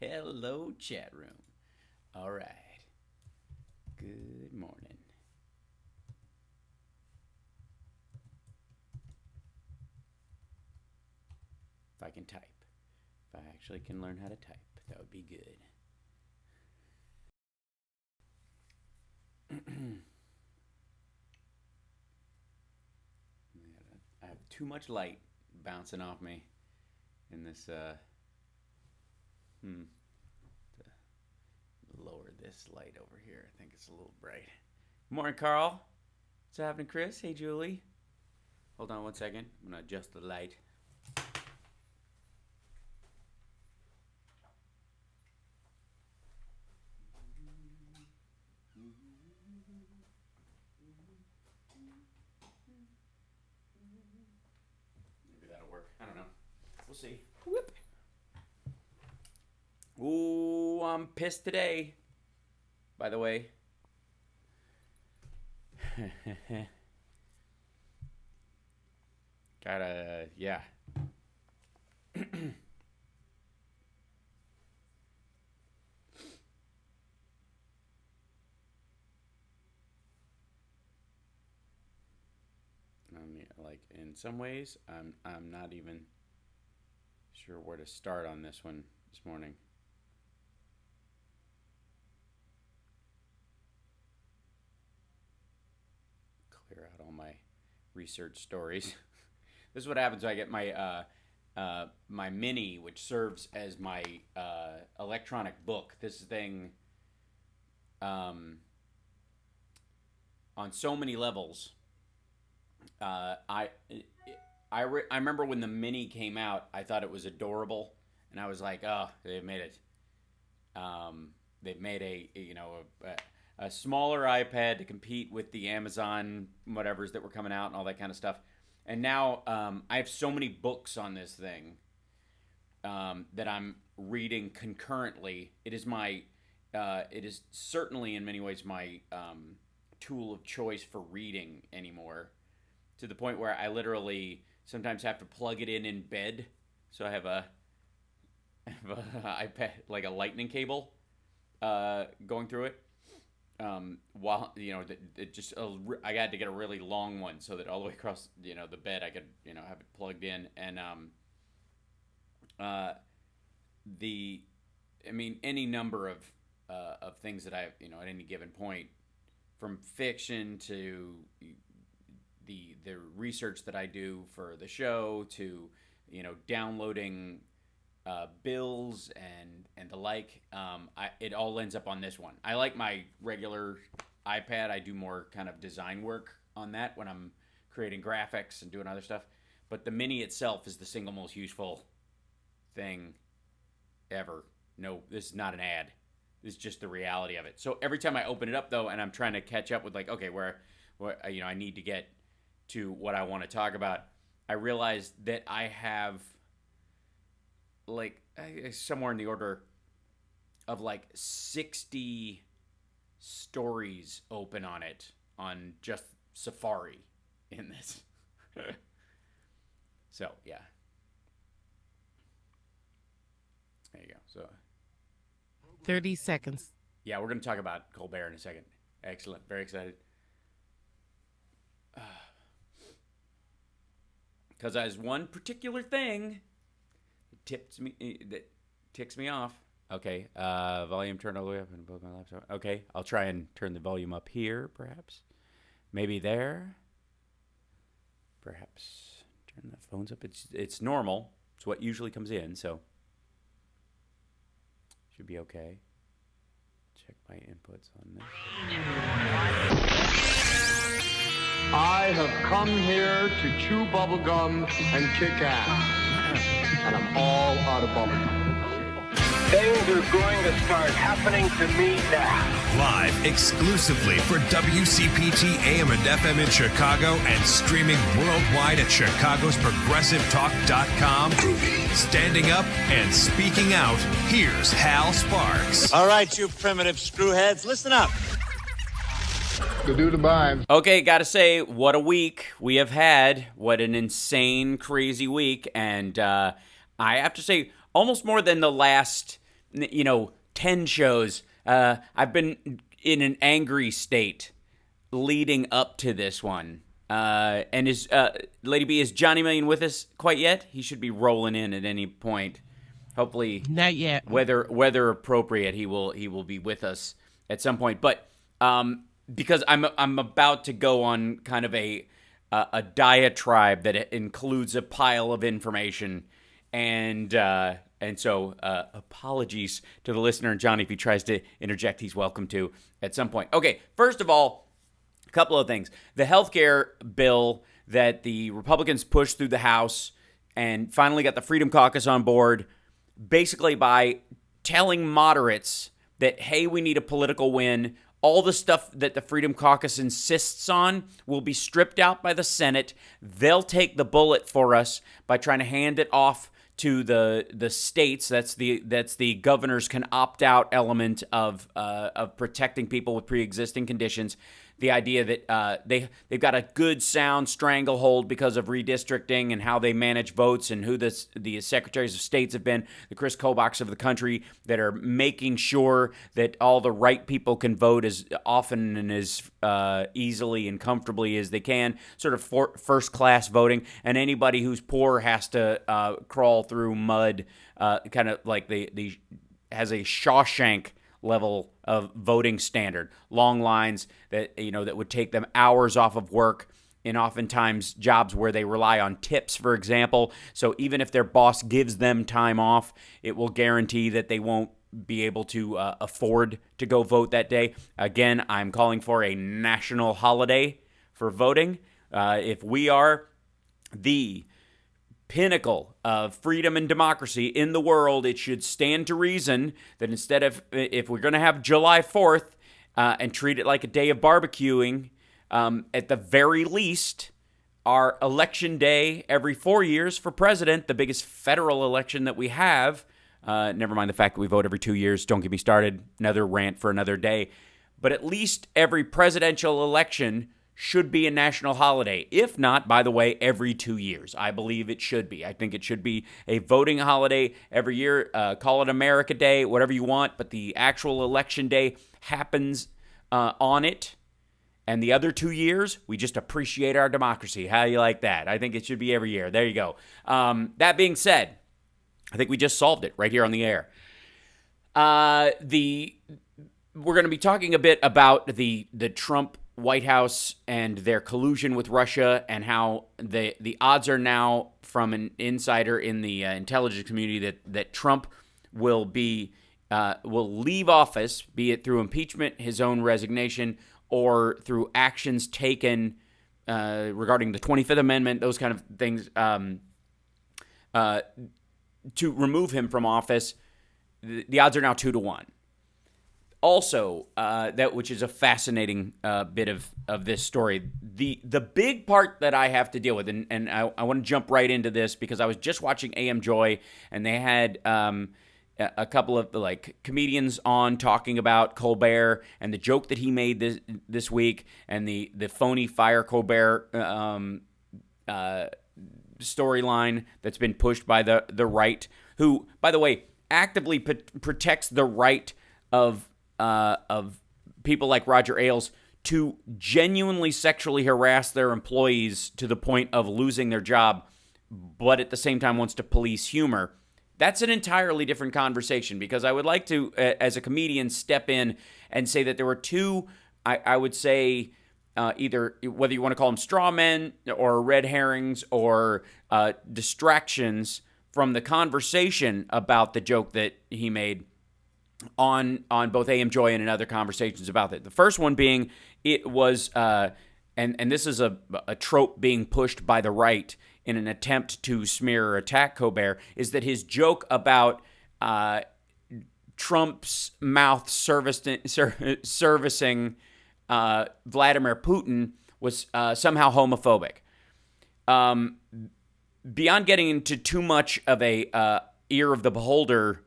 Hello, chat room. All right. Good morning. If I can type. If I actually can learn how to type, that would be good. I have too much light bouncing off me in this, lower this light over here. I think it's a little bright. Morning, Carl. What's happening, Chris? Hey, Julie. Hold on one second. I'm going to adjust the light. Maybe that'll work. I don't know. We'll see. Whoop. Ooh, I'm pissed today. By the way. Yeah. Like in some ways, I'm not even sure where to start on this one this morning. Clear out all my research stories. This is what happens when I get my my mini, which serves as my electronic book. This thing, on so many levels. I remember when the mini came out, I thought it was adorable, and I was like, oh, they've made it. They've made a smaller iPad to compete with the Amazon whatevers that were coming out and all that kind of stuff. And now I have so many books on this thing that I'm reading concurrently. It is certainly in many ways my tool of choice for reading anymore, to the point where I literally sometimes have to plug it in bed. So I have a iPad, like a lightning cable going through it. While I had to get a really long one so that all the way across the bed I could have it plugged in. And any number of things that I at any given point, from fiction to the research that I do for the show to downloading bills and the like, it all ends up on this one. I like my regular iPad. I do more kind of design work on that when I'm creating graphics and doing other stuff. But the mini itself is the single most useful thing ever. No, this is not an ad. This is just the reality of it. So every time I open it up, though, and I'm trying to catch up with, like, okay, where I need to get to what I want to talk about, I realize that I have like somewhere in the order of like 60 stories open on it on just Safari in this. So yeah, there you go. So 30 seconds. Yeah, we're going to talk about Colbert in a second. Excellent. Very excited. Because there's one particular thing that ticks me off. Okay, volume turned all the way up and above my laptop. Okay, I'll try and turn the volume up here, perhaps. Maybe there. Perhaps turn the phones up. It's normal. It's what usually comes in, so should be okay. Check my inputs on this. I have come here to chew bubblegum and kick ass. And I'm all out of bubblegum. Things are going to start happening to me now. Live exclusively for WCPT AM and FM in Chicago and streaming worldwide at chicagosprogressivetalk.com. Standing up and speaking out, here's Hal Sparks. All right, you primitive screwheads, listen up. To do the vibes. Okay, gotta say, what a week we have had. What an insane, crazy week. And I have to say, almost more than the last 10 shows. I've been in an angry state leading up to this one. And is Lady B, is Johnny Million with us quite yet? He should be rolling in at any point. Hopefully, Not yet. weather appropriate, he will be with us at some point. But because I'm about to go on kind of a diatribe that includes a pile of information, and so apologies to the listener, and Johnny, if he tries to interject, he's welcome to at some point. Okay, first of all, a couple of things. The healthcare bill that the Republicans pushed through the House and finally got the Freedom Caucus on board, basically by telling moderates that, hey, we need a political win. All the stuff that the Freedom Caucus insists on will be stripped out by the Senate. They'll take the bullet for us by trying to hand it off to the states. That's the governors can opt out element of protecting people with pre-existing conditions. The idea that they've got a good sound stranglehold because of redistricting and how they manage votes and who the secretaries of states have been, the Chris Kobachs of the country, that are making sure that all the right people can vote as often and as easily and comfortably as they can, sort of first-class voting, and anybody who's poor has to crawl through mud, kind of like the has a Shawshank level of voting standard, long lines that that would take them hours off of work, in oftentimes jobs where they rely on tips, for example. So even if their boss gives them time off, it will guarantee that they won't be able to afford to go vote that day. Again, I'm calling for a national holiday for voting. If we are the pinnacle of freedom and democracy in the world, it should stand to reason that instead of, if we're going to have July 4th and treat it like a day of barbecuing, at the very least, our election day every 4 years for president, the biggest federal election that we have, never mind the fact that we vote every 2 years, don't get me started, another rant for another day, but at least every presidential election should be a national holiday. If not, by the way, every 2 years. I believe it should be. I think it should be a voting holiday every year. Call it America Day, whatever you want, but the actual election day happens on it. And the other 2 years, we just appreciate our democracy. How do you like that? I think it should be every year. There you go. That being said, I think we just solved it right here on the air. We're going to be talking a bit about the Trump White House and their collusion with Russia, and how the odds are now from an insider in the intelligence community that Trump will leave office, be it through impeachment, his own resignation, or through actions taken regarding the 25th Amendment, those kind of things, to remove him from office. The odds are now 2-1. Also, that which is a fascinating bit of this story, the big part that I have to deal with, and I want to jump right into this because I was just watching AM Joy, and they had a couple of comedians on talking about Colbert and the joke that he made this week, and the phony Fire Colbert storyline that's been pushed by the right, who, by the way, actively protects the right of people like Roger Ailes to genuinely sexually harass their employees to the point of losing their job, but at the same time wants to police humor. That's an entirely different conversation, because I would like to, as a comedian, step in and say that there were two, I would say, either whether you want to call them straw men or red herrings or distractions from the conversation about the joke that he made on both AM Joy and in other conversations about it. The first one being, it was, and this is a trope being pushed by the right in an attempt to smear or attack Colbert, is that his joke about Trump's mouth servicing Vladimir Putin was somehow homophobic. Beyond getting into too much of a ear of the beholder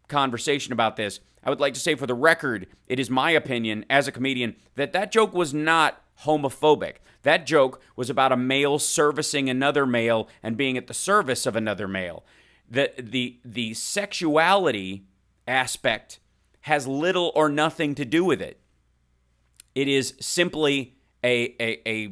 conversation about this, I would like to say, for the record, it is my opinion as a comedian that joke was not homophobic. That joke was about a male servicing another male and being at the service of another male. The sexuality aspect has little or nothing to do with it. It is simply for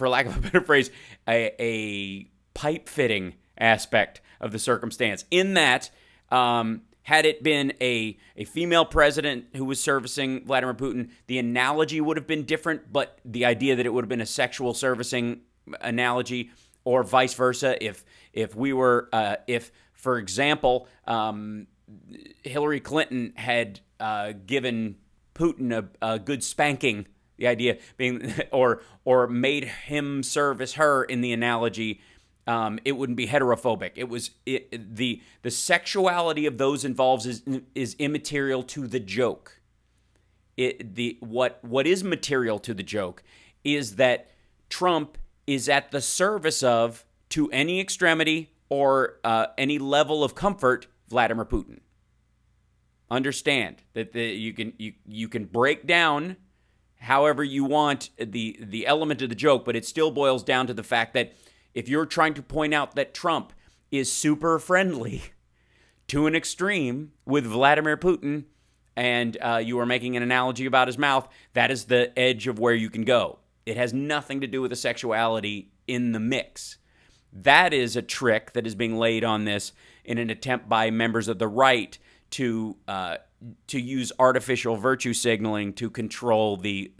lack of a better phrase, a pipe fitting aspect of the circumstance. In that, had it been a female president who was servicing Vladimir Putin, the analogy would have been different, but the idea that it would have been a sexual servicing analogy, or vice versa, if for example, Hillary Clinton had given Putin a good spanking, the idea being, or made him service her in the analogy, it wouldn't be heterophobic. The sexuality of those involved is immaterial to the joke. What is material to the joke is that Trump is at the service of, to any extremity or any level of comfort, Vladimir Putin. Understand that you can break down however you want the element of the joke, but it still boils down to the fact that if you're trying to point out that Trump is super friendly to an extreme with Vladimir Putin, and you are making an analogy about his mouth, that is the edge of where you can go. It has nothing to do with the sexuality in the mix. That is a trick that is being laid on this in an attempt by members of the right to use artificial virtue signaling to control the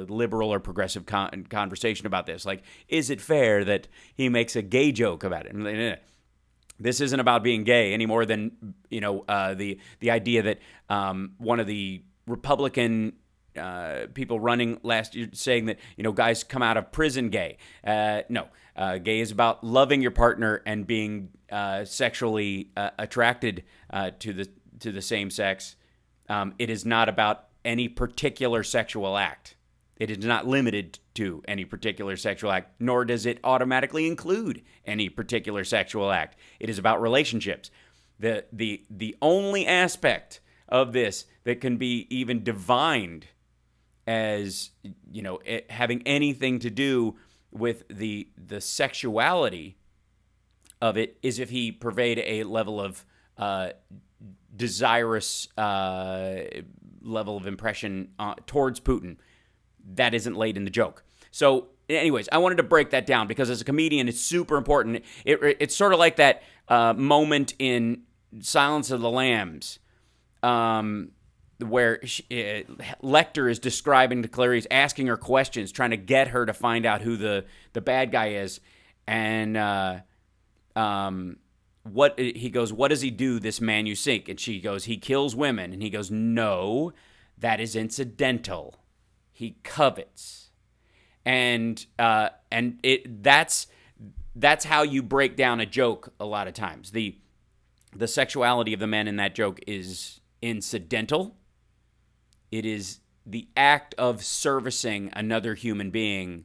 liberal or progressive conversation about this. Like, is it fair that he makes a gay joke about it? This isn't about being gay any more than the idea that one of the Republican people running last year saying that guys come out of prison gay. No, gay is about loving your partner and being sexually attracted to the same sex. It is not about any particular sexual act. It is not limited to any particular sexual act, nor does it automatically include any particular sexual act. It is about relationships. The only aspect of this that can be even divined as having anything to do with the sexuality of it is if he purveyed a level of desirous level of impression towards Putin. That isn't laid in the joke. So anyways, I wanted to break that down because as a comedian, it's super important. It's sort of like that moment in Silence of the Lambs where Lecter is describing to Clarice, asking her questions, trying to get her to find out who the bad guy is. And he goes, what does he do, this man you seek? And she goes, he kills women. And he goes, no, that is incidental. He covets. And that's how you break down a joke a lot of times. The sexuality of the men in that joke is incidental. It is the act of servicing another human being,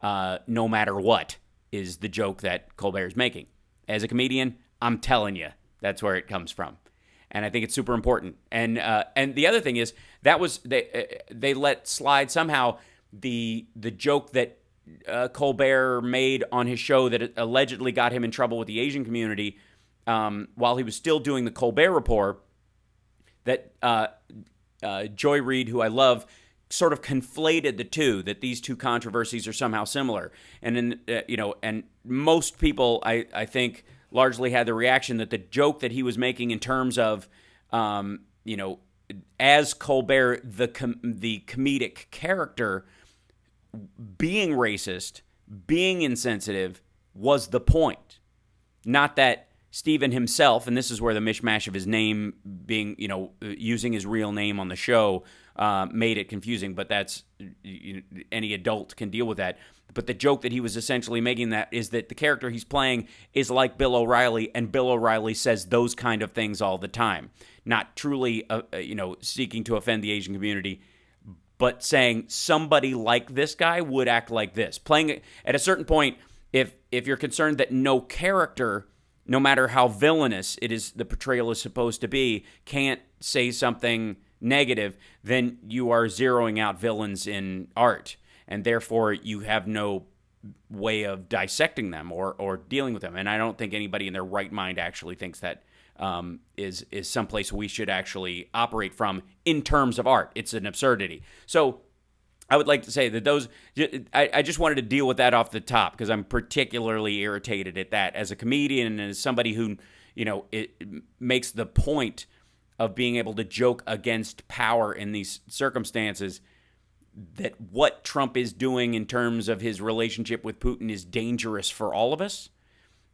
no matter what, is the joke that Colbert is making. As a comedian, I'm telling you, that's where it comes from. And I think it's super important. And the other thing is, that was they let slide somehow the joke that Colbert made on his show that allegedly got him in trouble with the Asian community while he was still doing the Colbert Report, that Joy Reid, who I love, sort of conflated the two, that these two controversies are somehow similar. And then, and most people, I think, largely had the reaction that the joke that he was making in terms of, as Colbert, the comedic character, being racist, being insensitive, was the point. Not that Stephen himself, and this is where the mishmash of his name being, using his real name on the show made it confusing, but that's, any adult can deal with that. But the joke that he was essentially making that is that the character he's playing is like Bill O'Reilly, and Bill O'Reilly says those kind of things all the time. Not truly, seeking to offend the Asian community, but saying somebody like this guy would act like this. Playing at a certain point, if you're concerned that no character, no matter how villainous it is, the portrayal is supposed to be, can't say something negative, then you are zeroing out villains in art. And therefore, you have no way of dissecting them or dealing with them. And I don't think anybody in their right mind actually thinks that is someplace we should actually operate from in terms of art. It's an absurdity. So I would like to say that I just wanted to deal with that off the top because I'm particularly irritated at that as a comedian and as somebody who, it makes the point of being able to joke against power in these circumstances, that what Trump is doing in terms of his relationship with Putin is dangerous for all of us.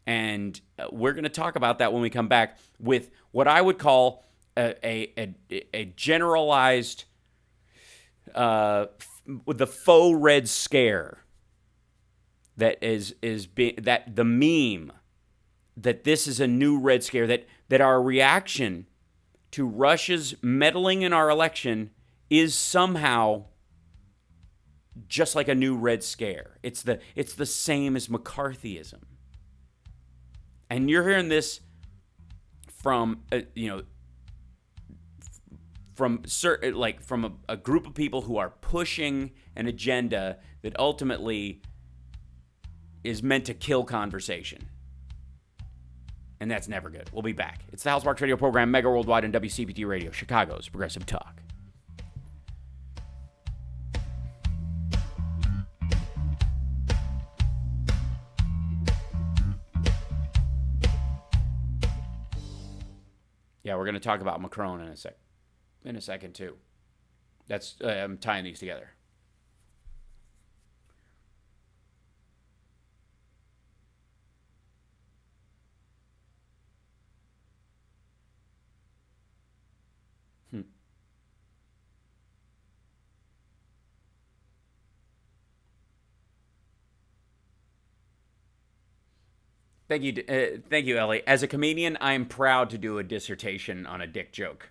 And we're going to talk about that when we come back with what I would call a generalized the faux Red Scare that is that the meme that this is a new Red Scare, that our reaction to Russia's meddling in our election is somehow just like a new Red Scare. It's the same as McCarthyism. And you're hearing this from from a group of people who are pushing an agenda that ultimately is meant to kill conversation. And that's never good. We'll be back. It's the Hal Sparks Radio program, Mega Worldwide on WCPT Radio, Chicago's Progressive Talk. Yeah, we're going to talk about Macron in a second too. That's I'm tying these together. Thank you, Ellie. As a comedian, I am proud to do a dissertation on a dick joke.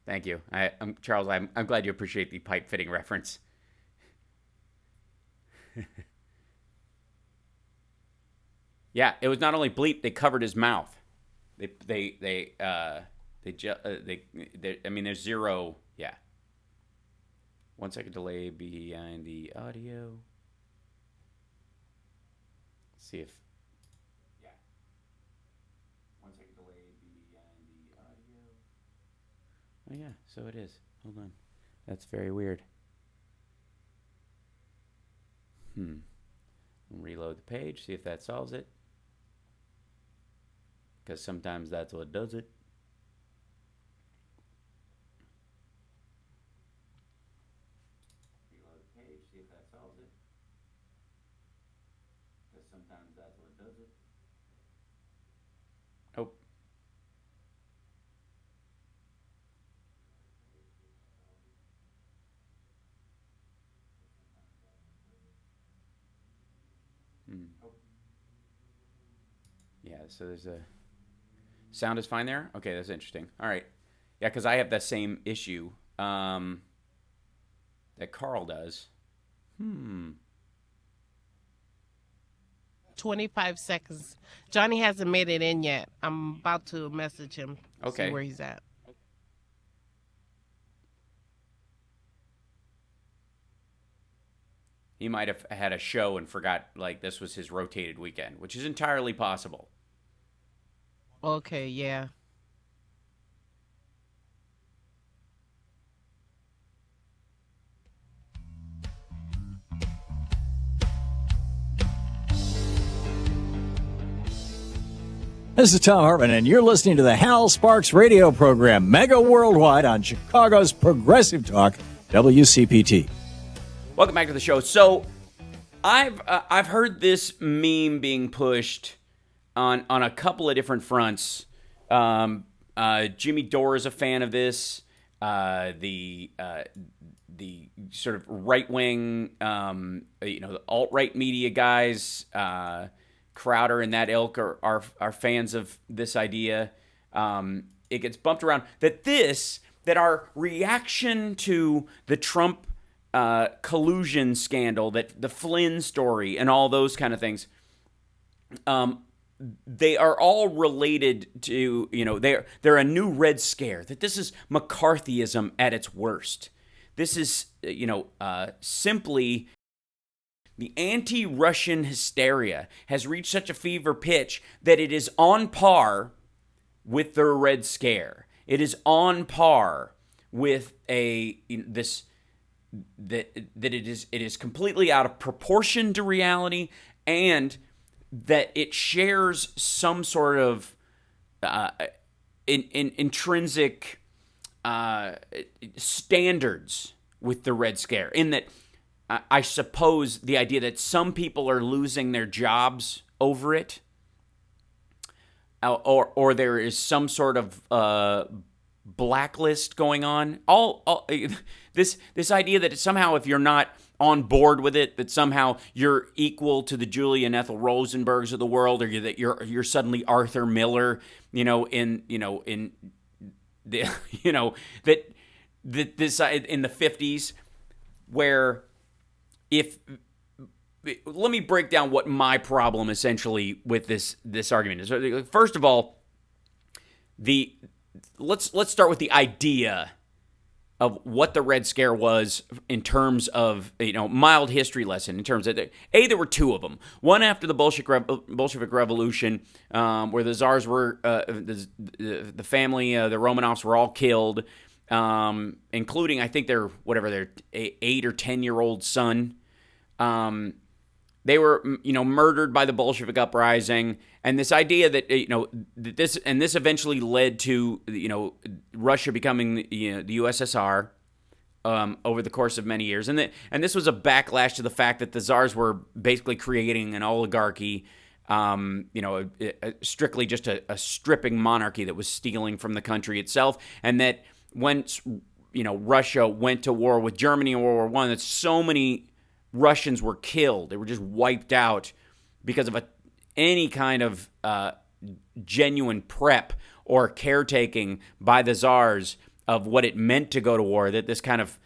Thank you. I'm Charles. I'm glad you appreciate the pipe fitting reference. Yeah, it was not only bleep; they covered his mouth. I mean, there's zero. Yeah. 1 second delay behind the audio. Let's see if. Yeah. 1 second delay behind the audio. Oh yeah, so it is. Hold on. That's very weird. Reload the page. See if that solves it. Because sometimes that's what does it. Reload the page, see if that solves it. Because sometimes that's what does it. Oh. Yeah, so there's a... Sound is fine there? Okay, that's interesting. All right. Yeah, because I have that same issue that Carl does. 25 seconds. Johnny hasn't made it in yet. I'm about to message him. Okay. See where he's at. He might have had a show and forgot, like, this was his rotated weekend, which is entirely possible. Okay, yeah. This is Tom Hartman, and you're listening to the Hal Sparks radio program, Mega Worldwide on Chicago's Progressive Talk, WCPT. Welcome back to the show. So, I've heard this meme being pushed on a couple of different fronts. Jimmy Dore is a fan of this. The sort of right wing, the alt right media guys, Crowder and that ilk are fans of this idea. It gets bumped around that our reaction to the Trump collusion scandal, that the Flynn story and all those kind of things, they are all related to, they're a new Red Scare, that this is McCarthyism at its worst. This is, simply the anti-Russian hysteria has reached such a fever pitch that it is on par with the Red Scare. It is on par with it is completely out of proportion to reality, and that it shares some sort of intrinsic standards with the Red Scare, in that I suppose the idea that some people are losing their jobs over it, or there is some sort of blacklist going on. This idea that somehow if you're not on board with it, that somehow you're equal to the Julia and Ethel Rosenbergs of the world, or that you're suddenly Arthur Miller, in the that this in the 50s, where let me break down what my problem essentially with this argument is. First of all, let's start with the idea of what the Red Scare was in terms of, mild history lesson, in terms of, there were two of them. One after the Bolshevik Revolution, where the Tsars were, the family, the Romanovs were all killed, including, I think, their 8 or 10-year-old son. They were, murdered by the Bolshevik uprising, and this idea that, this eventually led to, Russia becoming, the USSR over the course of many years, and this was a backlash to the fact that the Tsars were basically creating an oligarchy, strictly just a stripping monarchy that was stealing from the country itself, and that once, Russia went to war with Germany in World War I, that so many Russians were killed. They were just wiped out because of any kind of genuine prep or caretaking by the Tsars of what it meant to go to war, that this kind of,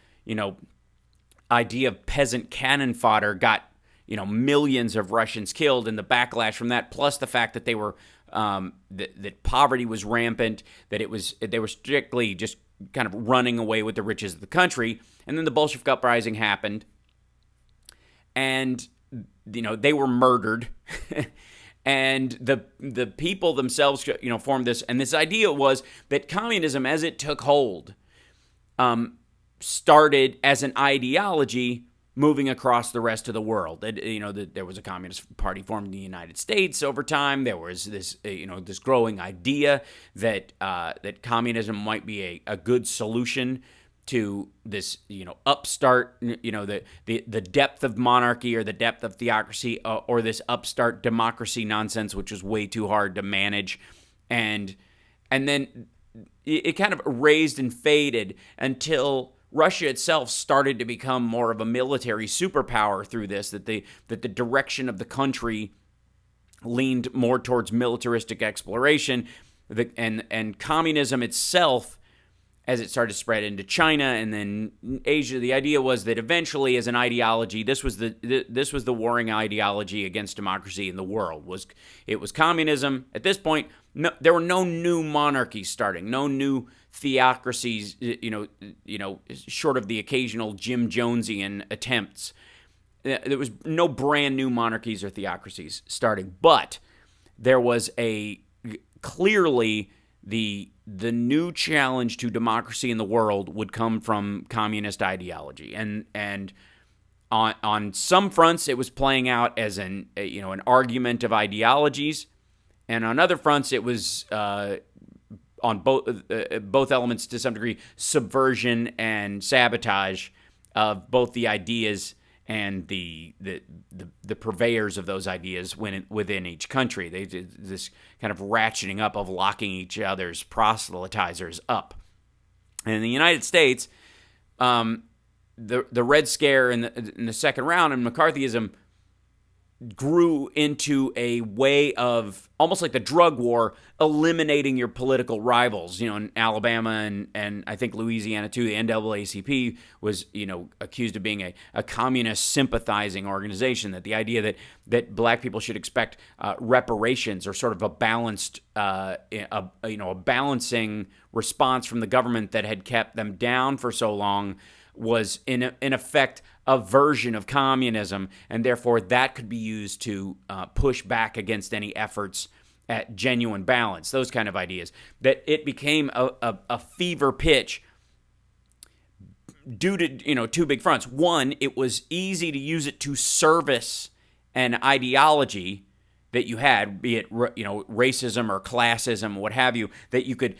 idea of peasant cannon fodder got, millions of Russians killed, and the backlash from that, plus the fact that they were, that poverty was rampant, that they were strictly just kind of running away with the riches of the country. And then the Bolshevik uprising happened, and they were murdered, and the people themselves formed this, and this idea was that communism, as it took hold, started as an ideology moving across the rest of the world. There was a communist party formed in the United States over time. There was this this growing idea that communism might be a good solution to this, upstart, the depth of monarchy or the depth of theocracy, or this upstart democracy nonsense, which was way too hard to manage. And then it kind of raised and faded until Russia itself started to become more of a military superpower through this, that the direction of the country leaned more towards militaristic exploration, and communism itself, as it started to spread into China and then Asia. The idea was that eventually, as an ideology, this was the warring ideology against democracy in the world. It was communism. At this point, there were no new monarchies starting, no new theocracies, short of the occasional Jim Jonesian attempts. There was no brand new monarchies or theocracies starting, but there was clearly the new challenge to democracy in the world would come from communist ideology, and on some fronts it was playing out as an argument of ideologies, and on other fronts it was on both elements to some degree subversion and sabotage of both the ideas and the purveyors of those ideas within each country. They did this kind of ratcheting up of locking each other's proselytizers up. And in the United States, the Red Scare in the second round and McCarthyism grew into a way of almost like the drug war, eliminating your political rivals. In Alabama and I think Louisiana too, the NAACP was, accused of being a communist sympathizing organization. That the idea that black people should expect reparations or sort of a balanced, a balancing response from the government that had kept them down for so long was in effect a version of communism, and therefore that could be used to push back against any efforts at genuine balance, those kind of ideas. That it became a fever pitch due to two big fronts. One, it was easy to use it to service an ideology that you had, be it racism or classism, what have you, that you could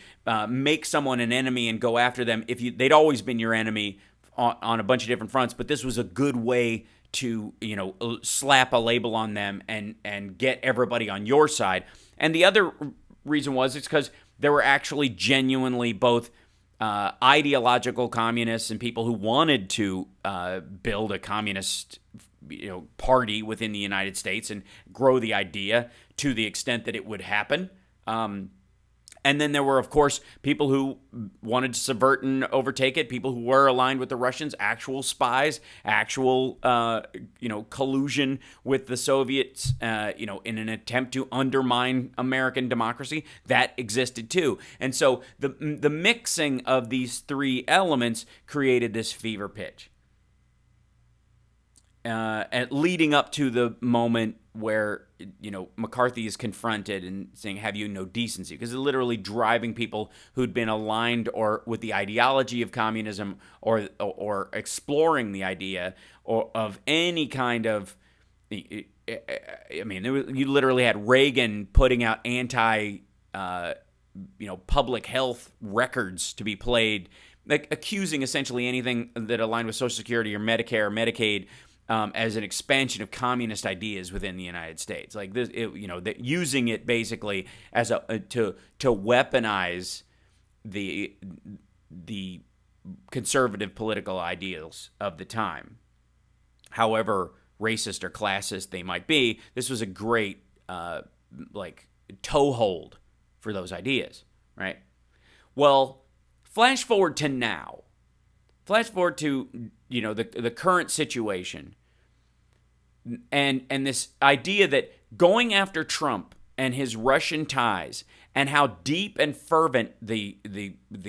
make someone an enemy and go after them if they'd always been your enemy on a bunch of different fronts. But this was a good way to slap a label on them and get everybody on your side. And the other reason was it's because there were actually genuinely both ideological communists and people who wanted to build a communist party within the United States and grow the idea to the extent that it would happen. And then there were, of course, people who wanted to subvert and overtake it, people who were aligned with the Russians, actual spies, actual, collusion with the Soviets, in an attempt to undermine American democracy. That existed too. And so the mixing of these three elements created this fever pitch. And leading up to the moment where McCarthy is confronted and saying, "Have you no decency?" Because it's literally driving people who'd been aligned or with the ideology of communism or exploring the idea or of any kind of. I mean, you literally had Reagan putting out public health records to be played, like accusing essentially anything that aligned with Social Security or Medicare or Medicaid. As an expansion of communist ideas within the United States, like this, using it basically as to weaponize the conservative political ideals of the time, however racist or classist they might be. This was a great toehold for those ideas, right? Well, flash forward to now. Flash forward to the current situation, and this idea that going after Trump and his Russian ties, and how deep and fervent the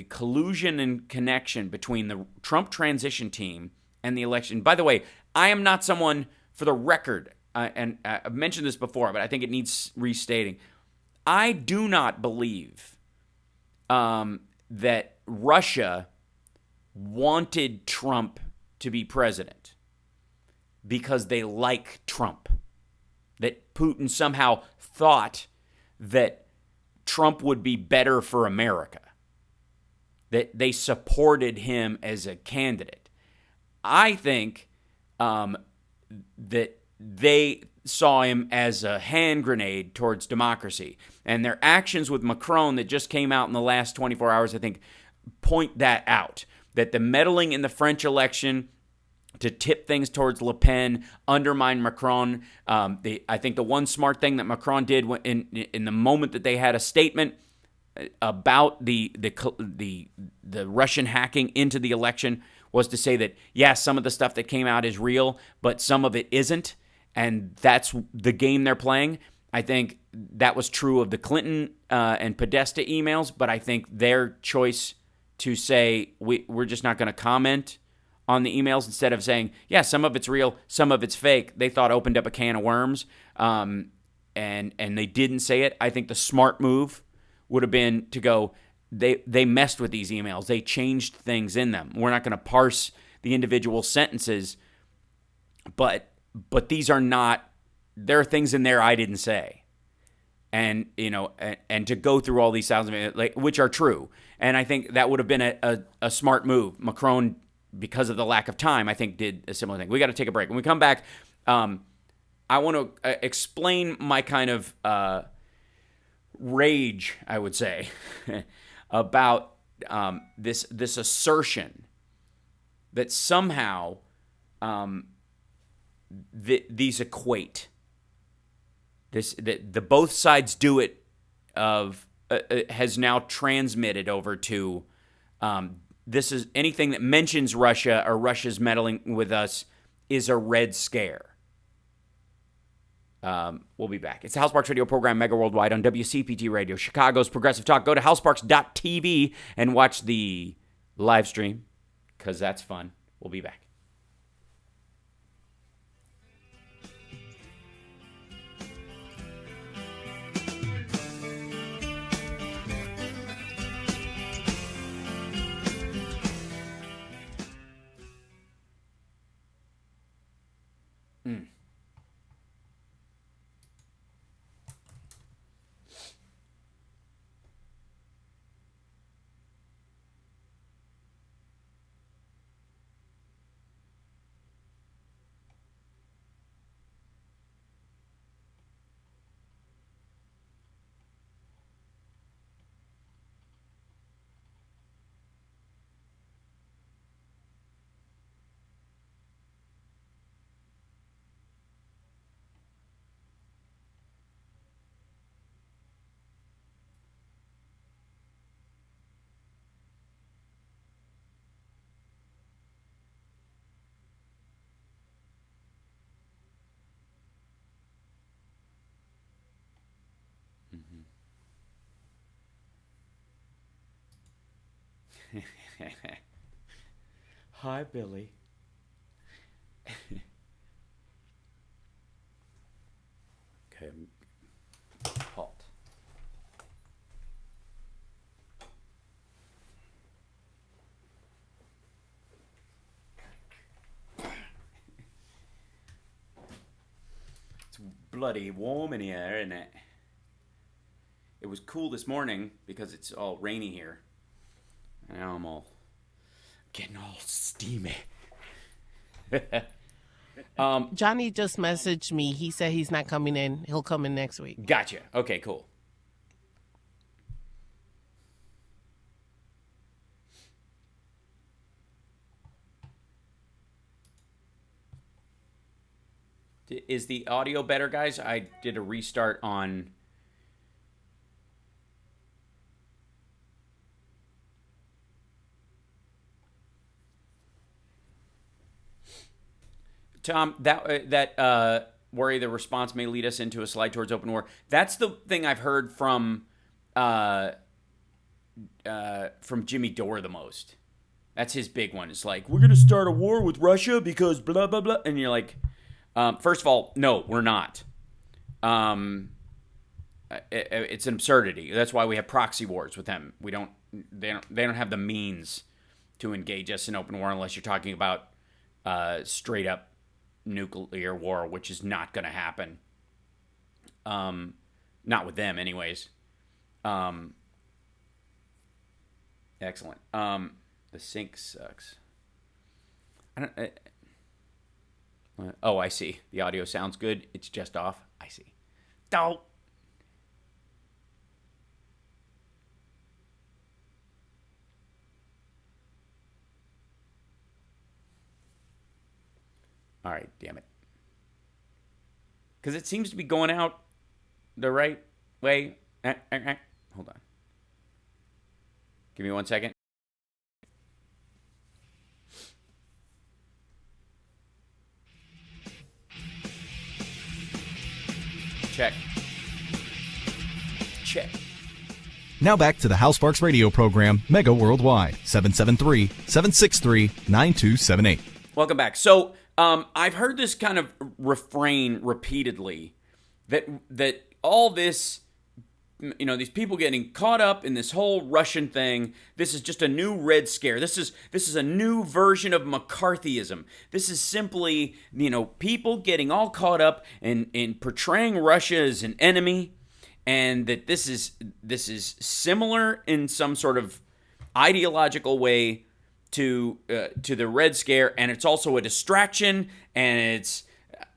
collusion and connection between the Trump transition team and the election. By the way, I am not someone, for the record, and I've mentioned this before, but I think it needs restating. I do not believe that Russia wanted Trump to be president because they like Trump. That Putin somehow thought that Trump would be better for America. That they supported him as a candidate. I think that they saw him as a hand grenade towards democracy. And their actions with Macron that just came out in the last 24 hours, I think, point that out. That the meddling in the French election to tip things towards Le Pen, undermine Macron. I think the one smart thing that Macron did in the moment that they had a statement about the Russian hacking into the election was to say that, yes, some of the stuff that came out is real, but some of it isn't, and that's the game they're playing. I think that was true of the Clinton and Podesta emails, but I think their choice to say we're just not going to comment on the emails instead of saying, yeah, some of it's real, some of it's fake, they thought opened up a can of worms, and they didn't say it. I think the smart move would have been to go, they messed with these emails. They changed things in them. We're not going to parse the individual sentences, but these are not, there are things in there I didn't say. And, and to go through all these thousands, which are true. And I think that would have been a smart move. Macron, because of the lack of time, I think did a similar thing. We got to take a break. When we come back, I want to explain my kind of rage, I would say, about this assertion that somehow these equate. the both sides do it has now transmitted over to this is anything that mentions Russia or Russia's meddling with us is a red scare. We'll be back. It's the Hal Sparks radio program, Mega Worldwide on WCPT Radio, Chicago's Progressive Talk. Go to halsparks.tv and watch the live stream because that's fun. We'll be back. Hi, Billy. Okay. Halt. It's bloody warm in here, isn't it? It was cool this morning because it's all rainy here. Now I'm all getting all steamy. Johnny just messaged me. He said he's not coming in. He'll come in next week. Gotcha. Okay, cool. Is the audio better, guys? I did a restart on... Tom, that worry the response may lead us into a slide towards open war. That's the thing I've heard from Jimmy Dore the most. That's his big one. It's like, we're going to start a war with Russia because blah, blah, blah. And you're like, first of all, no, we're not. It's an absurdity. That's why we have proxy wars with them. They don't have the means to engage us in open war unless you're talking about straight up nuclear war, which is not going to happen. Not with them, anyways. Excellent. The sync sucks. I see. The audio sounds good. It's just off. I see. Don't. All right, damn it. Because it seems to be going out the right way. Hold on. Give me 1 second. Check. Now back to the Hal Sparks radio program, Mega Worldwide, 773-763-9278. Welcome back. So, I've heard this kind of refrain repeatedly that all this, these people getting caught up in this whole Russian thing, this is just a new Red Scare. This is a new version of McCarthyism. This is simply, people getting all caught up in portraying Russia as an enemy, and that this is similar in some sort of ideological way to the Red Scare, and it's also a distraction, and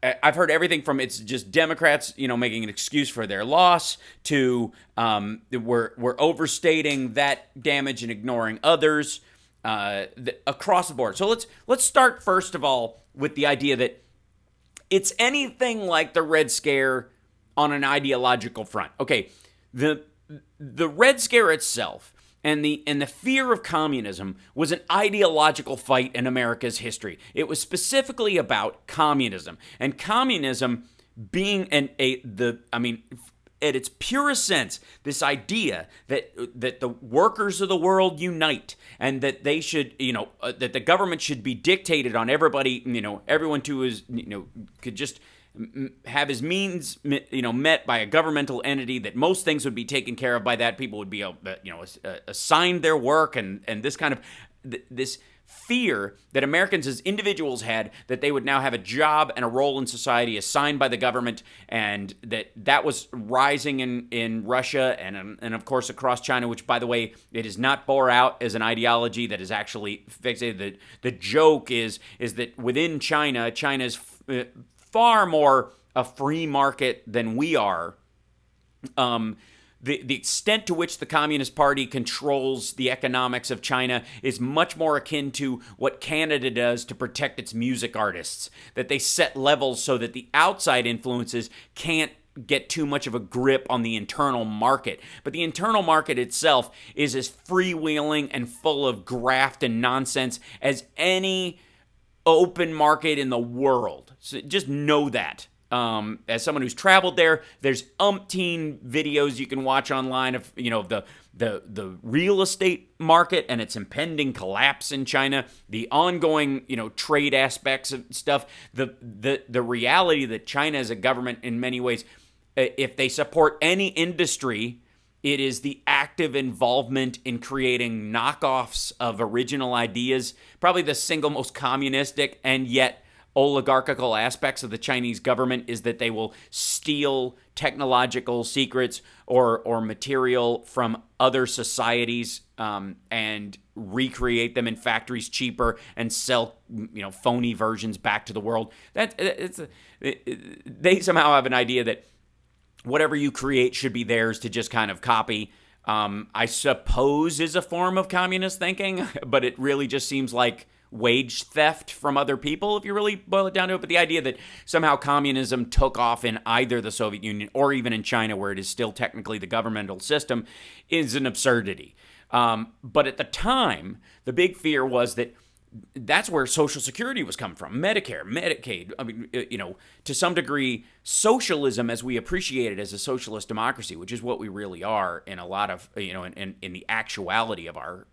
I've heard everything from it's just Democrats, making an excuse for their loss to we're overstating that damage and ignoring others across the board. So let's start first of all with the idea that it's anything like the Red Scare on an ideological front. Okay, the Red Scare itself and the fear of communism was an ideological fight in America's history. It was specifically about communism, and communism being at its purest sense, this idea that the workers of the world unite and that they should, that the government should be dictated on everybody, everyone to his, could just have his means, met by a governmental entity, that most things would be taken care of by that. People would be, assigned their work and this kind of, this fear that Americans as individuals had, that they would now have a job and a role in society assigned by the government, and that was rising in Russia and of course across China, which, by the way, it is not bore out as an ideology that is actually fixated. The joke is that within China is far more a free market than we are. The extent to which the Communist Party controls the economics of China is much more akin to what Canada does to protect its music artists, that they set levels so that the outside influences can't get too much of a grip on the internal market. But the internal market itself is as freewheeling and full of graft and nonsense as any open market in the world. So just know that. As someone who's traveled there, there's umpteen videos you can watch online of, the real estate market and its impending collapse in China, the ongoing, trade aspects of stuff, the reality that China as a government in many ways, if they support any industry, it is the active involvement in creating knockoffs of original ideas, probably the single most communistic and yet oligarchical aspects of the Chinese government is that they will steal technological secrets or material from other societies and recreate them in factories cheaper and sell phony versions back to the world. They somehow have an idea that whatever you create should be theirs to just kind of copy. I suppose is a form of communist thinking, but it really just seems like wage theft from other people, if you really boil it down to it. But the idea that somehow communism took off in either the Soviet Union or even in China, where it is still technically the governmental system, is an absurdity. But at the time, the big fear was that that's where Social Security was coming from, Medicare, Medicaid. I mean, to some degree, socialism as we appreciate it as a socialist democracy, which is what we really are in a lot of, in the actuality of our,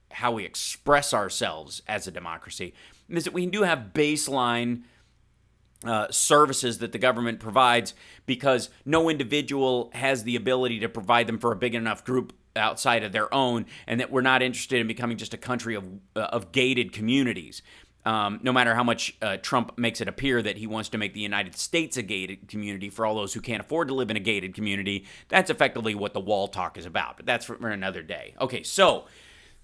how we express ourselves as a democracy, is that we do have baseline services that the government provides because no individual has the ability to provide them for a big enough group outside of their own, and that we're not interested in becoming just a country of gated communities. No matter how much Trump makes it appear that he wants to make the United States a gated community for all those who can't afford to live in a gated community, that's effectively what the wall talk is about. But that's for another day. Okay, so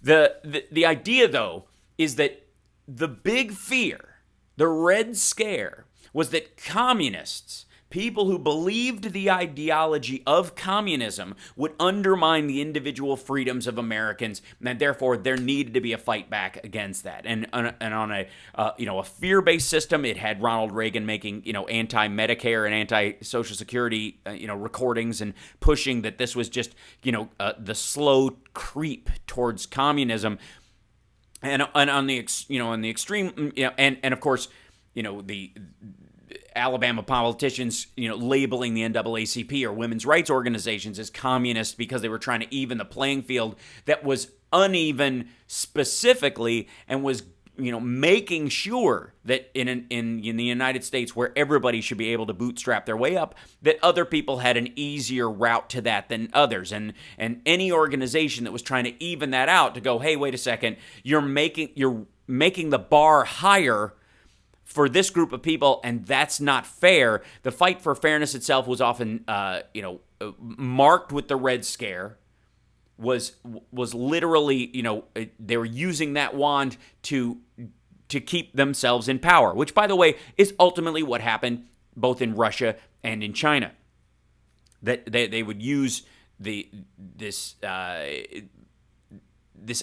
the idea, though, is that the big fear, the Red Scare, was that communists, people who believed the ideology of communism, would undermine the individual freedoms of Americans, and therefore there needed to be a fight back against that. And on a fear-based system, it had Ronald Reagan making anti-Medicare and anti-Social Security recordings and pushing that this was just the slow creep towards communism. And on the extreme, and of course, the Alabama politicians, labeling the NAACP or women's rights organizations as communist because they were trying to even the playing field that was uneven specifically, and was, making sure that in the United States, where everybody should be able to bootstrap their way up, that other people had an easier route to that than others. And any organization that was trying to even that out, to go, hey, wait a second, you're making the bar higher for this group of people, and that's not fair. The fight for fairness itself was often, marked with the Red Scare. Was literally, they were using that wand to keep themselves in power, which, by the way, is ultimately what happened both in Russia and in China. That they would use this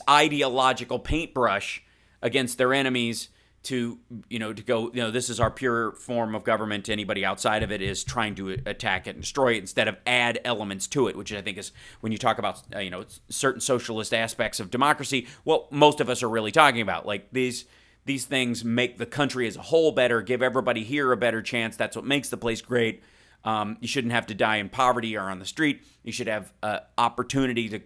ideological paintbrush against their enemies to go, this is our pure form of government. Anybody outside of it is trying to attack it and destroy it, instead of add elements to it, which I think is when you talk about certain socialist aspects of democracy, what most of us are really talking about. Like these things make the country as a whole better, give everybody here a better chance. That's what makes the place great. You shouldn't have to die in poverty or on the street. You should have opportunity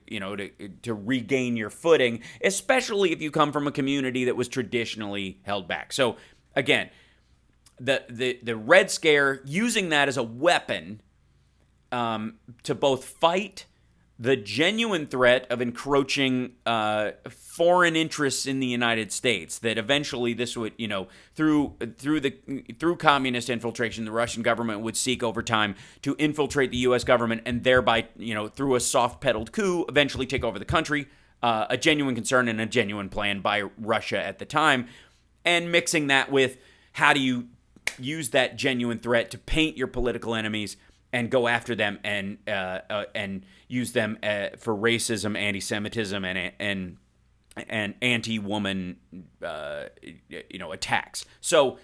to regain your footing, especially if you come from a community that was traditionally held back. So again, the Red Scare, using that as a weapon to both fight the genuine threat of encroaching foreign interests in the United States, that eventually this would, through communist infiltration, the Russian government would seek over time to infiltrate the U.S. government and thereby, through a soft-pedaled coup, eventually take over the country, a genuine concern and a genuine plan by Russia at the time, and mixing that with how do you use that genuine threat to paint your political enemies and go after them and use them for racism, anti-Semitism, and anti-woman attacks. So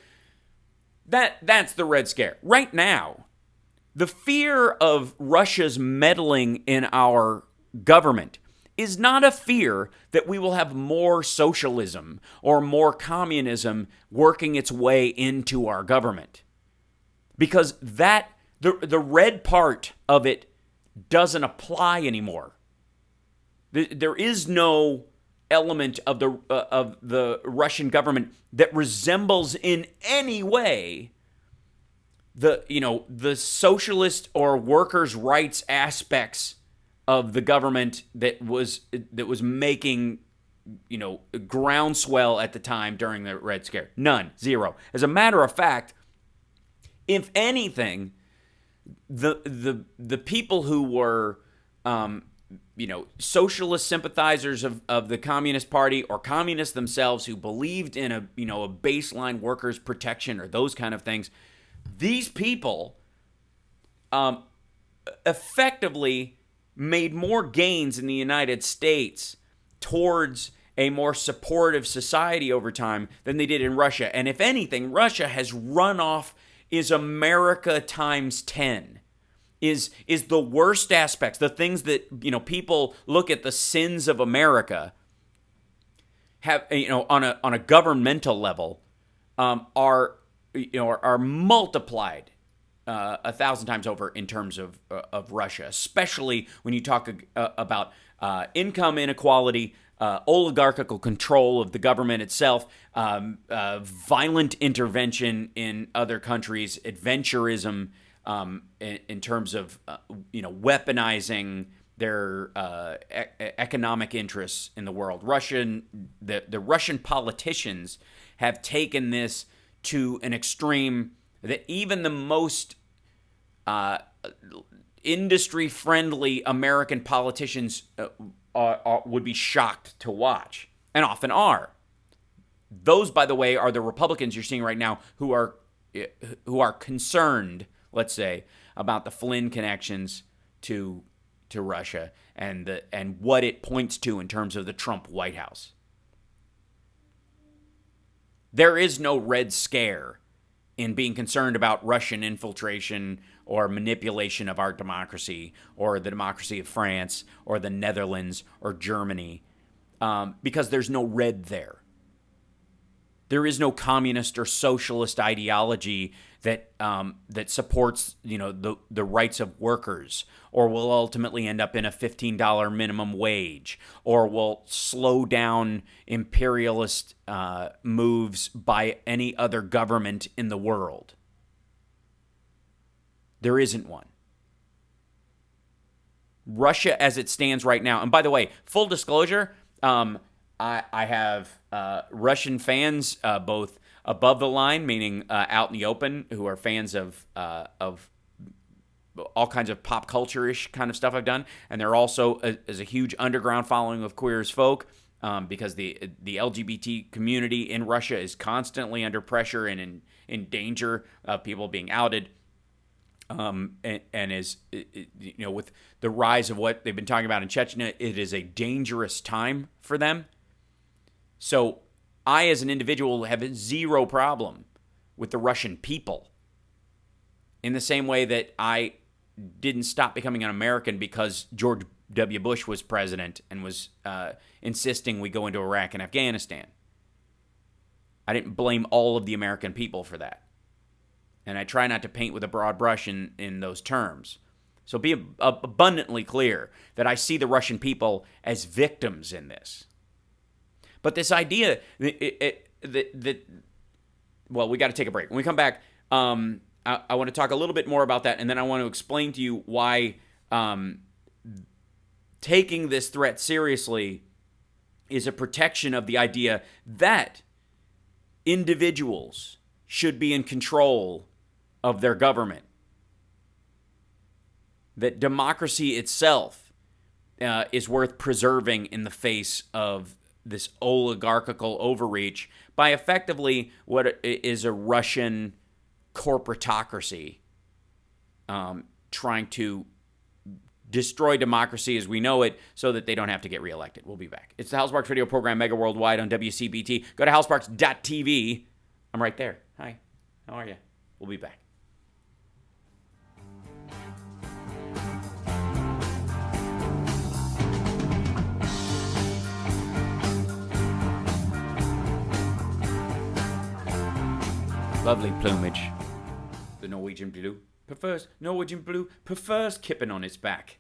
that's the Red Scare. Right now, the fear of Russia's meddling in our government is not a fear that we will have more socialism or more communism working its way into our government, because the red part of it doesn't apply anymore. There is no element of the Russian government that resembles in any way the socialist or workers' rights aspects of the government that was making groundswell at the time during the Red Scare. None, zero. As a matter of fact, if anything, the people who were socialist sympathizers of the Communist Party, or communists themselves who believed in a baseline workers' protection or those kind of things, these people effectively made more gains in the United States towards a more supportive society over time than they did in Russia. And if anything, Russia has run off is America times 10, is the worst aspects, the things that, people look at the sins of America have, on a governmental level, are multiplied 1,000 times over in terms of Russia, especially when you talk about income inequality, oligarchical control of the government itself, violent intervention in other countries, adventurism in terms of weaponizing their economic interests in the world. The Russian politicians have taken this to an extreme that even the most industry-friendly American politicians would be shocked to watch, and often are. Those, by the way, are the Republicans you're seeing right now who are concerned, let's say, about the Flynn connections to Russia and what it points to in terms of the Trump White House. There is no Red Scare in being concerned about Russian infiltration or manipulation of our democracy or the democracy of France or the Netherlands or Germany, because there's no red there. There is no communist or socialist ideology that supports the rights of workers, or will ultimately end up in a $15 minimum wage, or will slow down imperialist moves by any other government in the world. There isn't one. Russia, as it stands right now, and by the way, full disclosure, I have Russian fans, both above the line, meaning out in the open, who are fans of all kinds of pop culture-ish kind of stuff I've done, and there also is a huge underground following of Queer as Folk, because the LGBT community in Russia is constantly under pressure and in danger of people being outed. And is, with the rise of what they've been talking about in Chechnya, it is a dangerous time for them. So I, as an individual, have zero problem with the Russian people. In the same way that I didn't stop becoming an American because George W. Bush was president and was insisting we go into Iraq and Afghanistan. I didn't blame all of the American people for that. And I try not to paint with a broad brush in those terms. So be abundantly clear that I see the Russian people as victims in this. But this idea that well, we got to take a break. When we come back, I want to talk a little bit more about that, and then I want to explain to you why taking this threat seriously is a protection of the idea that individuals should be in control of their government, that democracy itself is worth preserving in the face of this oligarchical overreach by effectively what is a Russian corporatocracy trying to destroy democracy as we know it so that they don't have to get reelected. We'll be back. It's the Hal Sparks radio program, Mega Worldwide on WCPT. Go to halsparks.tv. I'm right there. Hi. How are you? We'll be back. Lovely plumage. The Norwegian blue prefers kipping on its back.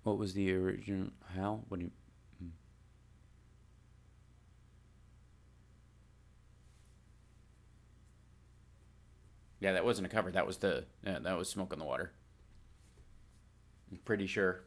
What was the original? Hal? What do you? Yeah, that wasn't a cover. That was that was Smoke on the Water. I'm pretty sure.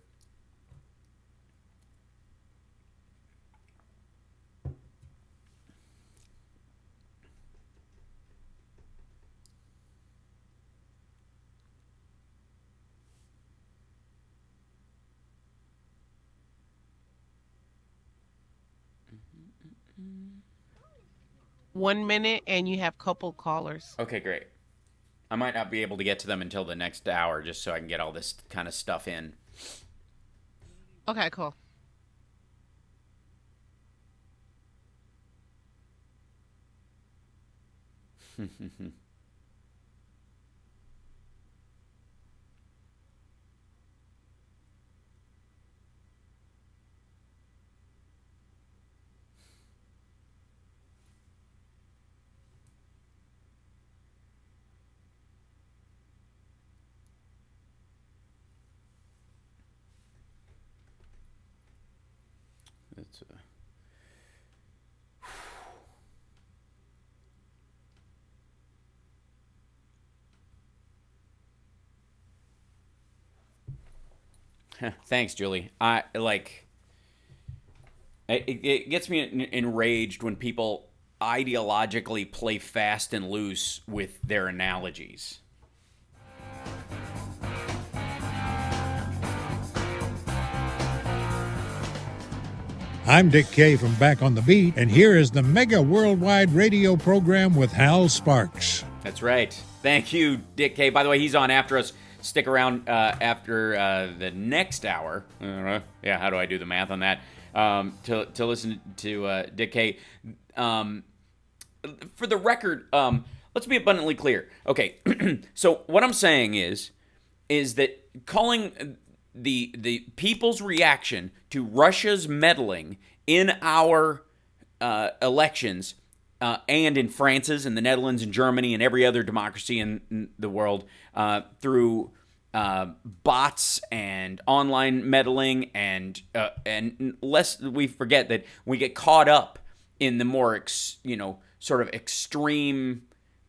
One minute and you have couple callers. Okay, great. I might not be able to get to them until the next hour just so I can get all this kind of stuff in. Okay, cool. It's Thanks, Julie. It gets me enraged when people ideologically play fast and loose with their analogies. I'm Dick Kay from Back on the Beat, and here is the Mega Worldwide Radio program with Hal Sparks. That's right. Thank you, Dick Kay. By the way, he's on after us. Stick around after the next hour. Yeah, how do I do the math on that? To listen to Dick Kay. For the record, let's be abundantly clear. Okay, so what I'm saying is that calling the people's reaction to Russia's meddling in our elections and in France's and the Netherlands and Germany and every other democracy in the world through bots and online meddling, and lest we forget that we get caught up in the more sort of extreme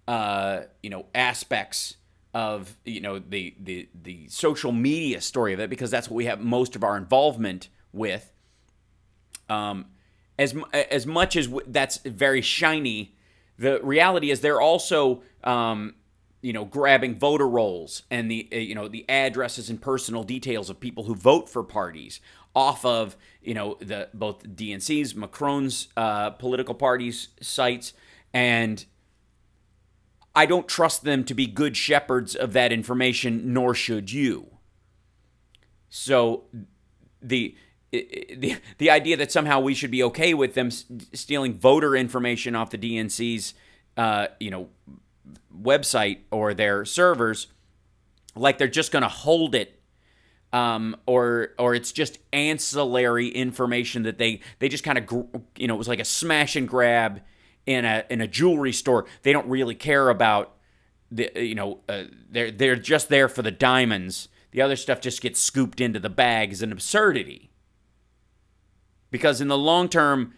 aspects of the social media story of it, because that's what we have most of our involvement with. As much as that's very shiny, the reality is they're also grabbing voter rolls and the addresses and personal details of people who vote for parties off of both DNC's, Macron's political parties' sites, and I don't trust them to be good shepherds of that information, nor should you. So the idea that somehow we should be okay with them stealing voter information off the DNC's website or their servers, like they're just going to hold it, or it's just ancillary information that they just kind of it was like a smash and grab in a jewelry store. They don't really care about they're just there for the diamonds. The other stuff just gets scooped into the bag is an absurdity. Because in the long term,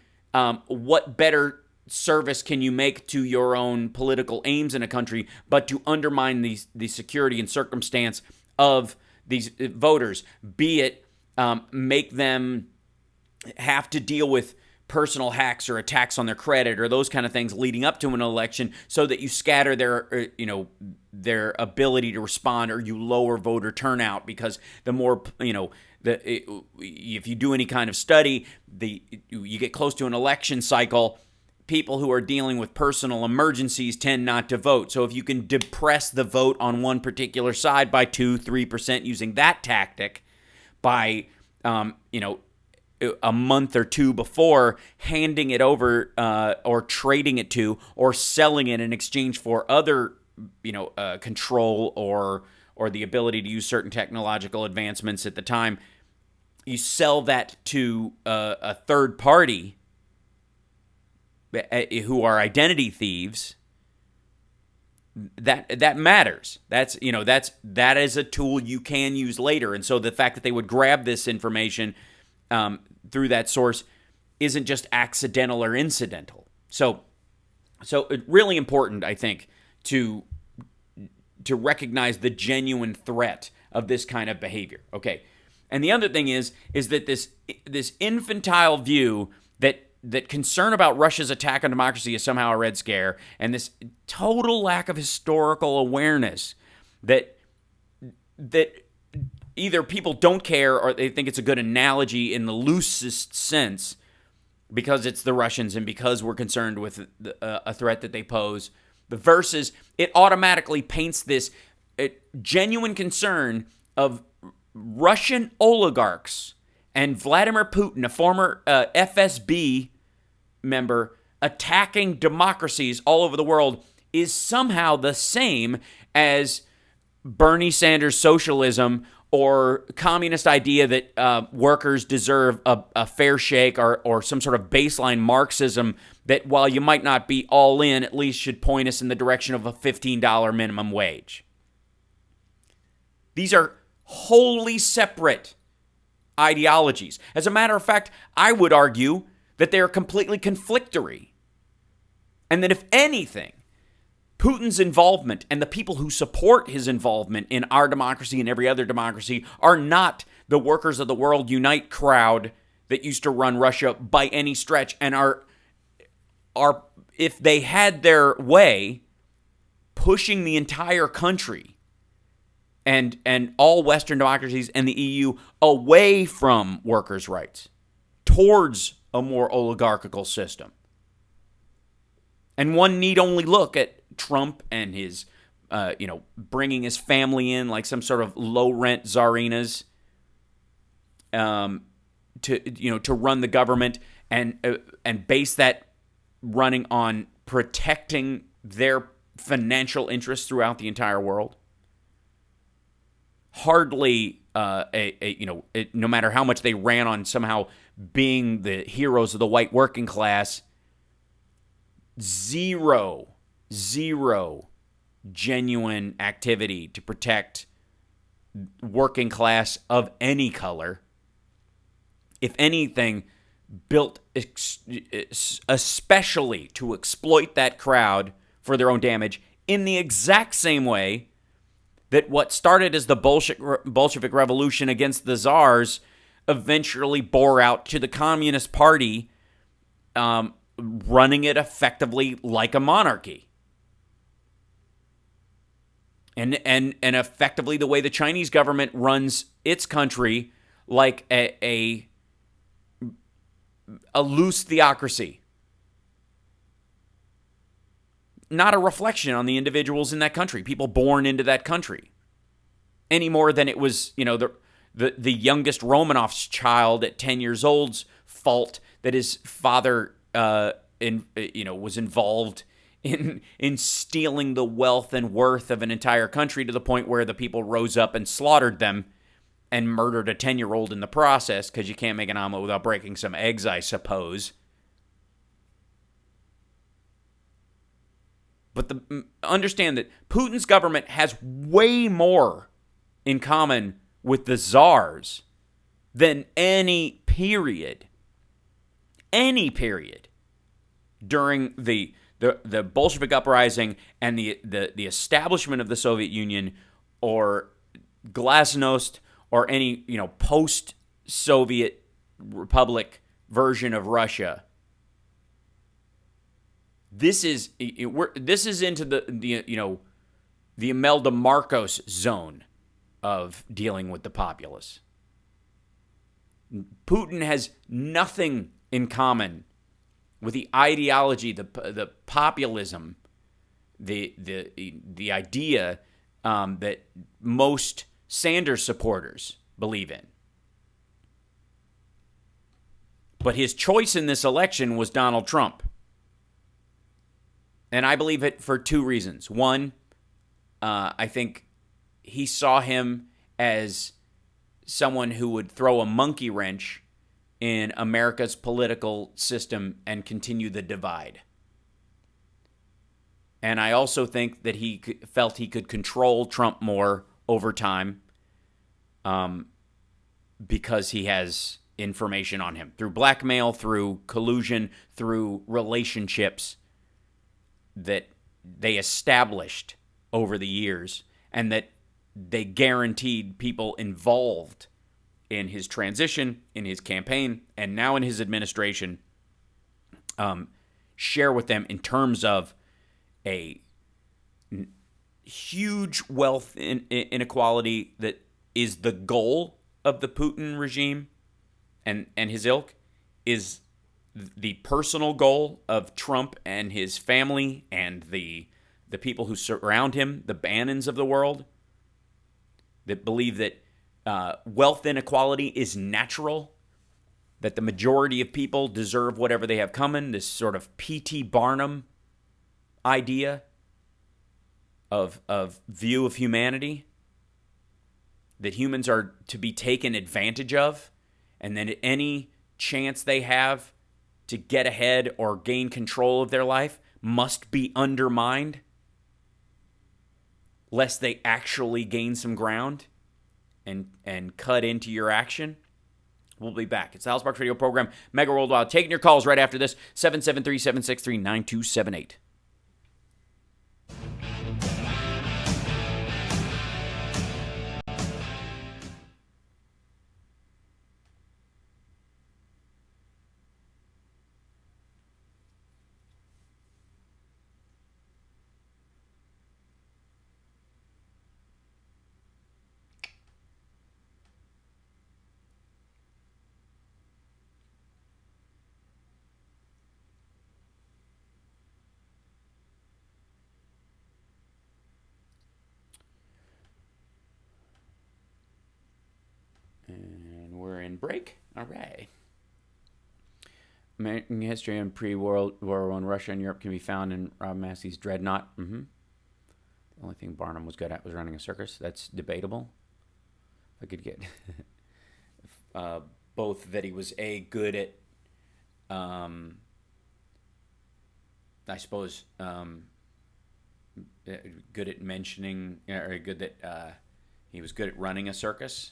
what better service can you make to your own political aims in a country but to undermine the security and circumstance of these voters, be it make them have to deal with personal hacks or attacks on their credit or those kind of things leading up to an election, so that you scatter their ability to respond, or you lower voter turnout, because the more if you do any kind of study, you get close to an election cycle, people who are dealing with personal emergencies tend not to vote. So if you can depress the vote on one particular side by 2-3% using that tactic, by a month or two before handing it over or trading it to or selling it in exchange for other control or the ability to use certain technological advancements at the time, you sell that to a third party who are identity thieves. That matters. That is a tool you can use later. And so the fact that they would grab this information through that source isn't just accidental or incidental. So it's really important, I think, to recognize the genuine threat of this kind of behavior. Okay. And the other thing is that this infantile view that concern about Russia's attack on democracy is somehow a Red Scare, and this total lack of historical awareness that either people don't care or they think it's a good analogy in the loosest sense because it's the Russians and because we're concerned with a threat that they pose, versus it automatically paints this genuine concern of Russian oligarchs and Vladimir Putin, a former FSB member, attacking democracies all over the world is somehow the same as Bernie Sanders' socialism or communist idea that workers deserve a fair shake, or some sort of baseline Marxism that, while you might not be all in, at least should point us in the direction of a $15 minimum wage. These are wholly separate ideologies. As a matter of fact, I would argue that they are completely conflictory. And that if anything, Putin's involvement and the people who support his involvement in our democracy and every other democracy are not the workers of the world unite crowd that used to run Russia by any stretch, and are if they had their way, pushing the entire country and all Western democracies and the EU away from workers' rights towards a more oligarchical system. And one need only look at Trump and his, bringing his family in like some sort of low-rent czarinas to run the government and base that running on protecting their financial interests throughout the entire world. Hardly, no matter how much they ran on somehow being the heroes of the white working class, zero genuine activity to protect working class of any color. If anything, built especially to exploit that crowd for their own damage in the exact same way that what started as the Bolshevik Revolution against the Tsars eventually bore out to the Communist Party running it effectively like a monarchy. And effectively the way the Chinese government runs its country like a loose theocracy. Not a reflection on the individuals in that country, people born into that country, any more than it was, the youngest Romanov's child at 10 years old's fault that his father, was involved in stealing the wealth and worth of an entire country to the point where the people rose up and slaughtered them and murdered a 10-year-old in the process, because you can't make an omelet without breaking some eggs, I suppose. But understand that Putin's government has way more in common with the Tsars than any period during the Bolshevik uprising and the establishment of the Soviet Union, or Glasnost, or any post-Soviet republic version of Russia. This is into the Imelda Marcos zone of dealing with the populace. Putin has nothing in common with the ideology, the populism, the idea that most Sanders supporters believe in. But his choice in this election was Donald Trump. And I believe it for two reasons. One, I think he saw him as someone who would throw a monkey wrench in America's political system and continue the divide. And I also think that he felt he could control Trump more over time because he has information on him through blackmail, through collusion, through relationships that they established over the years, and that they guaranteed people involved in his transition, in his campaign, and now in his administration, share with them in terms of a huge wealth inequality that is the goal of the Putin regime and his ilk, is the personal goal of Trump and his family and the people who surround him, the Bannons of the world, that believe that wealth inequality is natural, that the majority of people deserve whatever they have coming, this sort of P.T. Barnum idea of view of humanity, that humans are to be taken advantage of, and then any chance they have to get ahead or gain control of their life must be undermined lest they actually gain some ground and cut into your action. We'll be back. It's the House Sparks Radio program, Mega Worldwide. Taking your calls right after this, 773-763-9278. Break. All right. American history and pre-World War I Russia and Europe can be found in Rob Massey's Dreadnought. The only thing Barnum was good at was running a circus. That's debatable. I could get both that he was good at, I suppose, good at mentioning, or good that He was good at running a circus,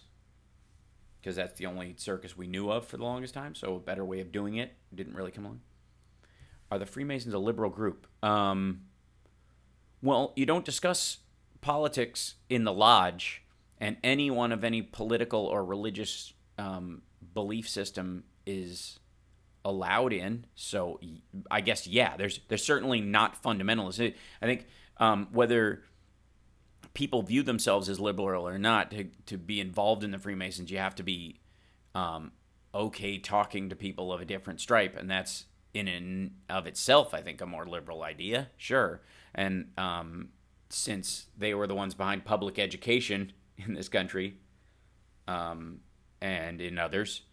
because that's the only circus we knew of for the longest time. So a better way of doing it didn't really come along. Are the Freemasons a liberal group? Well, you don't discuss politics in the lodge, and anyone of any political or religious belief system is allowed in. So I guess, yeah, there's certainly not fundamentalists. I think whether people view themselves as liberal or not, to be involved in the Freemasons, you have to be okay talking to people of a different stripe, and that's in and of itself, I think, a more liberal idea, sure. And since they were the ones behind public education in this country and in others,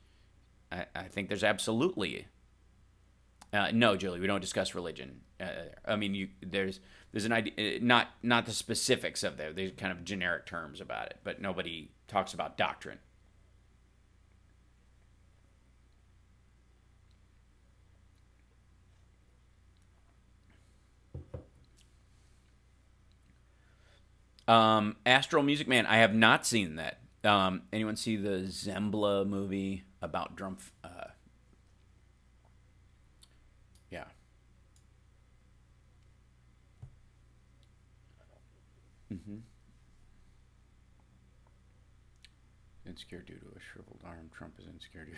I think there's absolutely no, Julie, we don't discuss religion. I mean, there's an idea, not the specifics of there. There's kind of generic terms about it, but nobody talks about doctrine. Astral Music Man, I have not seen that. Anyone see the Zembla movie about drum? Yeah. Mm-hmm. Insecure due to a shriveled arm. Trump is insecure due.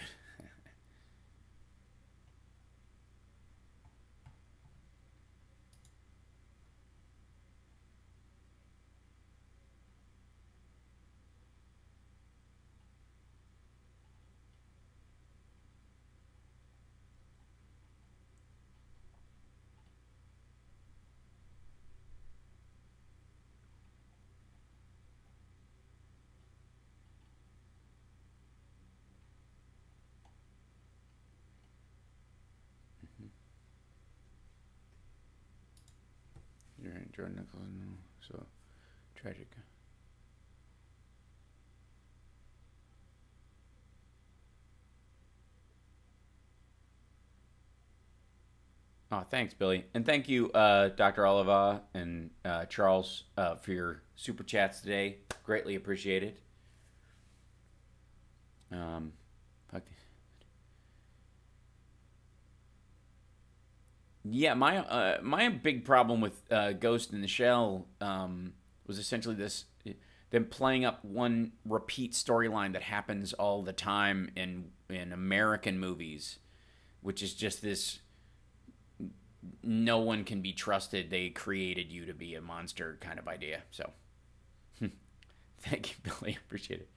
Jordan Nichols, so tragic. Oh, thanks, Billy. And thank you, Dr. Oliva and Charles, for your super chats today. Greatly appreciated. Yeah, my big problem with Ghost in the Shell was essentially them playing up one repeat storyline that happens all the time in American movies, which is just this: no one can be trusted. They created you to be a monster kind of idea. So, thank you, Billy. Appreciate it.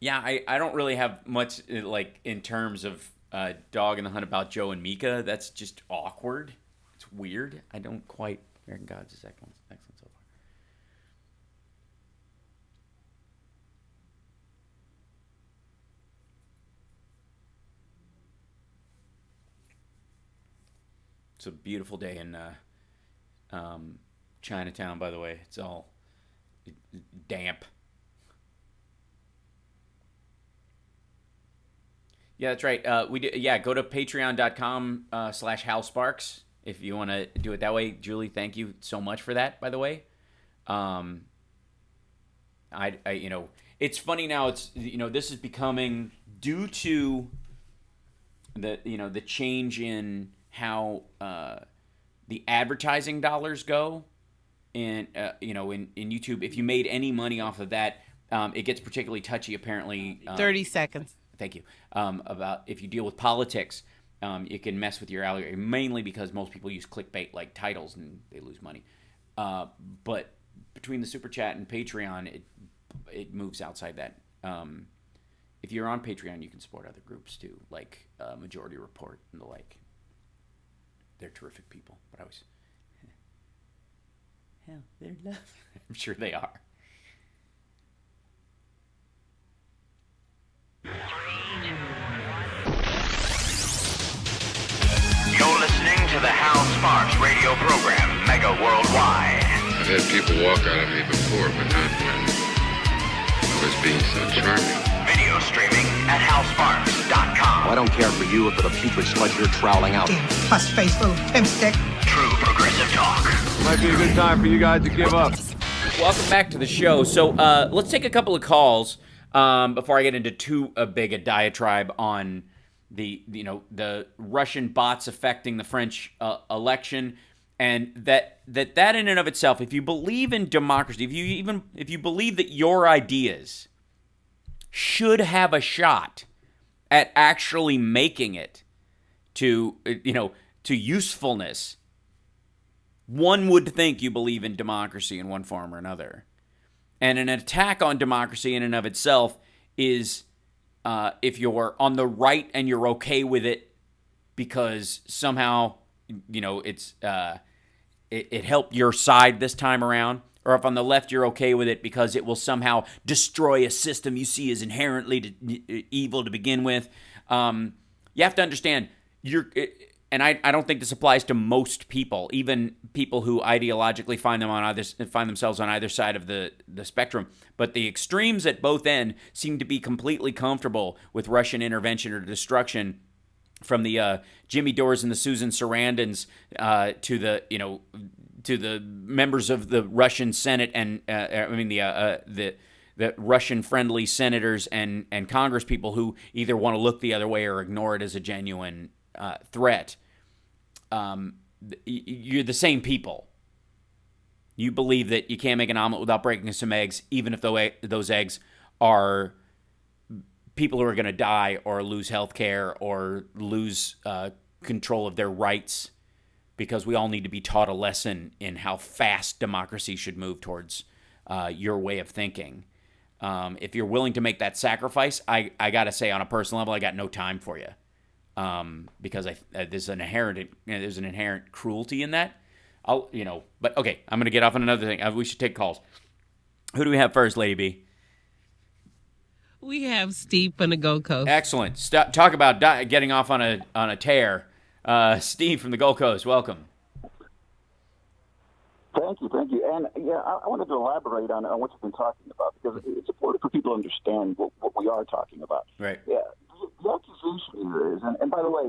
Yeah, I don't really have much like in terms of Dog in the Hunt about Joe and Mika. That's just awkward. It's weird. I don't quite. American Gods is excellent so far. It's a beautiful day in Chinatown, by the way. It's all damp. Yeah, that's right. Go to patreon.com/HalSparks if you want to do it that way. Julie, thank you so much for that, by the way. It's funny now. It's, this is becoming, due to the change in how the advertising dollars go, and in YouTube. If you made any money off of that, it gets particularly touchy. Apparently, 30 seconds. Thank you. About if you deal with politics, it can mess with your algorithm, mainly because most people use clickbait like titles and they lose money. But between the Super Chat and Patreon, it moves outside that. If you're on Patreon, you can support other groups too, like Majority Report and the like. They're terrific people, but I always... Hell, they're lovely. I'm sure they are. You're listening to the Hal Sparks radio program, Mega Worldwide. I've had people walk out of me before, but not when I was being so charming. Video streaming at HalSparks.com. I don't care for you if the putrid sludge you're troweling out. Damn plus-faced little pimp stick. Progressive Talk. Might be a good time for you guys to give up. Welcome back to the show. So let's take a couple of calls before I get into too big a diatribe on the Russian bots affecting the French election, and that in and of itself, if you believe in democracy, if you believe that your ideas should have a shot at actually making it to usefulness, one would think you believe in democracy in one form or another. And an attack on democracy in and of itself is if you're on the right and you're okay with it because somehow it helped your side this time around, or if on the left you're okay with it because it will somehow destroy a system you see as inherently evil to begin with. You have to understand, and I don't think this applies to most people, even people who ideologically find themselves on either side of the spectrum. But the extremes at both ends seem to be completely comfortable with Russian intervention or destruction, from the Jimmy Dores and the Susan Sarandons to the members of the Russian Senate and the Russian-friendly senators and Congress people who either want to look the other way or ignore it as a genuine threat. You're the same people. You believe that you can't make an omelet without breaking some eggs, even if those eggs are people who are going to die or lose health care or lose control of their rights, because we all need to be taught a lesson in how fast democracy should move towards your way of thinking. If you're willing to make that sacrifice, I got to say, on a personal level, I got no time for you. Because there's an inherent cruelty in that. But okay, I'm going to get off on another thing. We should take calls. Who do we have first, Lady B? We have Steve from the Gold Coast. Excellent. Talk about getting off on a tear. Steve from the Gold Coast, welcome. Thank you. And I wanted to elaborate on what you've been talking about, because it's important for people to understand what we are talking about. Right. Yeah. The accusation here is, and by the way,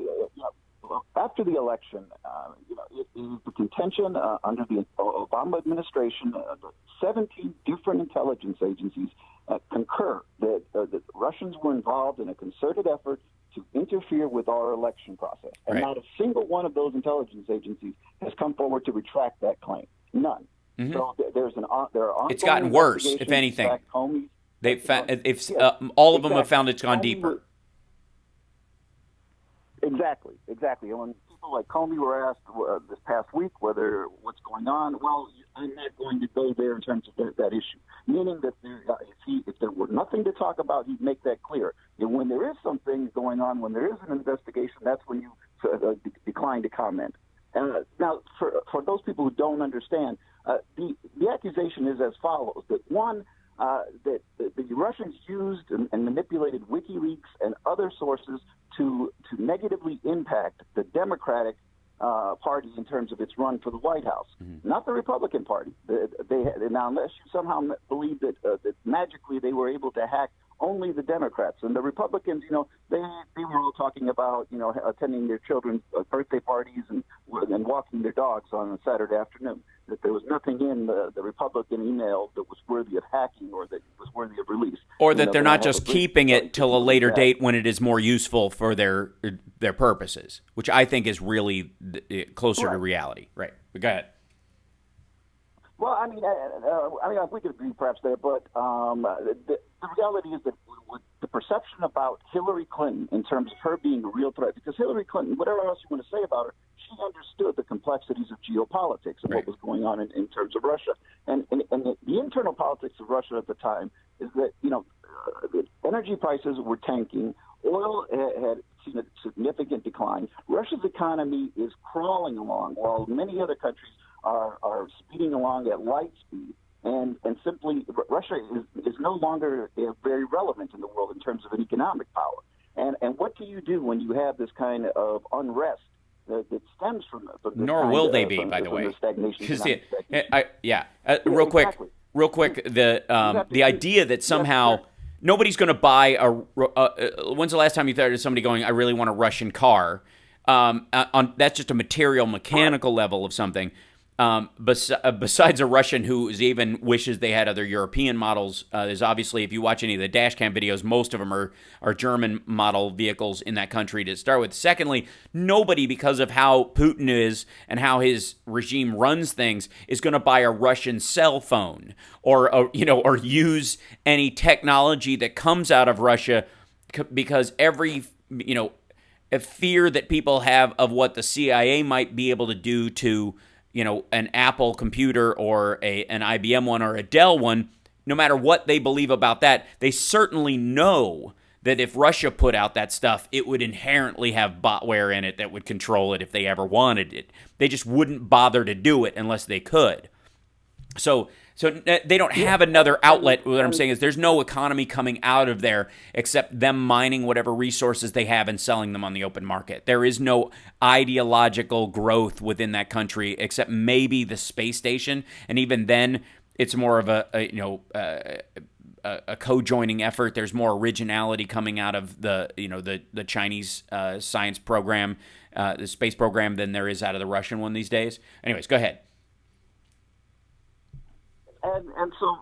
after the election, it is the contention under the Obama administration, 17 different intelligence agencies concur that the Russians were involved in a concerted effort to interfere with our election process. And not a single one of those intelligence agencies has come forward to retract that claim. None. Mm-hmm. So there are it's gotten worse, if anything. All of them have found it's gone deeper. Exactly. And when people like Comey were asked this past week what's going on, well, I'm not going to go there in terms of that issue. Meaning that if there were nothing to talk about, he'd make that clear. And when there is something going on, when there is an investigation, that's when you decline to comment. Now, for those people who don't understand, the accusation is as follows: that one, that the Russians used and manipulated WikiLeaks and other sources to negatively impact the Democratic Party in terms of its run for the White House, not the Republican Party. Now, unless you somehow believe that magically they were able to hack only the Democrats and the Republicans, they were all talking about attending their children's birthday parties and walking their dogs on a Saturday afternoon. That there was nothing in the Republican email that was worthy of hacking or that was worthy of release, or that they're not just keeping it till a later date when it is more useful for their purposes, which I think is really closer to reality. Right. But go ahead. Well, I mean, we could agree perhaps there, but the reality is that with the perception about Hillary Clinton in terms of her being a real threat, because Hillary Clinton, whatever else you want to say about her, she understood the complexities of geopolitics and what was going on in terms of Russia. And the internal politics of Russia at the time is that, the energy prices were tanking. Oil had seen a significant decline. Russia's economy is crawling along while many other countries are speeding along at light speed, and simply Russia is no longer very relevant in the world in terms of an economic power. And what do you do when you have this kind of unrest that stems from nor will they be, by the way. Real quick, the idea that somehow nobody's going to buy when's the last time you heard of somebody going, I really want a Russian car? That's just a material, mechanical level of something. Besides a Russian who even wishes they had other European models, there's obviously, if you watch any of the dash cam videos, most of them are German model vehicles in that country to start with. Secondly, nobody, because of how Putin is and how his regime runs things, is going to buy a Russian cell phone or use any technology that comes out of Russia, because every a fear that people have of what the CIA might be able to do to an Apple computer or an IBM one or a Dell one, no matter what they believe about that, they certainly know that if Russia put out that stuff, it would inherently have botware in it that would control it if they ever wanted it. They just wouldn't bother to do it unless they could. So they don't have another outlet. What I'm saying is there's no economy coming out of there except them mining whatever resources they have and selling them on the open market. There is no ideological growth within that country except maybe the space station, and even then it's more of a co-joining effort. There's more originality coming out of the Chinese science program, the space program, than there is out of the Russian one these days. Anyways, go ahead. And so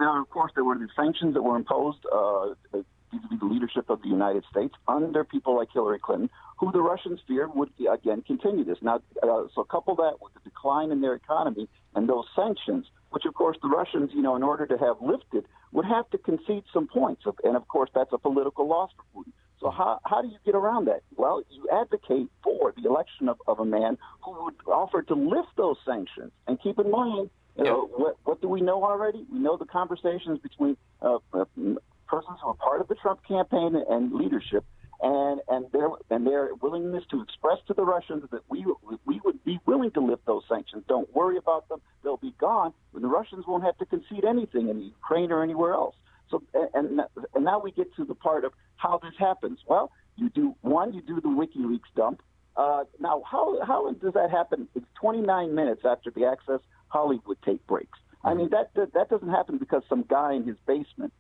of course, there were the sanctions that were imposed vis-a-vis the leadership of the United States under people like Hillary Clinton, who the Russians feared would, again, continue this. Now, so couple that with the decline in their economy and those sanctions, which, of course, the Russians, in order to have lifted, would have to concede some points. And, of course, that's a political loss for Putin. So how do you get around that? Well, you advocate for the election of a man who would offer to lift those sanctions. And keep in mind, what do we know already? We know the conversations between persons who are part of the Trump campaign and leadership, and their willingness to express to the Russians that we would be willing to lift those sanctions. Don't worry about them; they'll be gone. When the Russians won't have to concede anything in Ukraine or anywhere else. So, and now we get to the part of how this happens. Well, you do the WikiLeaks dump. Now, how does that happen? It's 29 minutes after the Access Hollywood tape breaks. I mean, that doesn't happen because some guy in his basement,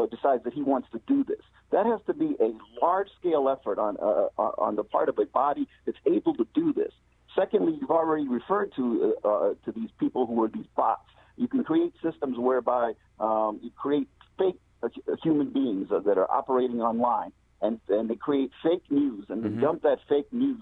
decides that he wants to do this. That has to be a large-scale effort on the part of a body that's able to do this. Secondly, you've already referred to these people who are these bots. You can create systems whereby you create fake human beings that are operating online, and they create fake news, and they dump that fake news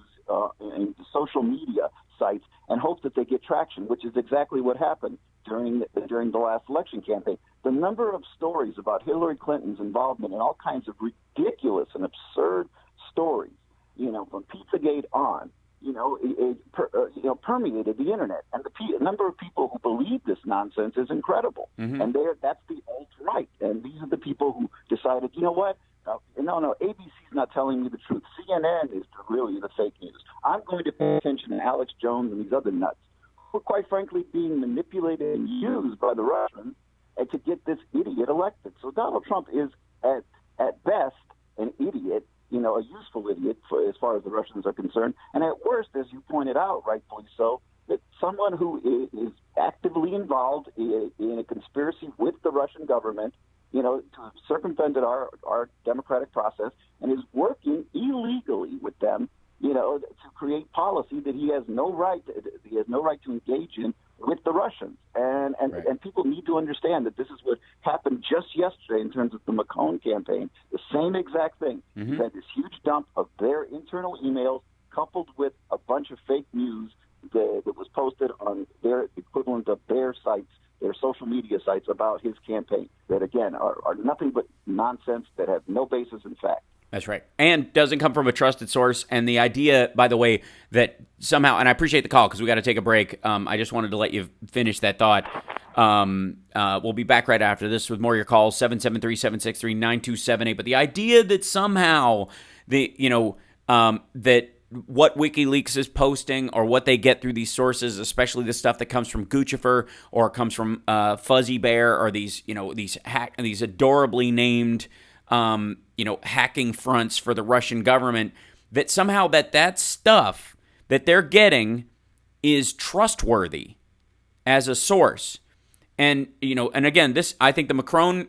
into social media sites and hope that they get traction, which is exactly what happened during the last election campaign. The number of stories about Hillary Clinton's involvement in all kinds of ridiculous and absurd stories, from Pizzagate on, permeated the internet, and the number of people who believe this nonsense is incredible. And that's the alt-right, and these are the people who decided, you know what? No, ABC's not telling me the truth. CNN is really the fake news. I'm going to pay attention to Alex Jones and these other nuts who are, quite frankly, being manipulated and used by the Russians to get this idiot elected. So Donald Trump is, at best, an idiot, a useful idiot as far as the Russians are concerned. And at worst, as you pointed out, rightfully so, that someone who is actively involved in a conspiracy with the Russian government, to circumvent our democratic process, and is working illegally with them, to create policy that he has no right to engage in with the Russians. And people need to understand that this is what happened just yesterday in terms of the Macron campaign. The same exact thing. You had this huge dump of their internal emails coupled with a bunch of fake news that was posted on their equivalent of their sites, their social media sites, about his campaign that, again, are nothing but nonsense that have no basis in fact. That's right. And doesn't come from a trusted source. And the idea, by the way, that somehow, and I appreciate the call because we got to take a break. I just wanted to let you finish that thought. We'll be back right after this with more of your calls, 773-763-9278. But the idea that somehow that what WikiLeaks is posting or what they get through these sources, especially the stuff that comes from Guccifer or comes from Fuzzy Bear or these adorably named hacking fronts for the Russian government, that somehow that stuff that they're getting is trustworthy as a source. And, and again, I think the Macron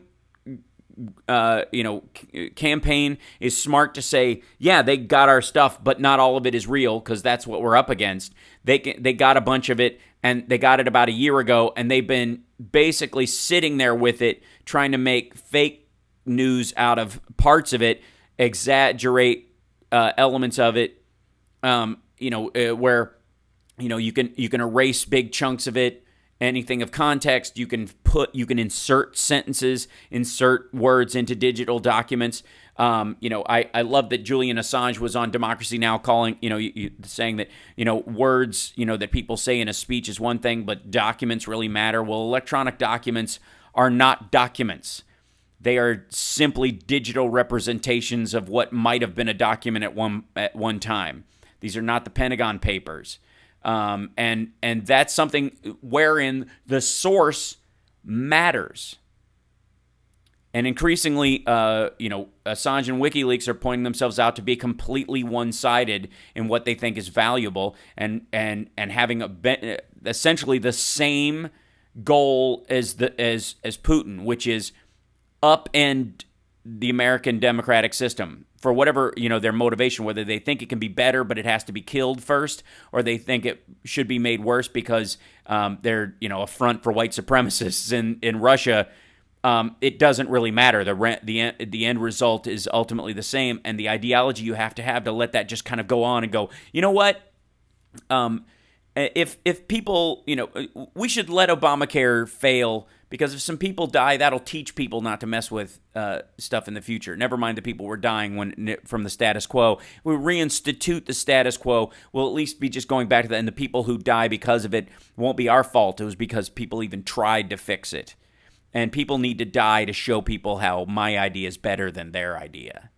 campaign is smart to say, yeah, they got our stuff, but not all of it is real because that's what we're up against. They got a bunch of it, and they got it about a year ago, and they've been basically sitting there with it, trying to make fake news out of parts of it, exaggerate elements of it, where you can erase big chunks of it. Anything of context, you can insert sentences, insert words into digital documents. I love that Julian Assange was on Democracy Now! Calling, saying that, words, that people say in a speech is one thing, but documents really matter. Well, electronic documents are not documents. They are simply digital representations of what might have been a document at one time. These are not the Pentagon Papers. And that's something wherein the source matters. And increasingly, Assange and WikiLeaks are pointing themselves out to be completely one-sided in what they think is valuable, and having essentially the same goal as Putin, which is upend the American democratic system for whatever their motivation, whether they think it can be better but it has to be killed first, or they think it should be made worse because they're a front for white supremacists in Russia. It doesn't really matter. The end result is ultimately the same, and the ideology you have to let that just kind of go on and go, you know what? If people, we should let Obamacare fail, because if some people die, that'll teach people not to mess with stuff in the future. Never mind the people who are dying from the status quo. We reinstitute the status quo, we'll at least be just going back to that, and the people who die because of it won't be our fault. It was because people even tried to fix it. And people need to die to show people how my idea is better than their idea.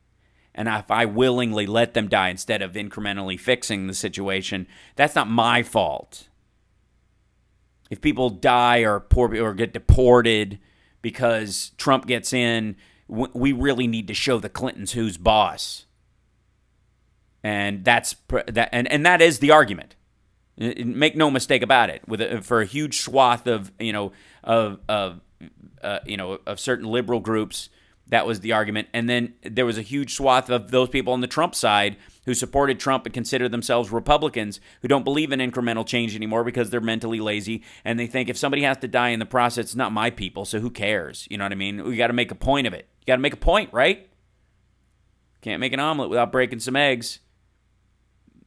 And if I willingly let them die instead of incrementally fixing the situation, that's not my fault. If people die or get deported because Trump gets in, we really need to show the Clintons who's boss. And that is the argument. Make no mistake about it. For a huge swath of certain liberal groups, that was the argument. And then there was a huge swath of those people on the Trump side who supported Trump and consider themselves Republicans, who don't believe in incremental change anymore because they're mentally lazy, and they think if somebody has to die in the process, it's not my people, so who cares? You know what I mean? We got to make a point of it. You got to make a point, right? Can't make an omelet without breaking some eggs.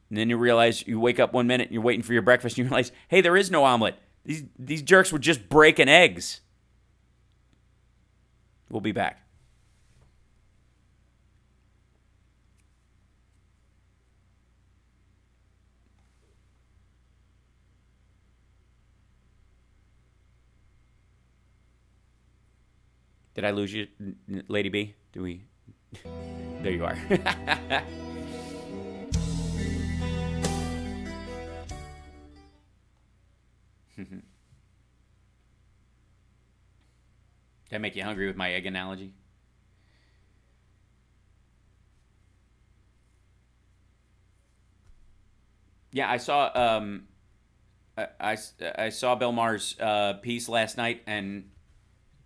And then you realize, you wake up one minute and you're waiting for your breakfast and you realize, hey, there is no omelet. These jerks were just breaking eggs. We'll be back. Did I lose you, Lady B? There you are. Did I make you hungry with my egg analogy? Yeah, I saw I saw Bill Maher's piece last night, and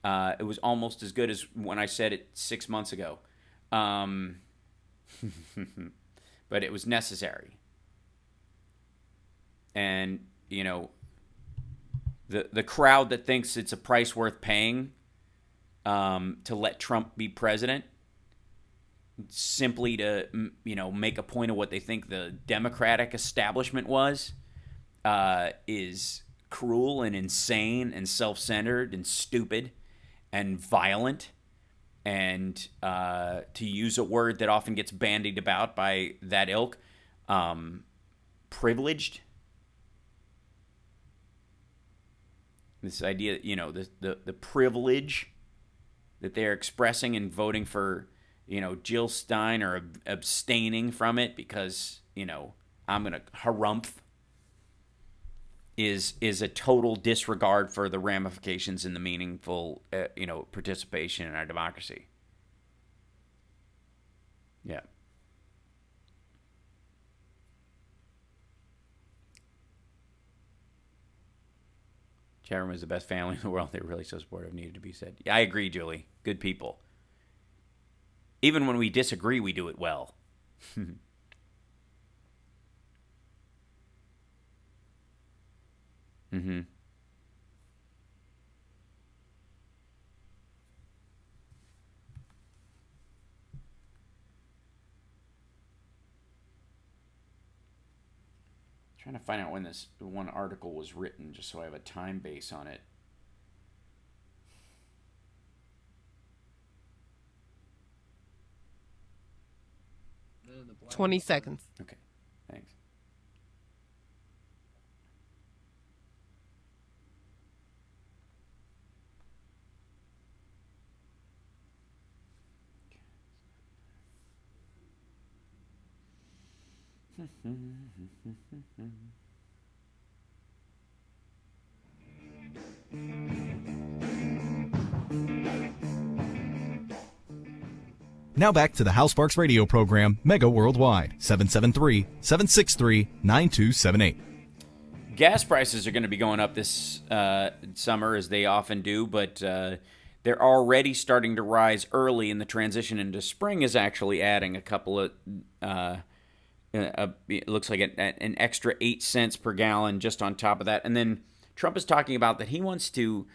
it was almost as good as when I said it 6 months ago. But it was necessary. And, the crowd that thinks it's a price worth paying to let Trump be president, simply to, make a point of what they think the Democratic establishment was, is cruel and insane and self-centered and stupid and violent, and to use a word that often gets bandied about by that ilk, privileged. This idea, the privilege that they're expressing in voting for, Jill Stein, or abstaining from it because, I'm going to harumph, is a total disregard for the ramifications and the meaningful, participation in our democracy. Yeah. Chat room is the best family in the world. They're really so supportive. Needed to be said. Yeah, I agree, Julie. Good people. Even when we disagree, we do it well. Mm-hmm. Trying to find out when this one article was written, just so I have a time base on it. – 20 seconds. Okay, thanks. Now back to the Hal Sparks radio program, Mega Worldwide, 773-763-9278. Gas prices are going to be going up this summer, as they often do, but they're already starting to rise early, and the transition into spring is actually adding a couple of, it looks like an extra 8 cents per gallon just on top of that. And then Trump is talking about that he wants to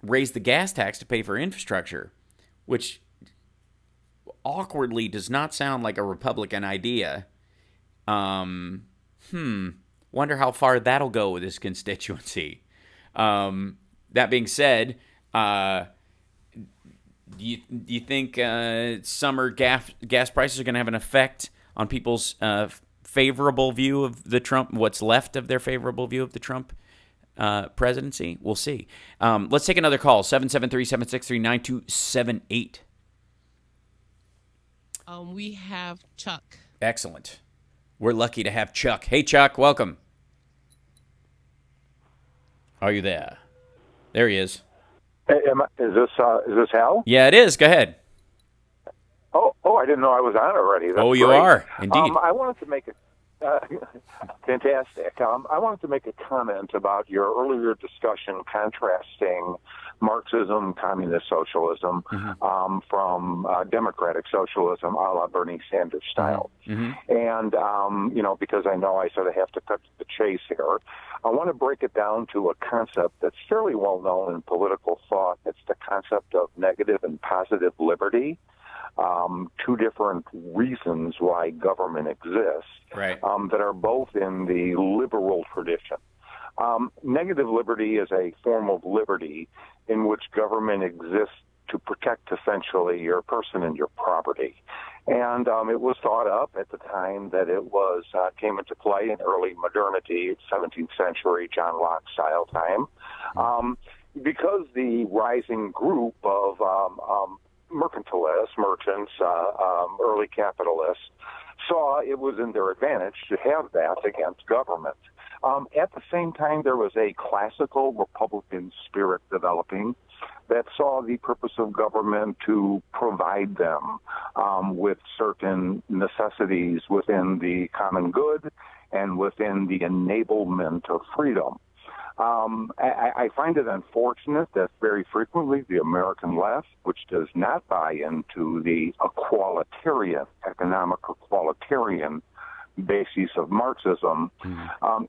raise the gas tax to pay for infrastructure, which awkwardly does not sound like a Republican idea. Wonder how far that'll go with his constituency. That being said, do you think summer gas prices are going to have an effect on people's favorable view of the Trump, what's left of their favorable view of the Trump presidency? We'll see. Let's take another call, 773-763-9278. We have Chuck. Excellent. We're lucky to have Chuck. Hey, Chuck, welcome. Are you there? There he is. Hey, is this Hal? Yeah, it is. Go ahead. Oh! I didn't know I was on already. That's you great. are indeed. I wanted to make a fantastic. I wanted to make a comment about your earlier discussion contrasting Marxism, communist socialism, from democratic socialism, a la Bernie Sanders style. And because I know I sort of have to cut to the chase here, I want to break it down to a concept that's fairly well known in political thought. It's the concept of negative and positive liberty. Two different reasons why government exists, right. That are both in the liberal tradition. Negative liberty is a form of liberty in which government exists to protect essentially your person and your property. And it was thought up at the time that it was came into play in early modernity, 17th century John Locke style time, because the rising group of mercantilists, merchants, early capitalists, saw it was in their advantage to have that against government. At the same time, there was a classical Republican spirit developing that saw the purpose of government to provide them with certain necessities within the common good and within the enablement of freedom. I find it unfortunate that very frequently the American left, which does not buy into the economic equalitarian basis of Marxism,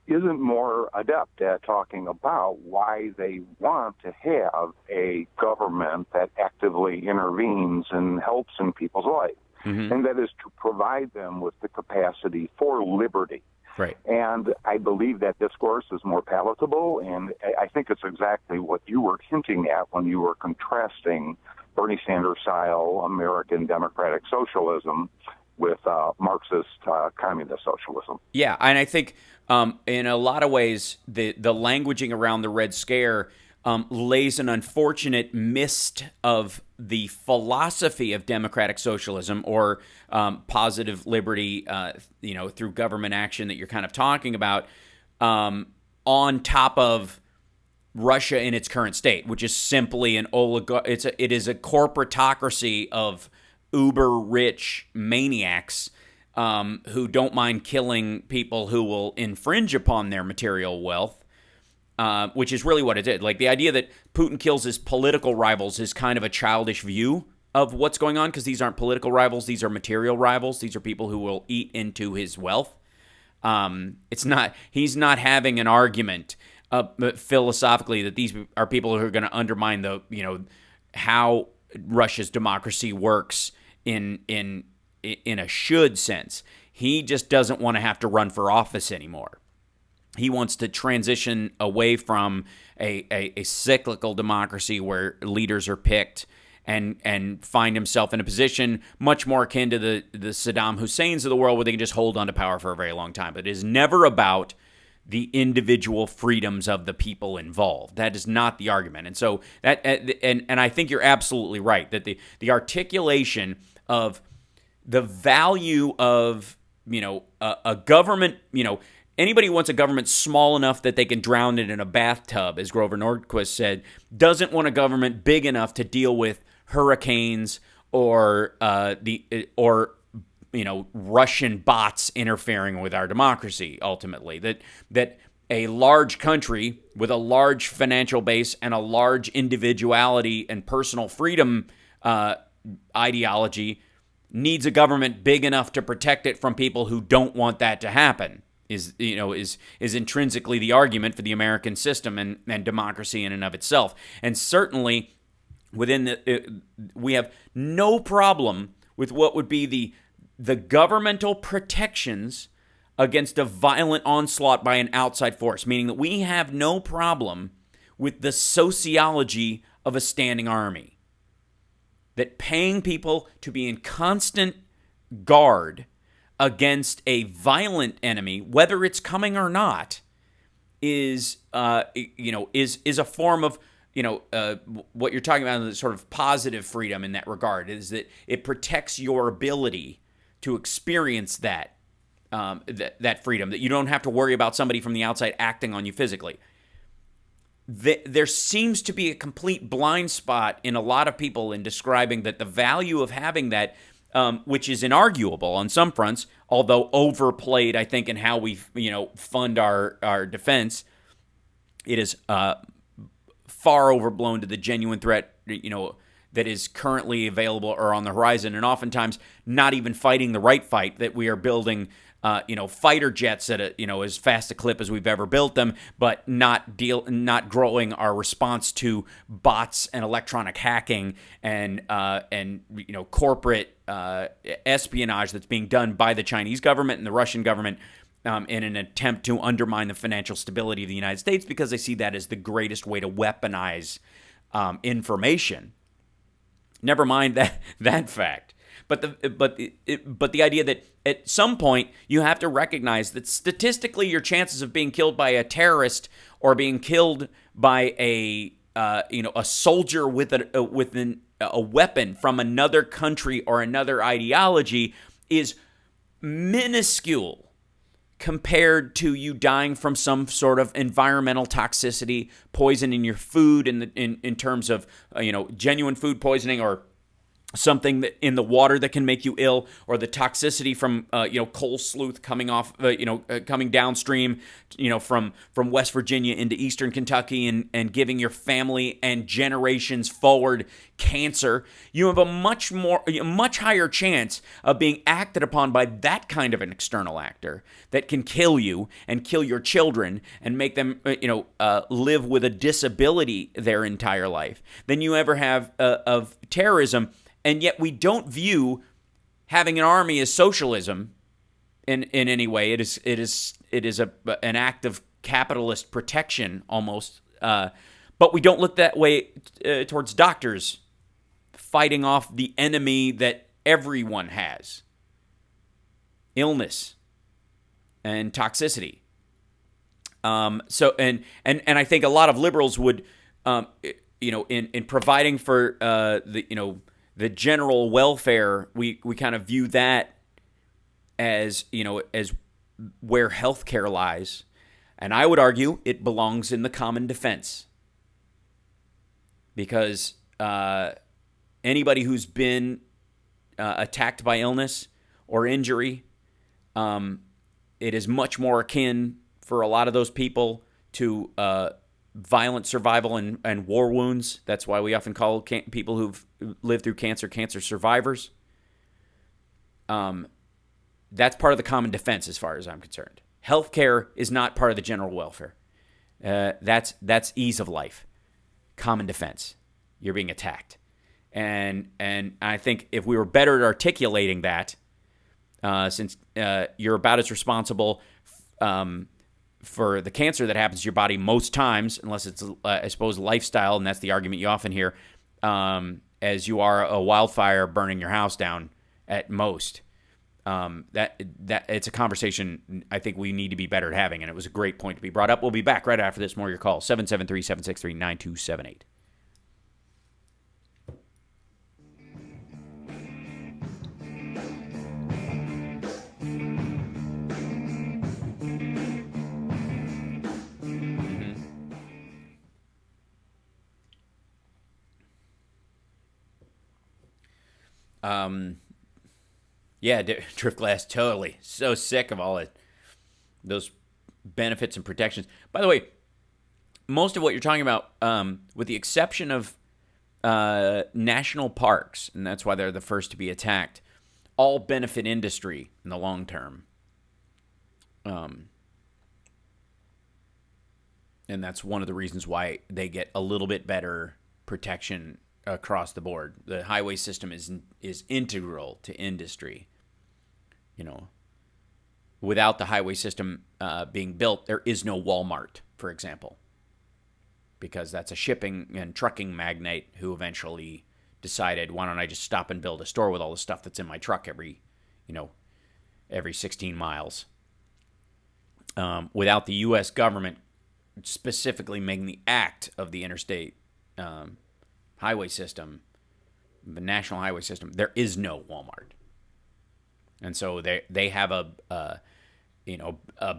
isn't more adept at talking about why they want to have a government that actively intervenes and helps in people's life. And that is to provide them with the capacity for liberty. Right. And I believe that discourse is more palatable, and I think it's exactly what you were hinting at when you were contrasting Bernie Sanders-style American democratic socialism with Marxist communist socialism. Yeah, and I think in a lot of ways the languaging around the Red Scare lays an unfortunate mist of the philosophy of democratic socialism or positive liberty, through government action that you're kind of talking about, on top of Russia in its current state, which is simply an it is a corporatocracy of uber rich maniacs who don't mind killing people who will infringe upon their material wealth. Which is really what it did. Like the idea that Putin kills his political rivals is kind of a childish view of what's going on, because these aren't political rivals. These are material rivals. These are people who will eat into his wealth. He's not having an argument philosophically that these are people who are going to undermine how Russia's democracy works in a should sense. He just doesn't want to have to run for office anymore. He wants to transition away from a cyclical democracy where leaders are picked and find himself in a position much more akin to the Saddam Husseins of the world, where they can just hold on to power for a very long time. But it is never about the individual freedoms of the people involved. That is not the argument. And so that and I think you're absolutely right that the articulation of the value of a government, anybody who wants a government small enough that they can drown it in a bathtub, as Grover Nordquist said, doesn't want a government big enough to deal with hurricanes or Russian bots interfering with our democracy. Ultimately, that a large country with a large financial base and a large individuality and personal freedom ideology needs a government big enough to protect it from people who don't want that to happen. Is intrinsically the argument for the American system and democracy in and of itself. And certainly within we have no problem with what would be the governmental protections against a violent onslaught by an outside force, meaning that we have no problem with the sociology of a standing army. That paying people to be in constant guard against a violent enemy, whether it's coming or not, is a form of what you're talking about, the sort of positive freedom in that regard, is that it protects your ability to experience that freedom, that you don't have to worry about somebody from the outside acting on you physically. There seems to be a complete blind spot in a lot of people in describing that the value of having that, which is inarguable on some fronts, although overplayed, I think, in how we fund our defense. It is far overblown to the genuine threat that is currently available or on the horizon, and oftentimes not even fighting the right fight, that we are building fighter jets at as fast a clip as we've ever built them, but not growing our response to bots and electronic hacking and corporate espionage that's being done by the Chinese government and the Russian government in an attempt to undermine the financial stability of the United States, because they see that as the greatest way to weaponize information. Never mind that fact. But the idea that at some point you have to recognize that statistically your chances of being killed by a terrorist or being killed by a soldier with a weapon from another country or another ideology is minuscule compared to you dying from some sort of environmental toxicity, poison in your food, in terms of genuine food poisoning, or something that in the water that can make you ill, or the toxicity from coal sleuth coming off coming downstream from West Virginia into eastern Kentucky and giving your family and generations forward cancer. You have a much higher chance of being acted upon by that kind of an external actor that can kill you and kill your children and make them live with a disability their entire life than you ever have of terrorism. And yet we don't view having an army as socialism in any way. It is an act of capitalist protection almost. But we don't look that way towards doctors fighting off the enemy that everyone has: illness and toxicity. So I think a lot of liberals would, in providing for the general welfare, we kind of view that as where healthcare lies. And I would argue it belongs in the common defense. Because anybody who's been attacked by illness or injury, it is much more akin for a lot of those people to violent survival and war wounds. That's why we often call people who've lived through cancer survivors. That's part of the common defense as far as I'm concerned. Healthcare is not part of the general welfare. That's ease of life. Common defense. You're being attacked. And I think if we were better at articulating that, since you're about as responsible for the cancer that happens to your body most times, unless it's, I suppose, lifestyle, and that's the argument you often hear, as you are a wildfire burning your house down at most. That it's a conversation I think we need to be better at having, and it was a great point to be brought up. We'll be back right after this. More of your calls, 773-763-9278. Yeah, Drift Glass, totally. So sick of all it, those benefits and protections. By the way, most of what you're talking about, with the exception of national parks, and that's why they're the first to be attacked, all benefit industry in the long term. And that's one of the reasons why they get a little bit better protection across the board. The highway system is integral to industry. You know, without the highway system being built, there is no Walmart, for example, because that's a shipping and trucking magnate who eventually decided, why don't I just stop and build a store with all the stuff that's in my truck every 16 miles. Without the U.S. government specifically making the act of the interstate highway system, the national highway system, there is no Walmart. And so they have a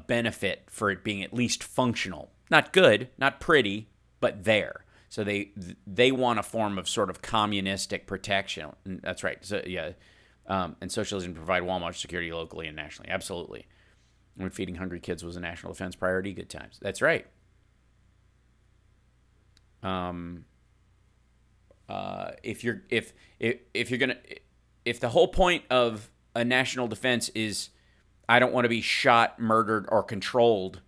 benefit for it being at least functional. Not good, not pretty, but there. So they want a form of sort of communistic protection. That's right. So yeah, and socialism provide Walmart security locally and nationally. Absolutely. When feeding hungry kids was a national defense priority, good times. That's right. If the whole point of a national defense is I don't want to be shot, murdered, or controlled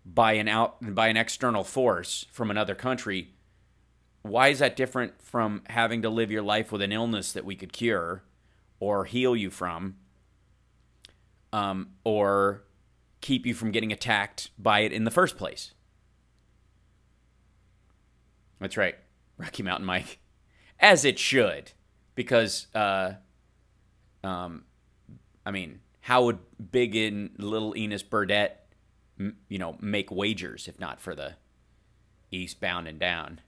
by an external force from another country, why is that different from having to live your life with an illness that we could cure or heal you from, or keep you from getting attacked by it in the first place? That's right, Rocky Mountain Mike. As it should, because, how would Big and Little Enos Burdette, make wagers if not for the Eastbound and Down?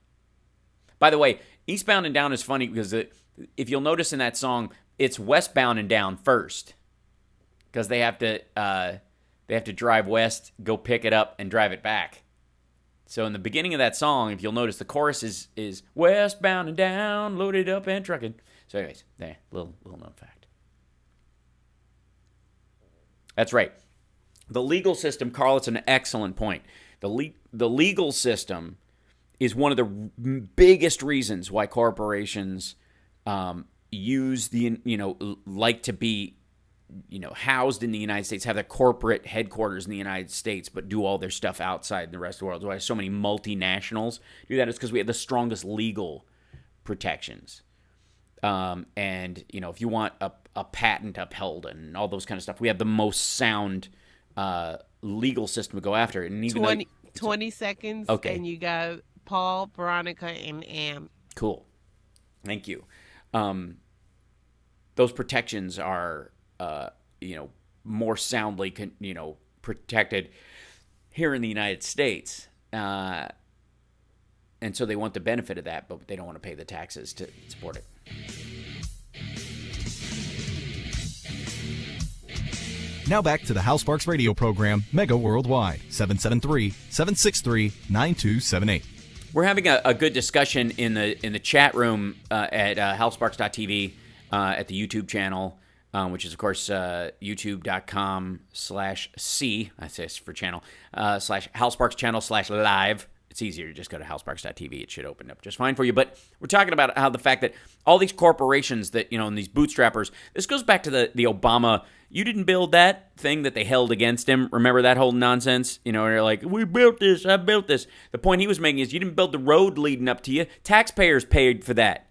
By the way, Eastbound and Down is funny because if you'll notice in that song, it's westbound and down first, because they have to drive west, go pick it up, and drive it back. So in the beginning of that song, if you'll notice, the chorus is westbound and down, loaded up and trucking. So anyways, there, little known fact. That's right. The legal system, Carl, it's an excellent point. The legal system is one of the biggest reasons why corporations use like to be housed in the United States, have their corporate headquarters in the United States, but do all their stuff outside the rest of the world. Why so many multinationals do that is because we have the strongest legal protections. And if you want a patent upheld and all those kind of stuff, we have the most sound legal system to go after. And even 20 seconds, okay, and you go Paul, Veronica, and Ann. Cool. Thank you. Those protections are more soundly protected here in the United States, and so they want the benefit of that, but they don't want to pay the taxes to support it. Now back to the Hal Sparks radio program, Mega Worldwide, 773-763-9278. We're having a good discussion in the chat room at halsparks.tv, at the YouTube channel, which is, of course, youtube.com/C, I say for channel, /Hal Sparks channel /live. it's easier to just go to howsparks.tv. It should open up just fine for you. But we're talking about how the fact that all these corporations that, and these bootstrappers, this goes back to the Obama, you didn't build that thing that they held against him. Remember that whole nonsense? They're like, we built this, I built this. The point he was making is you didn't build the road leading up to you. Taxpayers paid for that.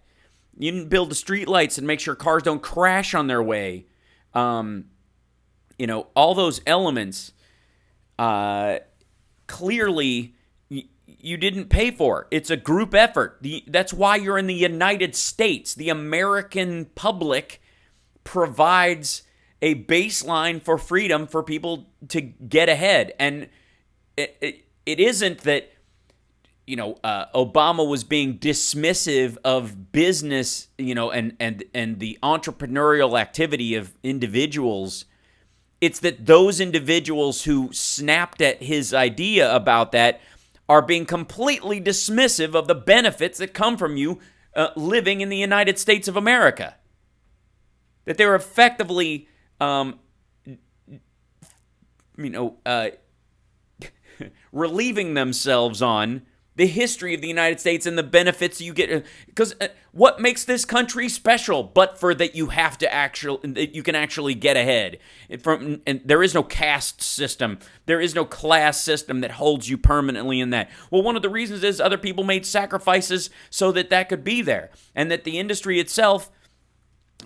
You didn't build the street lights and make sure cars don't crash on their way. All those elements, clearly you didn't pay for. It's a group effort. That's why you're in the United States. The American public provides a baseline for freedom for people to get ahead. And it isn't that, Obama was being dismissive of business, and the entrepreneurial activity of individuals. It's that those individuals who snapped at his idea about that are being completely dismissive of the benefits that come from you living in the United States of America. That they're effectively, relieving themselves on the history of the United States and the benefits you get. Because what makes this country special but for that you have to you can actually get ahead. And there is no caste system. There is no class system that holds you permanently in that. Well, one of the reasons is other people made sacrifices so that could be there. And that the industry itself,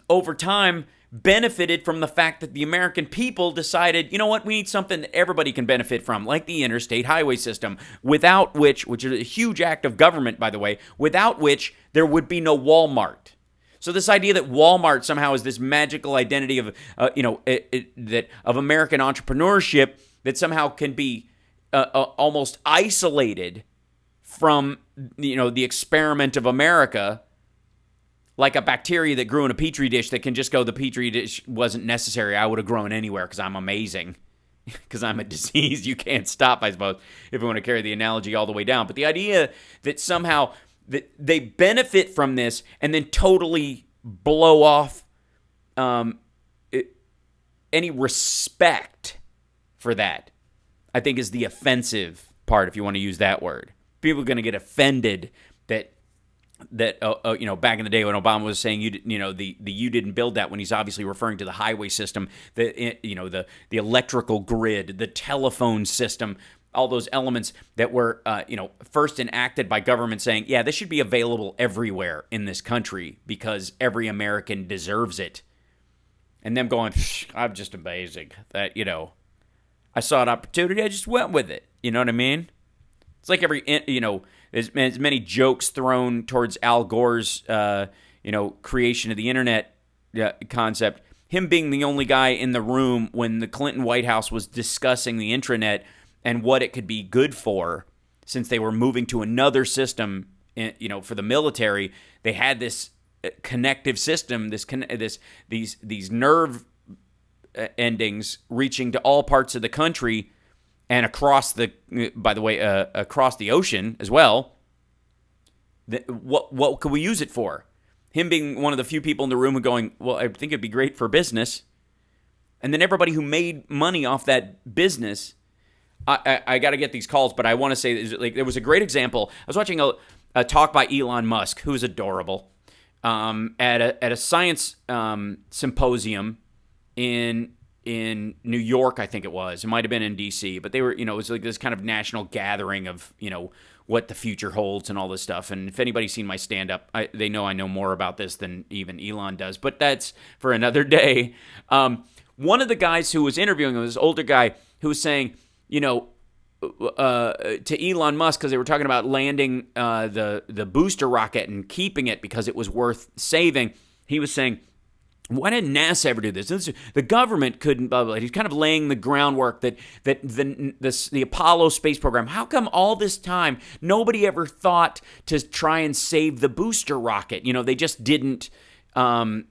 over time, benefited from the fact that the American people decided, you know what, we need something that everybody can benefit from, like the interstate highway system, without which is a huge act of government, by the way, without which there would be no Walmart. So this idea that Walmart somehow is this magical identity of, that of American entrepreneurship that somehow can be almost isolated from, the experiment of America, like a bacteria that grew in a petri dish that can just go, the petri dish wasn't necessary. I would have grown anywhere because I'm amazing. Because I'm a disease you can't stop, I suppose, if we want to carry the analogy all the way down. But the idea that somehow that they benefit from this and then totally blow off any respect for that, I think is the offensive part, if you want to use that word. People are going to get offended that back in the day when Obama was saying you didn't build that, when he's obviously referring to the highway system, the electrical grid, the telephone system, all those elements that were first enacted by government saying, yeah, this should be available everywhere in this country because every American deserves it. And them going, I'm just amazing that I saw an opportunity, I just went with it. You know what I mean? It's like there's many jokes thrown towards Al Gore's, creation of the internet concept. Him being the only guy in the room when the Clinton White House was discussing the intranet and what it could be good for, since they were moving to another system, for the military. They had this connective system, these nerve endings reaching to all parts of the country. And across the ocean as well. What could we use it for? Him being one of the few people in the room who going, well, I think it'd be great for business. And then everybody who made money off that business, I got to get these calls, but I want to say, there was a great example. I was watching a talk by Elon Musk, who's adorable, at a science symposium in New York, I think it was. It might have been in D.C., but they were, it was like this kind of national gathering of, what the future holds and all this stuff. And if anybody's seen my stand-up, they know I know more about this than even Elon does. But that's for another day. One of the guys who was interviewing him was this older guy who was saying, to Elon Musk, because they were talking about landing the booster rocket and keeping it because it was worth saving. He was saying, why didn't NASA ever do this? The government couldn't, blah, blah, blah. He's kind of laying the groundwork that the Apollo space program, how come all this time nobody ever thought to try and save the booster rocket? They just didn't, have,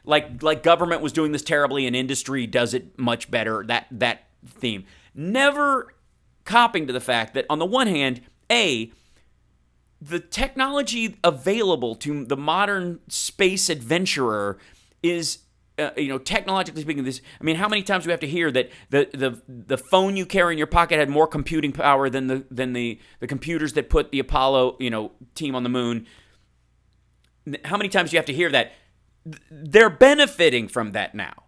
like government was doing this terribly and industry does it much better, that theme. Never copping to the fact that on the one hand, the technology available to the modern space adventurer is technologically speaking, this. I mean, how many times do we have to hear that the phone you carry in your pocket had more computing power than the computers that put the Apollo team on the moon? How many times do you have to hear that? They're benefiting from that now.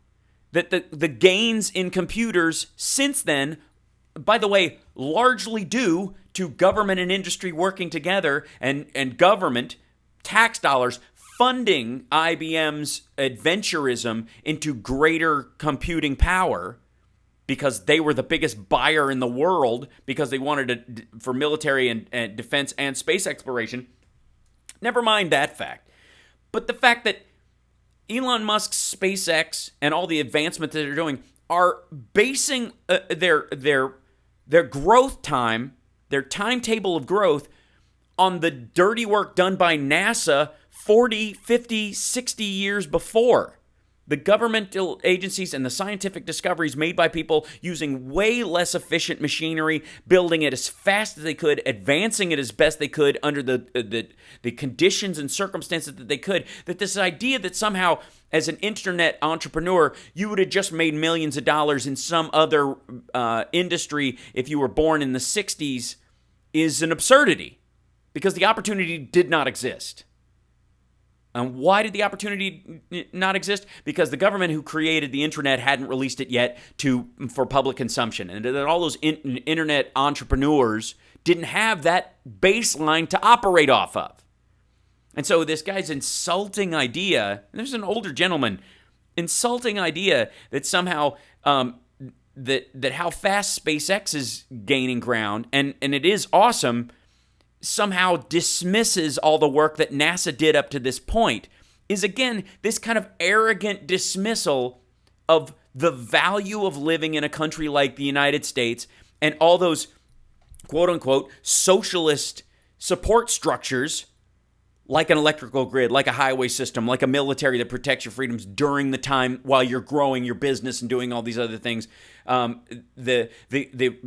That the gains in computers since then, by the way, largely due to government and industry working together and government tax dollars funding IBM's adventurism into greater computing power because they were the biggest buyer in the world because they wanted for military and defense and space exploration. Never mind that fact. But the fact that Elon Musk's SpaceX and all the advancement that they're doing are basing their growth time, their timetable of growth, on the dirty work done by NASA 40, 50, 60 years before. The governmental agencies and the scientific discoveries made by people using way less efficient machinery, building it as fast as they could, advancing it as best they could under the conditions and circumstances that they could, that this idea that somehow as an internet entrepreneur, you would have just made millions of dollars in some other industry if you were born in the 60s is an absurdity because the opportunity did not exist. And why did the opportunity not exist? Because the government who created the internet hadn't released it yet for public consumption. And that all those internet entrepreneurs didn't have that baseline to operate off of. And so this guy's insulting idea, there's an older gentleman, insulting idea that somehow that how fast SpaceX is gaining ground, and it is awesome, somehow dismisses all the work that NASA did up to this point, is again this kind of arrogant dismissal of the value of living in a country like the United States and all those quote-unquote socialist support structures like an electrical grid, like a highway system, like a military that protects your freedoms during the time while you're growing your business and doing all these other things. The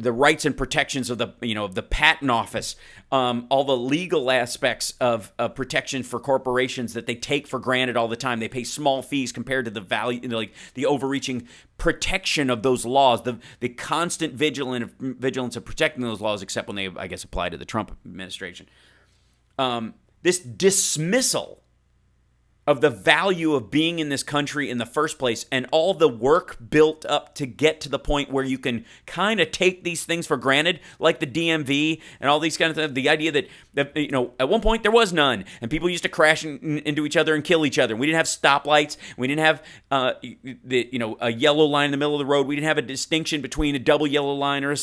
rights and protections of the patent office, all the legal aspects of protection for corporations that they take for granted all the time. They pay small fees compared to the value, like the overreaching protection of those laws, the constant vigilance of protecting those laws, except when they, I guess, apply to the Trump administration. This dismissal of the value of being in this country in the first place and all the work built up to get to the point where you can kind of take these things for granted, like the DMV and all these kind of things. The idea that at one point there was none and people used to crash into each other and kill each other. We didn't have stoplights. We didn't have a yellow line in the middle of the road. We didn't have a distinction between a double yellow line or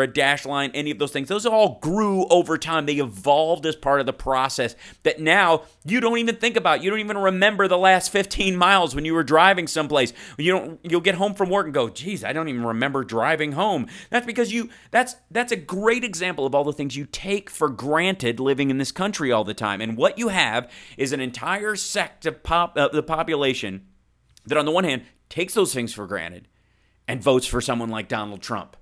a dash line, any of those things. Those all grew over time. They evolved as part of the process that now you don't even think about. You don't even remember the last 15 miles when you were driving someplace. You'll get home from work and go, geez, I don't even remember driving home. That's because that's a great example of all the things you take for granted living in this country all the time. And what you have is an entire sect of the population that on the one hand takes those things for granted and votes for someone like Donald Trump,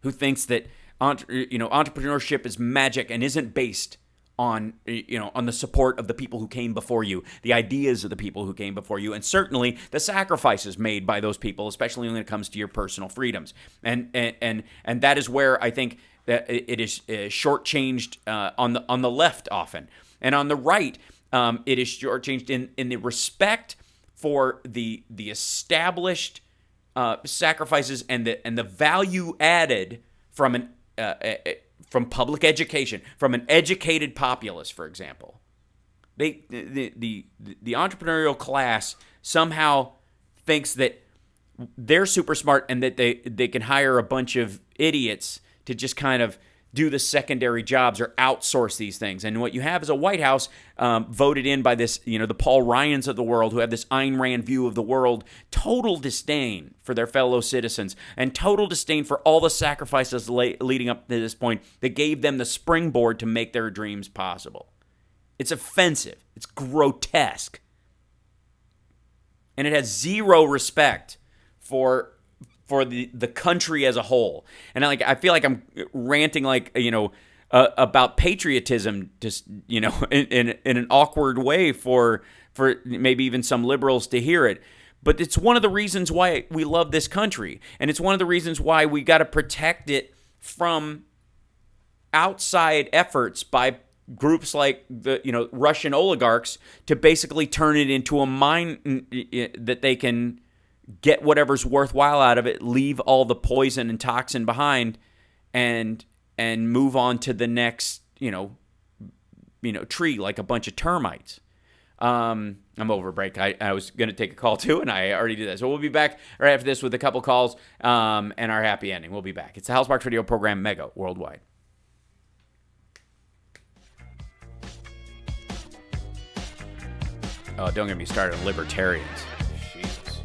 who thinks that entrepreneurship is magic and isn't based on the support of the people who came before you, the ideas of the people who came before you, and certainly the sacrifices made by those people, especially when it comes to your personal freedoms. And that is where I think that it is shortchanged on the left often, and on the right it is shortchanged in the respect for the established sacrifices and the value added from from public education, from an educated populace, for example. The entrepreneurial class somehow thinks that they're super smart and that they can hire a bunch of idiots to just kind of do the secondary jobs or outsource these things. And what you have is a White House voted in by this, the Paul Ryans of the world who have this Ayn Rand view of the world, total disdain for their fellow citizens and total disdain for all the sacrifices leading up to this point that gave them the springboard to make their dreams possible. It's offensive. It's grotesque. And it has zero respect for the country as a whole. And I feel like I'm ranting about patriotism, just in an awkward way for maybe even some liberals to hear it. But it's one of the reasons why we love this country, and it's one of the reasons why we got to protect it from outside efforts by groups like the Russian oligarchs to basically turn it into a mine that they can get whatever's worthwhile out of it, leave all the poison and toxin behind, and move on to the next tree like a bunch of termites. I'm over break. I was going to take a call too, and I already did that. So we'll be back right after this with a couple calls and our happy ending. We'll be back. It's the Hal Sparks Radio Program, Mega Worldwide. Oh, don't get me started on libertarians. Jesus.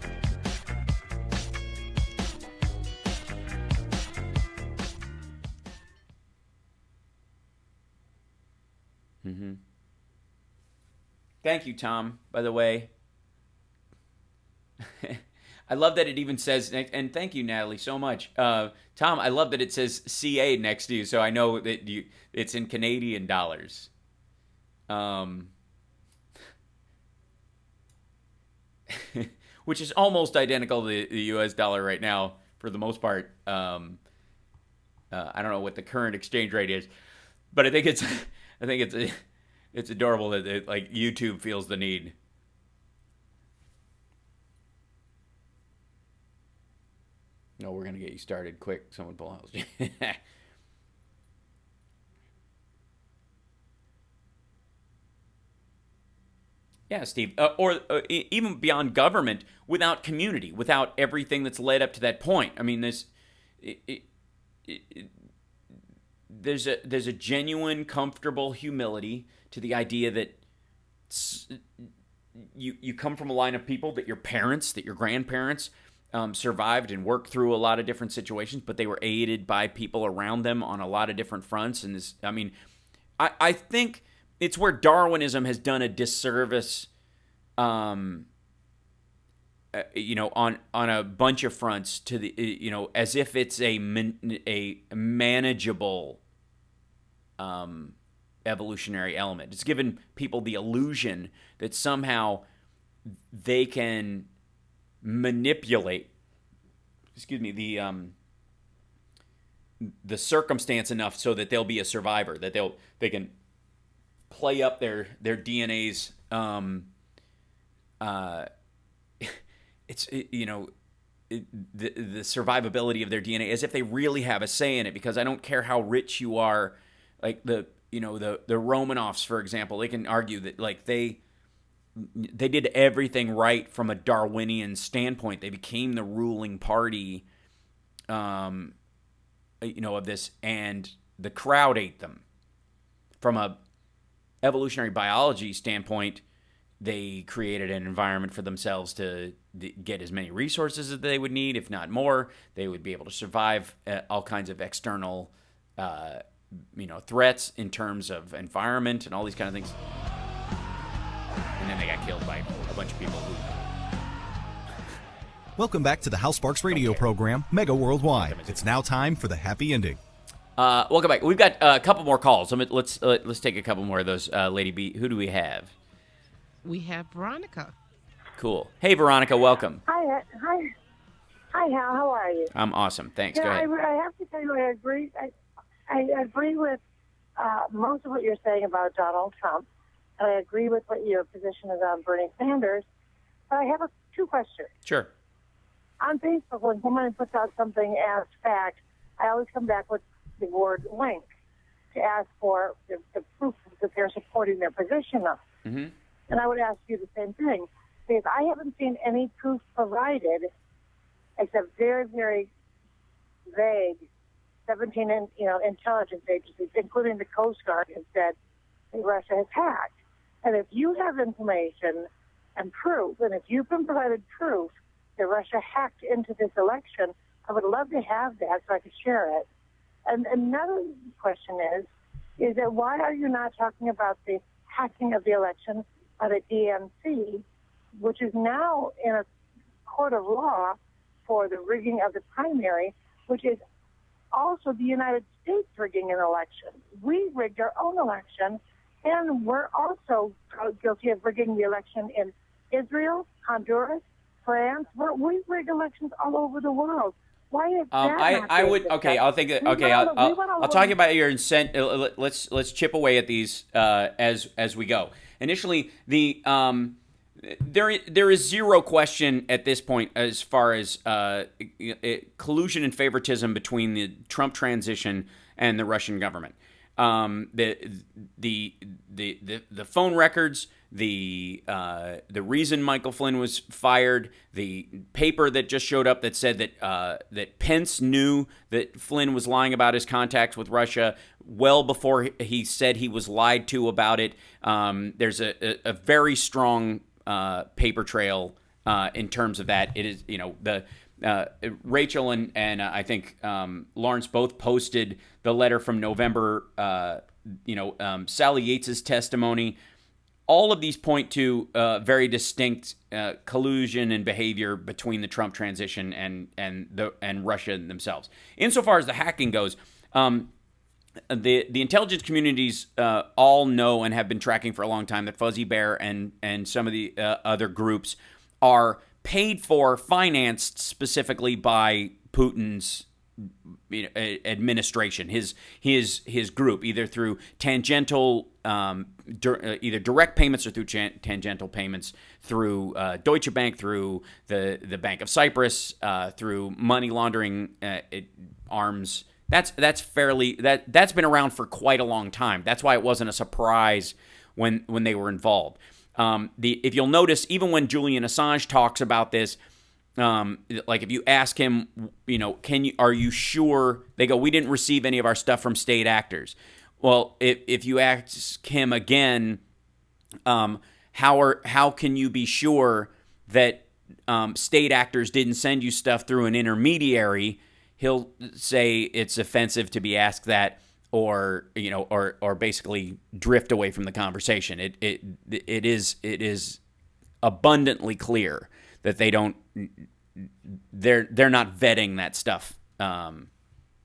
Mm-hmm. Thank you, Tom, by the way. I love that it even says, and thank you, Natalie, so much. Tom, I love that it says CA next to you, so I know that it's in Canadian dollars. Which is almost identical to the U.S. dollar right now, for the most part. I don't know what the current exchange rate is, but I think it's adorable that YouTube feels the need. No, we're gonna get you started quick. Someone pull out. Yeah, Steve. Or even beyond government, without community, without everything that's led up to that point. I mean, there's a genuine, comfortable humility to the idea that you come from a line of people that your parents, that your grandparents survived and worked through a lot of different situations, but they were aided by people around them on a lot of different fronts. And I think it's where Darwinism has done a disservice, on a bunch of fronts to the, as if it's a manageable evolutionary element. It's given people the illusion that somehow they can manipulate, the circumstance enough so that they'll be a survivor, that they can play up their DNA's the survivability of their DNA as if they really have a say in it, because I don't care how rich you are, like the Romanovs, for example, they can argue that they did everything right from a Darwinian standpoint. They became the ruling party of this, and the crowd ate them. From a evolutionary biology standpoint, they created an environment for themselves to get as many resources as they would need, if not more. They would be able to survive all kinds of external threats in terms of environment and all these kind of things. And then they got killed by a bunch of people who... Welcome back to the Hal Sparks Radio program, Mega Worldwide. It's now time for the happy ending. Welcome back. We've got a couple more calls. Let's take a couple more of those. Lady B, who do we have? We have Veronica. Cool. Hey, Veronica, welcome. Hi, Hal. How are you? I'm awesome. Thanks. Go ahead. I have to tell you, I agree. I agree with most of what you're saying about Donald Trump, and I agree with what your position is on Bernie Sanders. But I have two questions. Sure. On Facebook, when someone puts out something as fact, I always come back with the word link to ask for the proof that they're supporting their position of. Mm-hmm. And I would ask you the same thing, because I haven't seen any proof provided except very, very vague 17 intelligence agencies, including the Coast Guard, have said that Russia has hacked. And if you have information and proof, and if you've been provided proof that Russia hacked into this election, I would love to have that so I could share it. And another question is that why are you not talking about the hacking of the election by the DNC, which is now in a court of law for the rigging of the primary, which is also the United States rigging an election. We rigged our own election, and we're also guilty of rigging the election in Israel, Honduras, France. We rig elections all over the world. Why is that? I would okay. I'll think. Okay, I'll talk about your incentive. Let's chip away at these as we go. Initially, there is zero question at this point as far as collusion and favoritism between the Trump transition and the Russian government. The phone records, the reason Michael Flynn was fired, the paper that just showed up that said that Pence knew that Flynn was lying about his contacts with Russia well before he said he was lied to about it. There's a very strong paper trail in terms of that. It is, Rachel and I think Lawrence both posted the letter from November. Sally Yates's testimony. All of these point to very distinct collusion and behavior between the Trump transition and Russia themselves. Insofar as the hacking goes, the intelligence communities all know and have been tracking for a long time that Fuzzy Bear and some of the other groups are paid for, financed specifically by Putin's administration, his group, either through tangential, either direct payments or through tangential payments through Deutsche Bank, through the Bank of Cyprus, through money laundering arms. That's been around for quite a long time. That's why it wasn't a surprise when they were involved. If you'll notice, even when Julian Assange talks about this, like if you ask him, are you sure? They go, we didn't receive any of our stuff from state actors. Well, if you ask him again, how can you be sure that state actors didn't send you stuff through an intermediary? He'll say it's offensive to be asked that, or basically drift away from the conversation. It is abundantly clear that they're not vetting that stuff.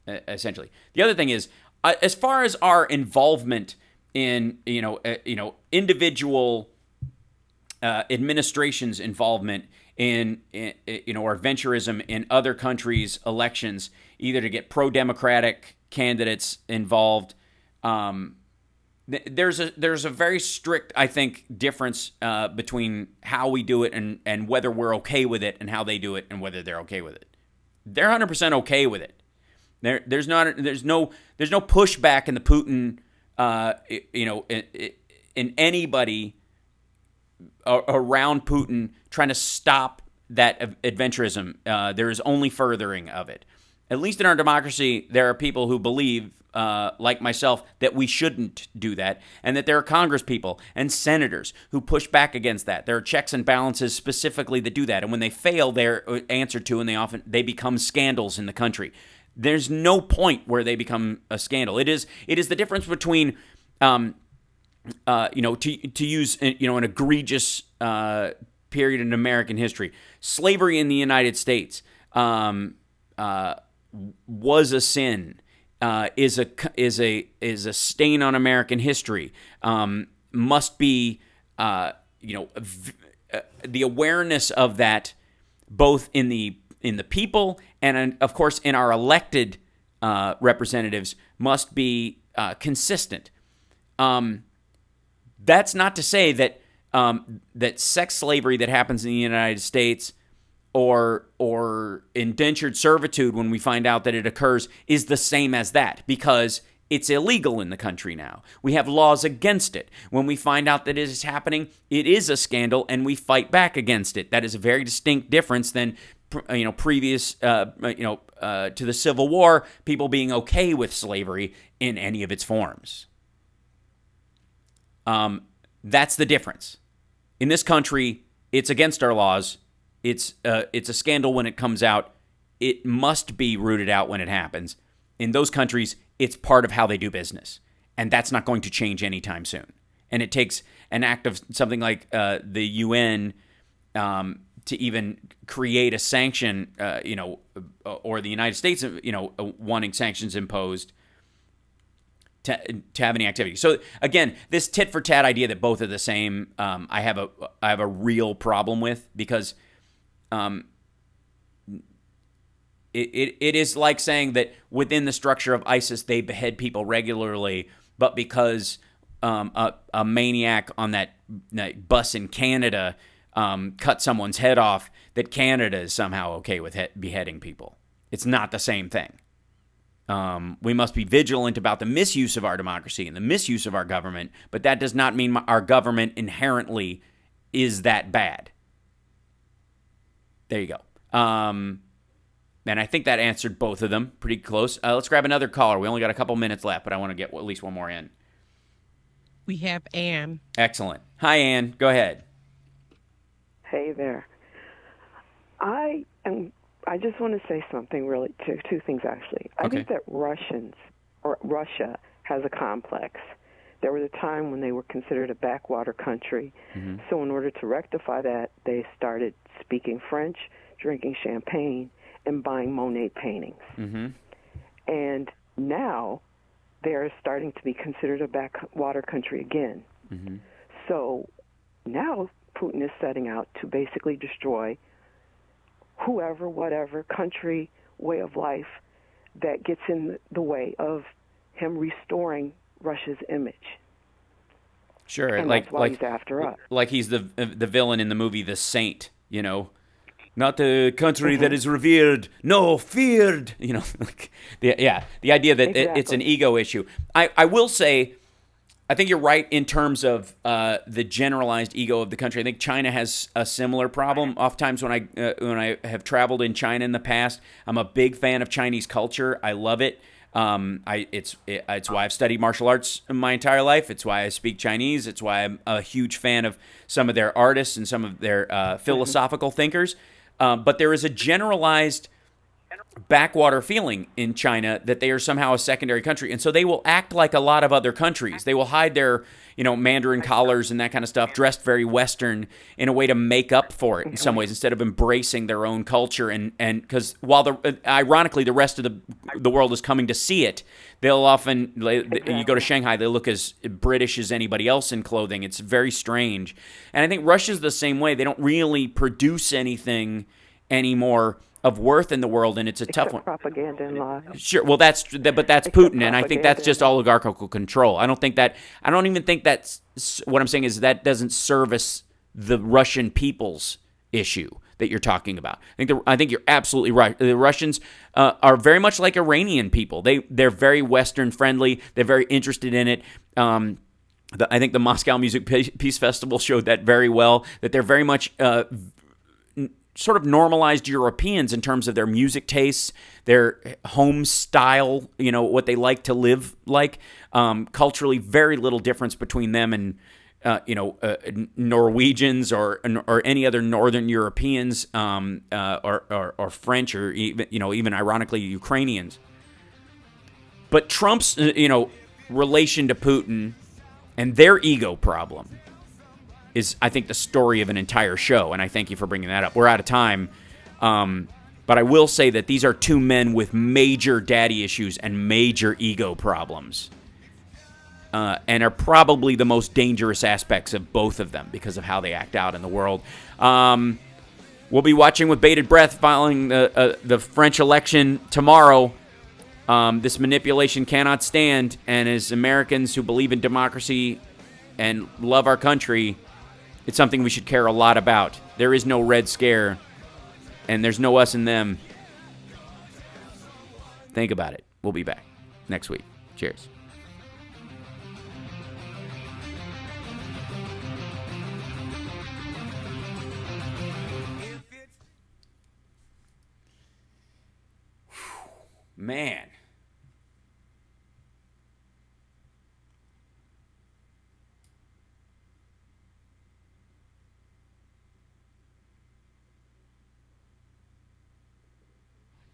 Essentially, the other thing is, as far as our involvement in individual administrations' involvement in or venturism in other countries' elections, either to get pro-democratic candidates involved. There's a very strict, I think, difference between how we do it and whether we're okay with it, and how they do it and whether they're okay with it. They're 100% okay with it. There's no pushback in the Putin, in anybody around Putin trying to stop that adventurism. There is only furthering of it. At least in our democracy, there are people who believe, like myself, that we shouldn't do that, and that there are Congress people and senators who push back against that. There are checks and balances specifically that do that, and when they fail, they're answered to, and they become scandals in the country. There's no point where they become a scandal. It is the difference between, to use an egregious period in American history, slavery in the United States was a sin. Is a stain on American history. Must be the awareness of that, both in the people and of course in our elected representatives, must be consistent. That's not to say that that sex slavery that happens in the United States or indentured servitude, when we find out that it occurs, is the same as that, because it's illegal in the country now. We have laws against it. When we find out that it is happening, it is a scandal, and we fight back against it. That is a very distinct difference than previous to the Civil War, people being okay with slavery in any of its forms. That's the difference. In this country, it's against our laws. It's a scandal when it comes out. It must be rooted out when it happens. In those countries, it's part of how they do business, and that's not going to change anytime soon. And it takes an act of something like the UN to even create a sanction, or the United States, wanting sanctions imposed to have any activity. So again, this tit for tat idea that both are the same, I have a real problem with, because it is like saying that within the structure of ISIS they behead people regularly, but because a maniac on that bus in Canada cut someone's head off, that Canada is somehow okay with beheading people. It's not the same thing. We must be vigilant about the misuse of our democracy and the misuse of our government, but that does not mean our government inherently is that bad. There you go. And I think that answered both of them pretty close. Let's grab another caller. We only got a couple minutes left, but I want to get at least one more in. We have Ann. Excellent. Hi, Ann. Go ahead. Hey there. I just want to say something really, two things actually. I think that Russia has a complex. There was a time when they were considered a backwater country. Mm-hmm. So in order to rectify that, they started speaking French, drinking champagne, and buying Monet paintings. Mm-hmm. And now they're starting to be considered a backwater country again. Mm-hmm. So now Putin is setting out to basically destroy whoever, whatever country, way of life that gets in the way of him restoring Russia's image. Sure, and like that's why he's after us. Like he's the villain in the movie The Saint, you know. Not the country that is revered, no, feared. You know, the idea that it's an ego issue. I will say, I think you're right in terms of the generalized ego of the country. I think China has a similar problem. Oftentimes when I have traveled in China in the past, I'm a big fan of Chinese culture. I love it. It's why I've studied martial arts my entire life. It's why I speak Chinese. It's why I'm a huge fan of some of their artists and some of their philosophical thinkers. But there is a generalized backwater feeling in China that they are somehow a secondary country. And so they will act like a lot of other countries. They will hide their, Mandarin collars and that kind of stuff, dressed very Western in a way to make up for it in some ways, instead of embracing their own culture. And because while ironically the rest of the world is coming to see it, they'll often, you go to Shanghai, they look as British as anybody else in clothing. It's very strange. And I think Russia's the same way. They don't really produce anything anymore of worth in the world, and it's a tough one. Propaganda and lies. Sure. Well, that's Putin, and I think that's just oligarchical control. I don't even think that's what I'm saying is that doesn't service the Russian people's issue that you're talking about. I think you're absolutely right. The Russians are very much like Iranian people. They're very Western friendly. They're very interested in it. I think the Moscow Music Peace Festival showed that very well. That they're very much sort of normalized Europeans in terms of their music tastes, their home style, what they like to live like. Culturally, very little difference between them and Norwegians or any other Northern Europeans or French or even ironically Ukrainians. But Trump's relation to Putin and their ego problem is, I think, the story of an entire show, and I thank you for bringing that up. We're out of time, but I will say that these are two men with major daddy issues and major ego problems, and are probably the most dangerous aspects of both of them because of how they act out in the world. We'll be watching with bated breath following the French election tomorrow. This manipulation cannot stand, and as Americans who believe in democracy and love our country, it's something we should care a lot about. There is no Red Scare, and there's no us and them. Think about it. We'll be back next week. Cheers. Man.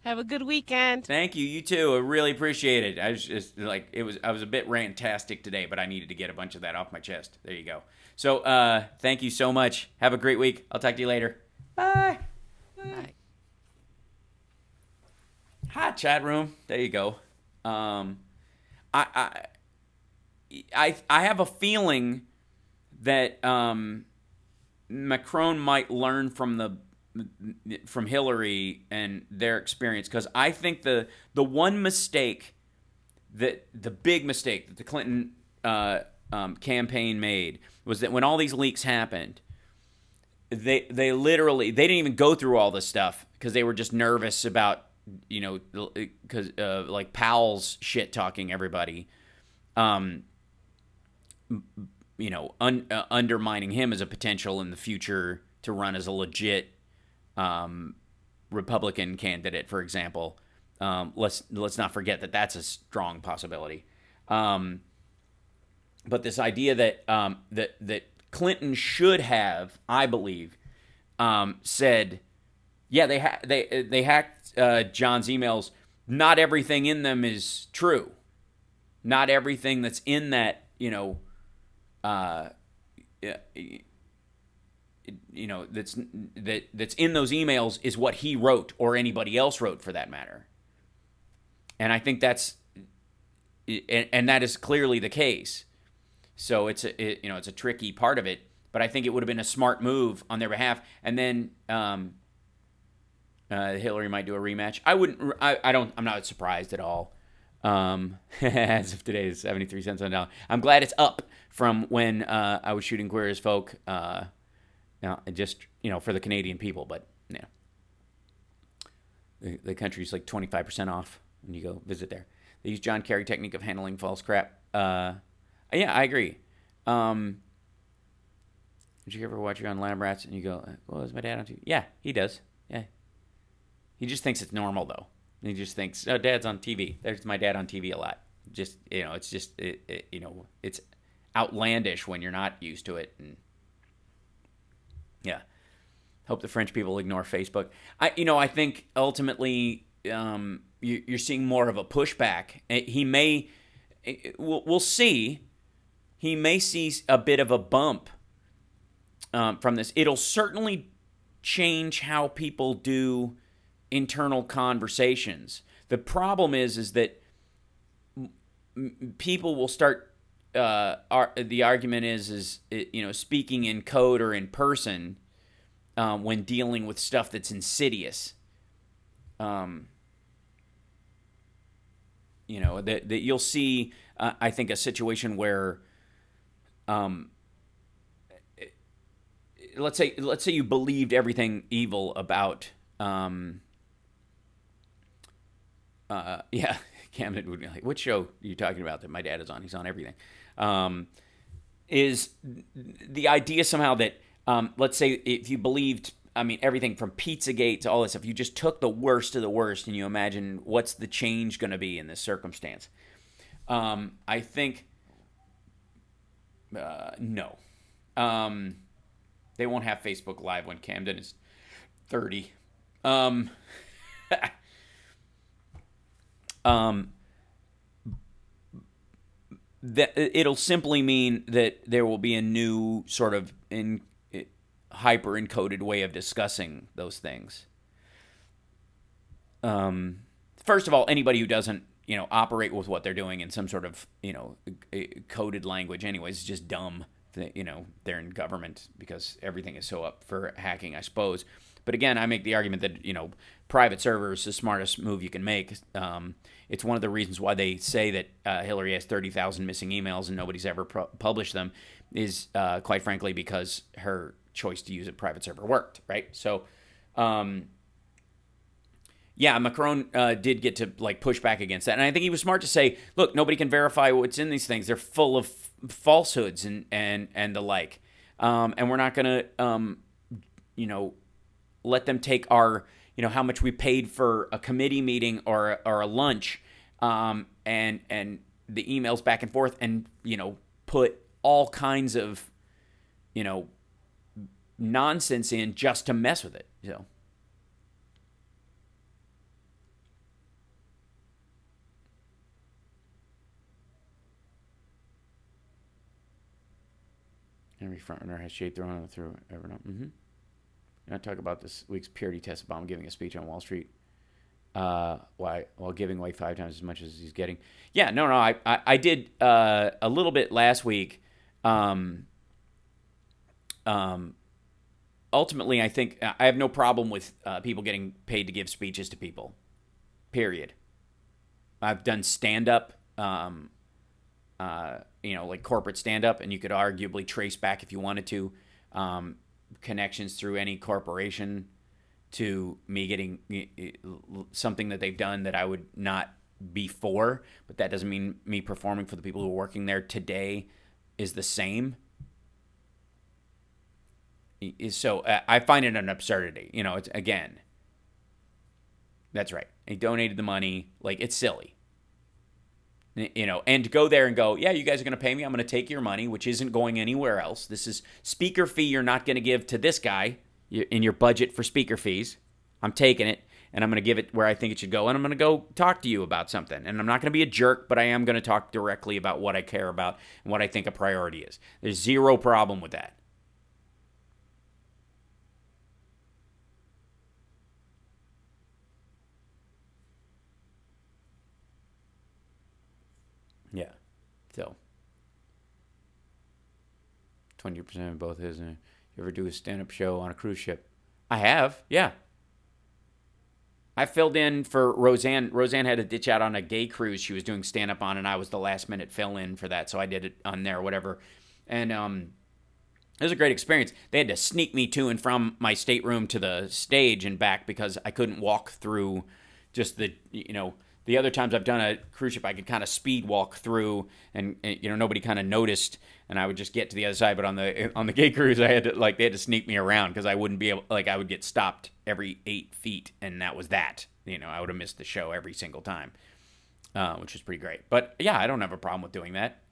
Have a good weekend. Thank you. You too. I really appreciate it. I was just I was a bit rantastic today, but I needed to get a bunch of that off my chest. There you go. So, thank you so much. Have a great week. I'll talk to you later. Bye. Bye. Hi, chat room. There you go. I have a feeling that Macron might learn from Hillary and their experience, because I think the one mistake the big mistake that the Clinton campaign made was that when all these leaks happened, they didn't even go through all this stuff because they were just nervous about, because like Powell's shit talking everybody, undermining him as a potential in the future to run as a legit Republican candidate, for example. Let's not forget that that's a strong possibility. But this idea that that Clinton should have, I believe, said, yeah, they hacked John's emails. Not everything in them is true. Not everything that's in that, that's in those emails is what he wrote or anybody else wrote, for that matter. And I think that is clearly the case. So it's a tricky part of it, but I think it would have been a smart move on their behalf. And then Hillary might do a rematch. I'm not surprised at all. As of today, is 73 cents on the dollar. I'm glad it's up from when I was shooting Queer as Folk. Now, just for the Canadian people, but the country's like 25% off when you go visit there. They use John Kerry technique of handling false crap. Yeah, I agree. Did you ever watch you on Lab Rats and you go, well, is my dad on TV? Yeah, he does. Yeah. He just thinks it's normal, though. He just thinks, oh, Dad's on TV. There's my dad on TV a lot. Just, it's just, it's outlandish when you're not used to it. And yeah. Hope the French people ignore Facebook. I think ultimately you're seeing more of a pushback. We'll see. He may see a bit of a bump from this. It'll certainly change how people do internal conversations. The problem is that people will start. The argument is speaking in code or in person when dealing with stuff that's insidious. That you'll see. I think a situation where, let's say you believed everything evil about. Camden would be like, what show are you talking about that my dad is on? He's on everything. Is the idea somehow that, let's say if you believed, everything from Pizzagate to all this stuff, you just took the worst of the worst and you imagine what's the change going to be in this circumstance. I think, no. They won't have Facebook Live when Camden is 30. That it'll simply mean that there will be a new sort of hyper encoded way of discussing those things. First of all, anybody who doesn't operate with what they're doing in some sort of coded language anyways is just dumb. They're in government because everything is so up for hacking, I suppose. But again, I make the argument that, private server is the smartest move you can make. It's one of the reasons why they say that Hillary has 30,000 missing emails and nobody's ever published them is, quite frankly, because her choice to use a private server worked, right? So, Macron did get to push back against that. And I think he was smart to say, look, nobody can verify what's in these things. They're full of falsehoods and the like. And we're not going to, let them take our, how much we paid for a committee meeting or a lunch, and the emails back and forth, and put all kinds of nonsense in just to mess with it. So. Every frontrunner has shade thrown through Evernote. Mm-hmm. I talk about this week's purity test. Obama giving a speech on Wall Street, while giving away 5 times as much as he's getting. Yeah, no. I did a little bit last week. ultimately, I think I have no problem with people getting paid to give speeches to people. Period. I've done stand-up, like corporate stand-up, and you could arguably trace back, if you wanted to, connections through any corporation to me getting something that they've done that I would not be for, but that doesn't mean me performing for the people who are working there today is the same. So I find it an absurdity. It's, again, that's right. He donated the money. Like, it's silly. And to go there and go, yeah, you guys are going to pay me. I'm going to take your money, which isn't going anywhere else. This is speaker fee you're not going to give to this guy in your budget for speaker fees. I'm taking it, and I'm going to give it where I think it should go, and I'm going to go talk to you about something. And I'm not going to be a jerk, but I am going to talk directly about what I care about and what I think a priority is. There's zero problem with that. Yeah. So 20% of both is. You ever do a stand-up show on a cruise ship? I have. Yeah. I filled in for Roseanne. Roseanne had to ditch out on a gay cruise she was doing stand-up on, and I was the last-minute fill-in for that, so I did it on there, whatever. And it was a great experience. They had to sneak me to and from my stateroom to the stage and back because I couldn't walk through just the other times I've done a cruise ship, I could kind of speed walk through, and nobody kind of noticed, and I would just get to the other side. But on the gay cruise, they had to sneak me around because I wouldn't be able, I would get stopped every 8 feet, and that was that. I would have missed the show every single time, which was pretty great. But yeah, I don't have a problem with doing that.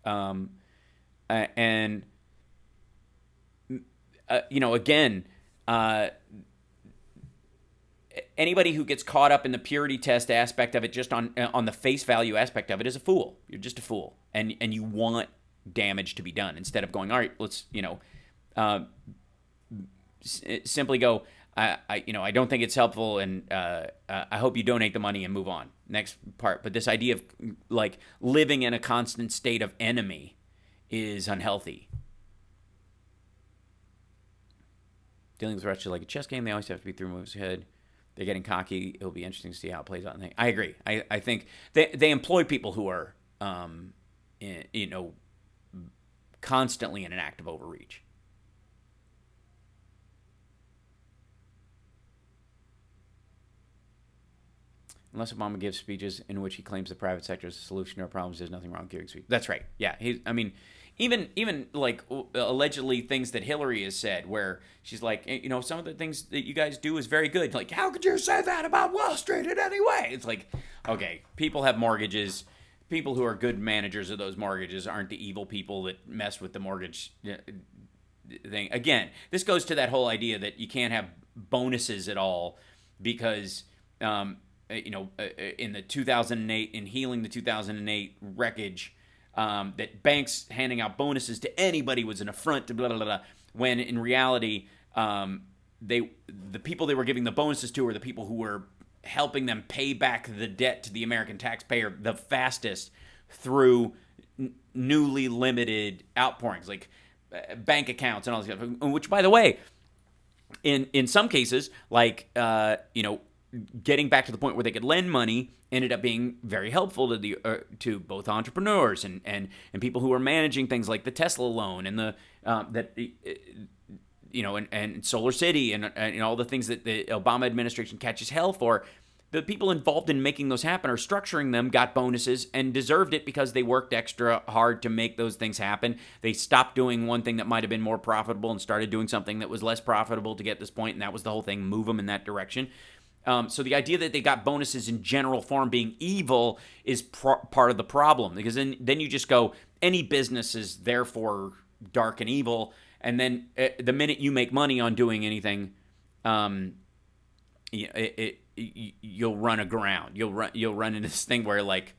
Anybody who gets caught up in the purity test aspect of it, just on the face value aspect of it, is a fool. You're just a fool, and you want damage to be done instead of going, all right, let's simply go. I don't think it's helpful, and I hope you donate the money and move on. Next part. But this idea of like living in a constant state of enemy is unhealthy. Dealing with Russia like a chess game, they always have to be 3 moves ahead. They're getting cocky. It'll be interesting to see how it plays out. I agree. I think they employ people who are, constantly in an act of overreach. Unless Obama gives speeches in which he claims the private sector is the solution to our problems, there's nothing wrong with giving speeches. That's right. Yeah. Even like allegedly things that Hillary has said where she's like, some of the things that you guys do is very good. Like, how could you say that about Wall Street in any way? It's like, okay, people have mortgages. People who are good managers of those mortgages aren't the evil people that mess with the mortgage thing. Again, this goes to that whole idea that you can't have bonuses at all because, in the 2008, in healing the 2008 wreckage, that banks handing out bonuses to anybody was an affront to blah, blah, blah, when in reality, the people they were giving the bonuses to were the people who were helping them pay back the debt to the American taxpayer the fastest through newly limited outpourings, like bank accounts and all this stuff, which, by the way, in some cases, like, getting back to the point where they could lend money ended up being very helpful to both entrepreneurs and people who are managing things like the Tesla loan and the and Solar City and all the things that the Obama administration catches hell for. The people involved in making those happen or structuring them got bonuses and deserved it because they worked extra hard to make those things happen. They stopped doing one thing that might have been more profitable and started doing something that was less profitable to get this point, and that was the whole thing, move them in that direction. So the idea that they got bonuses in general form being evil is part of the problem, because then you just go, any business is therefore dark and evil, and then the minute you make money on doing anything, you'll run aground. You'll run into this thing where, like,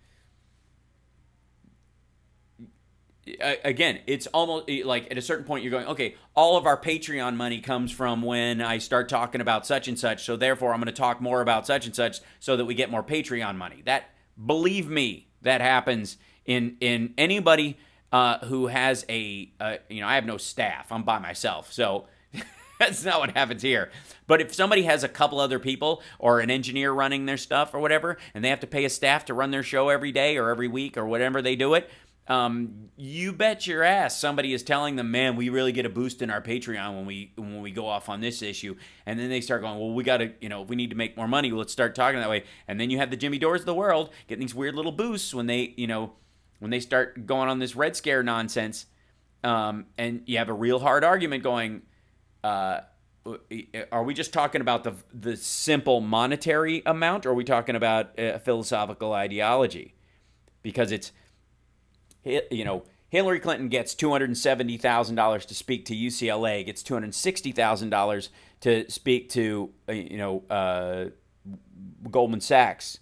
again, it's almost like at a certain point you're going, okay, all of our Patreon money comes from when I start talking about such and such, so therefore I'm going to talk more about such and such so that we get more Patreon money. That, believe me, that happens in anybody who has I have no staff. I'm by myself. So That's not what happens here. But if somebody has a couple other people or an engineer running their stuff or whatever, and they have to pay a staff to run their show every day or every week or whatever they do it, you bet your ass somebody is telling them, man, we really get a boost in our Patreon when we go off on this issue. And then they start going, well, we got to, if we need to make more money, let's start talking that way. And then you have the Jimmy Dores of the world getting these weird little boosts when they start going on this Red Scare nonsense. And you have a real hard argument going, are we just talking about the simple monetary amount, or are we talking about a philosophical ideology? Because it's, Hillary Clinton gets $270,000 to speak to UCLA, gets $260,000 to speak to, Goldman Sachs.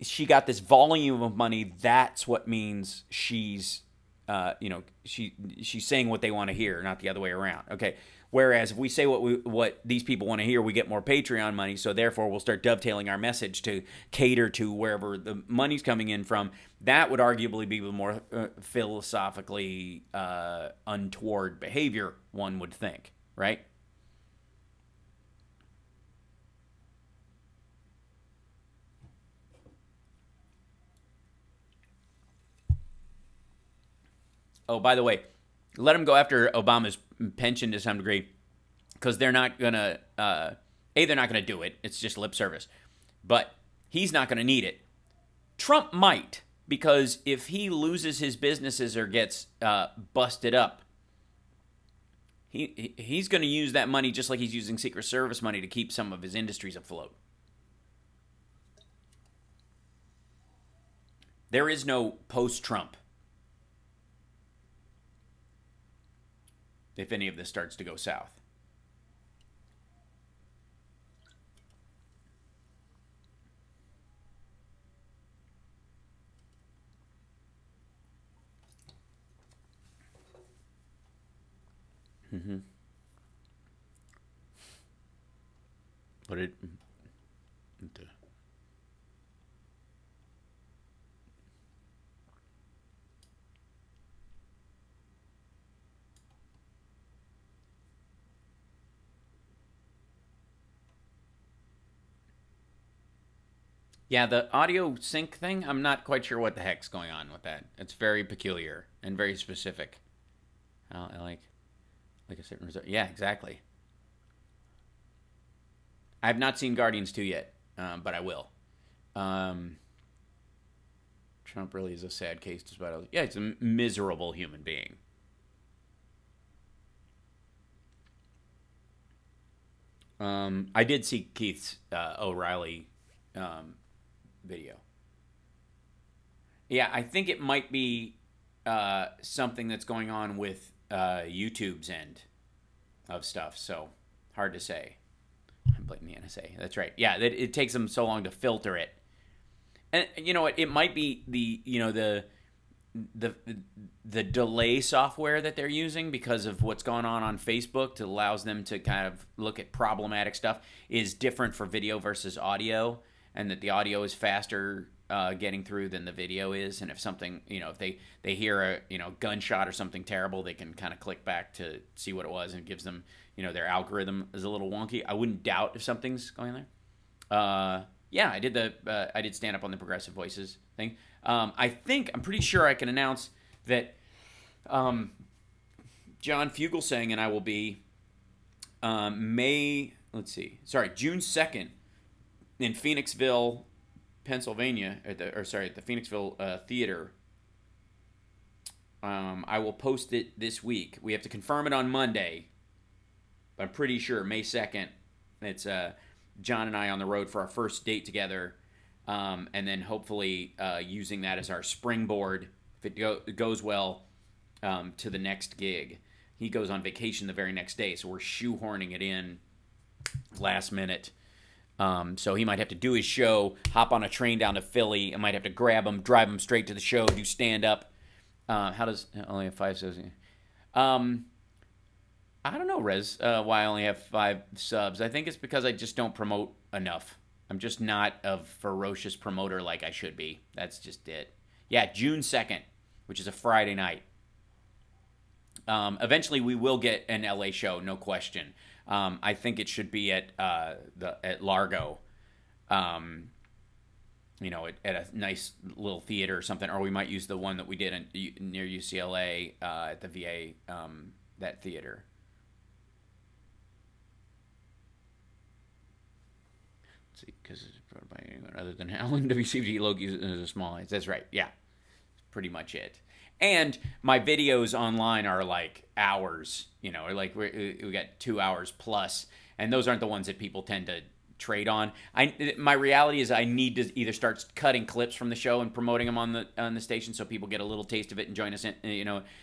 She got this volume of money. That's what means she's saying what they want to hear, not the other way around. Okay. Whereas if we say what these people want to hear, we get more Patreon money. So therefore, we'll start dovetailing our message to cater to wherever the money's coming in from. That would arguably be the more philosophically untoward behavior, one would think, right? Oh, by the way, let them go after Obama's pension to some degree, because they're not going to, they're not going to do it. It's just lip service. But he's not going to need it. Trump might, because if he loses his businesses or gets busted up, he's going to use that money just like he's using Secret Service money to keep some of his industries afloat. There is no post-Trump. If any of this starts to go south. But yeah, the audio sync thing, I'm not quite sure what the heck's going on with that. It's very peculiar and very specific. I like a certain result. Yeah, exactly. I have not seen Guardians 2 yet, but I will. Trump really is a sad case despite all. Yeah, he's a miserable human being. I did see Keith's O'Reilly video. Yeah, I think it might be something that's going on with YouTube's end of stuff, so hard to say. I'm blaming the NSA. That's right. Yeah, it takes them so long to filter it. And you know what? It might be the delay software that they're using because of what's going on Facebook that allows them to kind of look at problematic stuff is different for video versus audio, and that the audio is faster getting through than the video is. And if something, if they hear a gunshot or something terrible, they can kind of click back to see what it was, and it gives them, their algorithm is a little wonky. I wouldn't doubt if something's going there. Yeah, I did stand up on the Progressive Voices thing. I'm pretty sure I can announce that John Fugelsang and I will be June 2nd in Phoenixville, Pennsylvania, at the Phoenixville Theater. I will post it this week. We have to confirm it on Monday, but I'm pretty sure May 2nd. It's John and I on the road for our first date together, and then hopefully using that as our springboard, if it goes well, to the next gig. He goes on vacation the very next day, so we're shoehorning it in last minute. So he might have to do his show, hop on a train down to Philly. I might have to grab him, drive him straight to the show, do stand-up. How does only have 5 subs? I don't know, Rez, why I only have 5 subs. I think it's because I just don't promote enough. I'm just not a ferocious promoter like I should be. That's just it. Yeah, June 2nd, which is a Friday night. Eventually, we will get an LA show, no question. I think it should be at Largo, at a nice little theater or something, or we might use the one that we did near UCLA at the VA, that theater. Let's see, because it's brought by anyone other than Alan. WCPT logo is a small. That's right. Yeah, pretty much it. And my videos online are like hours, or like we got 2 hours plus, and those aren't the ones that people tend to trade on. My reality is I need to either start cutting clips from the show and promoting them on the station so people get a little taste of it and join us in.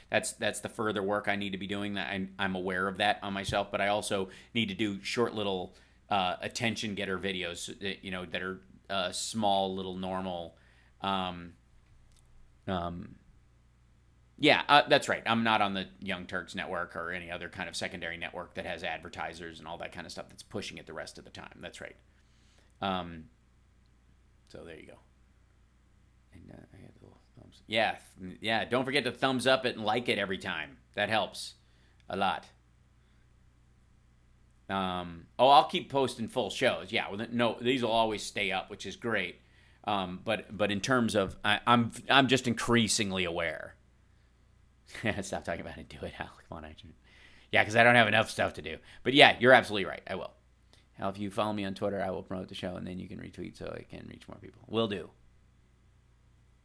That's the further work I need to be doing. That I'm aware of that on myself, but I also need to do short little attention getter videos, that are small, little, normal. Yeah, that's right. I'm not on the Young Turks network or any other kind of secondary network that has advertisers and all that kind of stuff that's pushing it the rest of the time. That's right. So there you go. And I had the little thumbs. Yeah. Don't forget to thumbs up it and like it every time. That helps a lot. I'll keep posting full shows. Yeah, no, these will always stay up, which is great. But in terms of, I'm just increasingly aware. Stop talking about it. Do it, Hal. Come on, yeah, because I don't have enough stuff to do. But yeah, you're absolutely right. I will. Hal, if you follow me on Twitter, I will promote the show, and then you can retweet so I can reach more people. Will do.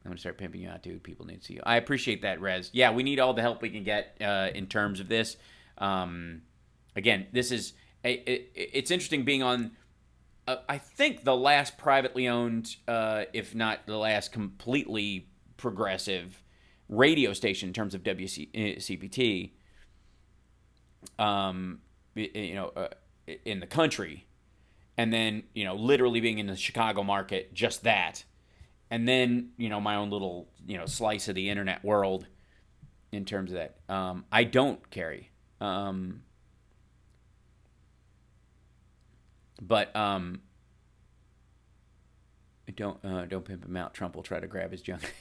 I'm going to start pimping you out, dude. People need to see you. I appreciate that, Rez. Yeah, we need all the help we can get in terms of this. Again, this is... it's interesting being on... I think the last privately owned, if not the last completely progressive radio station in terms of WCPT, in the country, and then literally being in the Chicago market, just that, and then my own little slice of the internet world in terms of that. I don't carry, but don't pimp him out. Trump will try to grab his junk.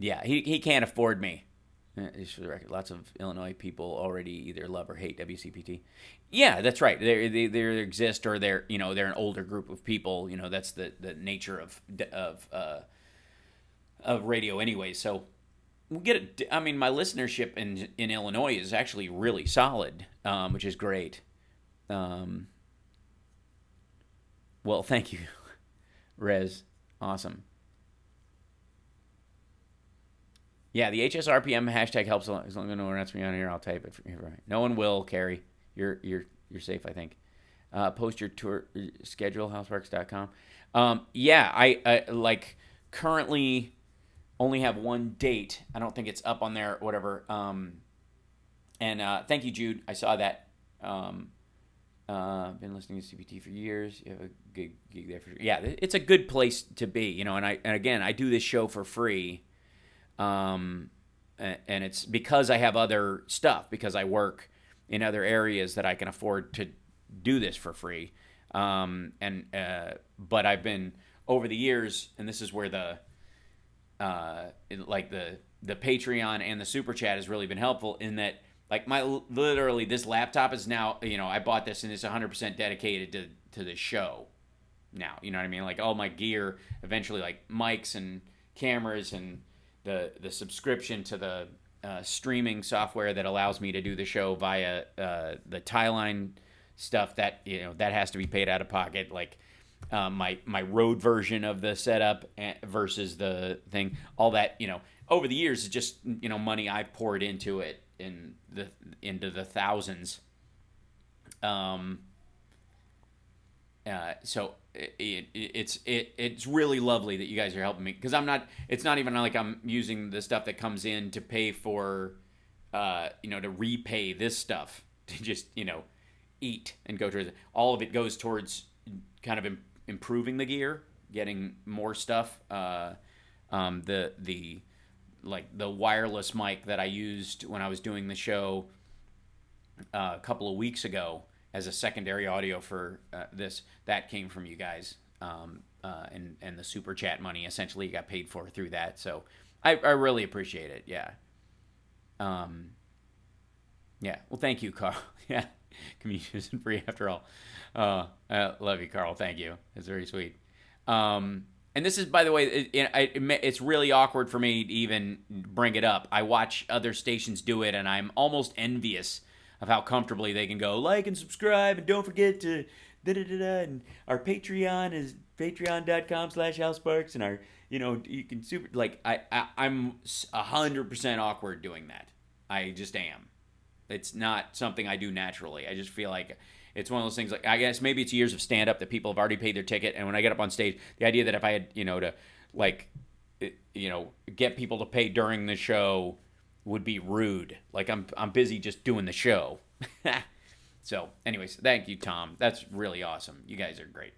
Yeah, he can't afford me. Just for the record, lots of Illinois people already either love or hate WCPT. Yeah, that's right. They exist, or they're an older group of people. That's the nature of radio anyway. So we'll get it. I mean, my listenership in Illinois is actually really solid, which is great. Well, thank you, Rez. Awesome. Yeah, the HSRPM hashtag helps a lot. As long as no one wants me on here, I'll type it. No one will, Carrie. You're safe, I think. Post your tour schedule, houseparks.com. Yeah, I like currently only have one date. I don't think it's up on there or whatever. And thank you, Jude. I saw that. Been listening to CPT for years. You have a good gig there for sure. Yeah, it's a good place to be, and again, I do this show for free. And it's because I have other stuff, because I work in other areas that I can afford to do this for free. But I've been over the years, and this is where the Patreon and the Super Chat has really been helpful in that, like, literally this laptop is now, I bought this and it's 100% dedicated to the show now. You know what I mean? Like all my gear, eventually, like mics and cameras and the subscription to the streaming software that allows me to do the show via the Tyline stuff, that that has to be paid out of pocket. Like my Rode version of the setup versus the thing, all that over the years is just money I've poured into it into the thousands. So it's really lovely that you guys are helping me, because it's not even like I'm using the stuff that comes in to pay for to repay this stuff to just eat and go towards it. All of it goes towards kind of improving the gear, getting more stuff. The wireless mic that I used when I was doing the show a couple of weeks ago as a secondary audio for this, that came from you guys, and the Super Chat money essentially got paid for through that. So I really appreciate it. Yeah. Yeah. Well, thank you, Carl. Yeah. Communication isn't free after all. I love you, Carl. Thank you. It's very sweet. And this is, by the way, it's really awkward for me to even bring it up. I watch other stations do it, and I'm almost envious of how comfortably they can go, like and subscribe, and don't forget to da-da-da-da. And our Patreon is patreon.com/HalSparks, and our, you can I'm 100% awkward doing that. I just am. It's not something I do naturally. I just feel like it's one of those things, like, I guess maybe it's years of stand-up that people have already paid their ticket, and when I get up on stage, the idea that if I had, get people to pay during the show would be rude. Like, I'm busy just doing the show. So, anyways, thank you, Tom. That's really awesome. You guys are great.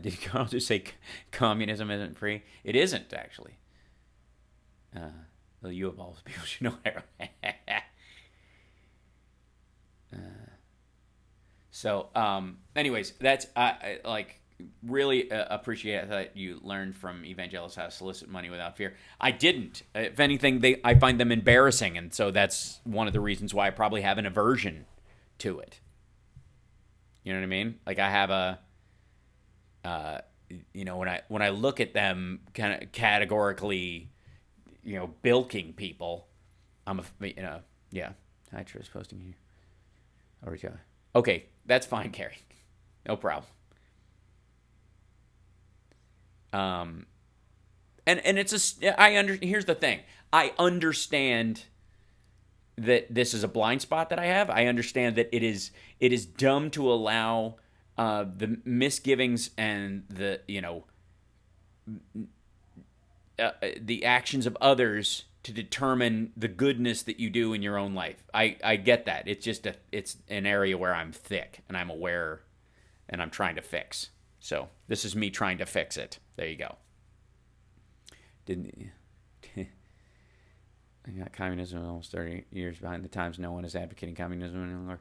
Did Carl just say communism isn't free? It isn't, actually. Well, you of all people should know. Anyways, that's I really appreciate that you learned from evangelists how to solicit money without fear. I didn't. If anything, I find them embarrassing, and so that's one of the reasons why I probably have an aversion to it. You know what I mean? Like, I have when I look at them kind of categorically, bilking people, yeah. Hi, Trish, posting here. Over to you. Okay, that's fine, Carrie. No problem. And it's here's the thing. I understand that this is a blind spot that I have. I understand that it is dumb to allow the misgivings and the actions of others to determine the goodness that you do in your own life. I get that. It's just it's an area where I'm thick and I'm aware and I'm trying to fix. So this is me trying to fix it. There you go. I got communism almost 30 years behind the times. No one is advocating communism anymore.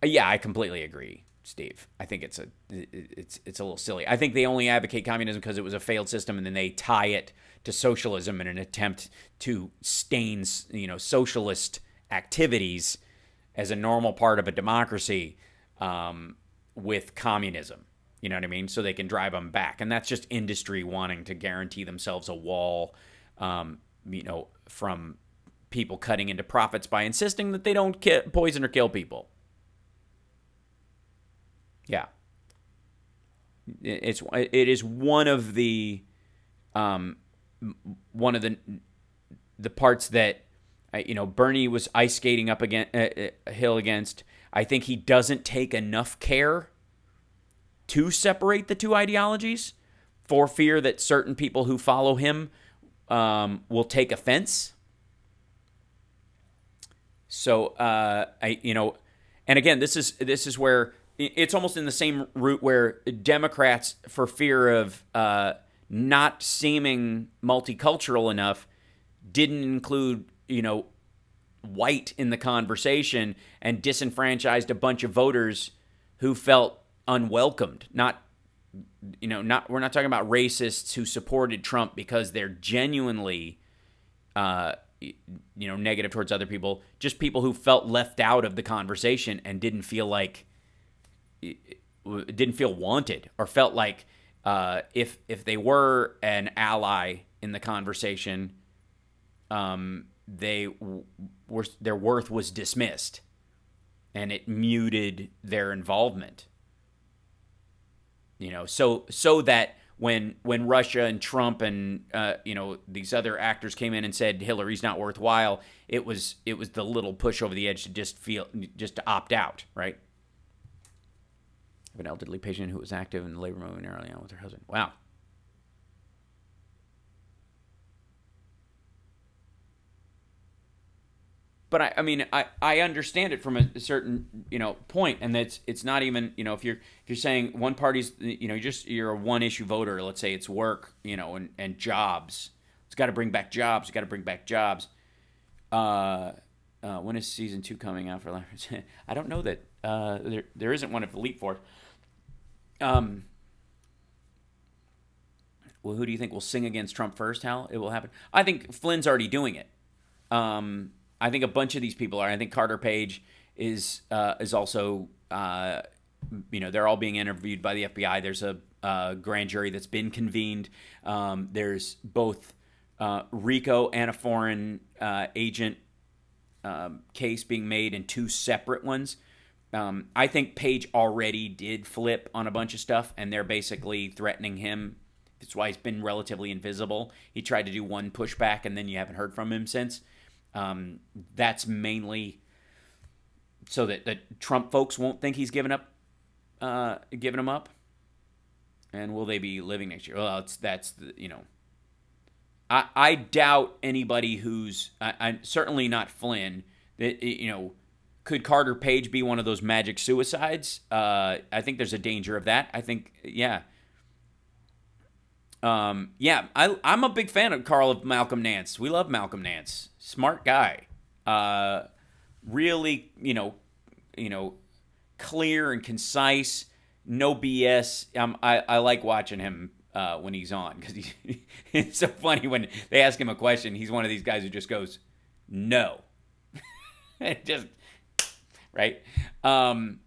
Yeah, I completely agree, Steve. I think it's a little silly. I think they only advocate communism because it was a failed system, and then they tie it to socialism in an attempt to stain, socialist activities as a normal part of a democracy with communism. You know what I mean? So they can drive them back, and that's just industry wanting to guarantee themselves a wall, from people cutting into profits by insisting that they don't poison or kill people. Yeah, it is one of the parts that Bernie was ice skating up a hill against. I think he doesn't take enough care to separate the two ideologies for fear that certain people who follow him will take offense. So and again, this is where it's almost in the same route where Democrats, for fear of not seeming multicultural enough, didn't include, white in the conversation and disenfranchised a bunch of voters who felt unwelcomed. We're not talking about racists who supported Trump because they're genuinely, negative towards other people. Just people who felt left out of the conversation and didn't feel wanted, or felt like if they were an ally in the conversation, their worth was dismissed, and it muted their involvement. So that when Russia and Trump and these other actors came in and said Hillary's not worthwhile, it was the little push over the edge to just to opt out, right? I have an elderly patient who was active in the labor movement early on with her husband. Wow. But I understand it from a certain point, and it's not even if you're saying one party's you're a one issue voter. Let's say it's work and jobs. It's got to bring back jobs. When is season 2 coming out for? I don't know that there isn't one of Elite Four. Well, who do you think will sing against Trump first? How it will happen? I think Flynn's already doing it. I think a bunch of these people are. I think Carter Page is also. They're all being interviewed by the FBI. There's a grand jury that's been convened. There's both RICO and a foreign agent case being made in two separate ones. I think Page already did flip on a bunch of stuff, and they're basically threatening him. That's why he's been relatively invisible. He tried to do one pushback, and then you haven't heard from him since. That's mainly so that the Trump folks won't think he's giving him up. And will they be living next year? Well, I doubt anybody who's I'm certainly not Flynn. That could Carter Page be one of those magic suicides? I think there's a danger of that. I think I'm a big fan of Malcolm Nance. We love Malcolm Nance. Smart guy. Really, clear and concise. No BS. I like watching him when he's on because it's so funny when they ask him a question. He's one of these guys who just goes, no. Just, right? But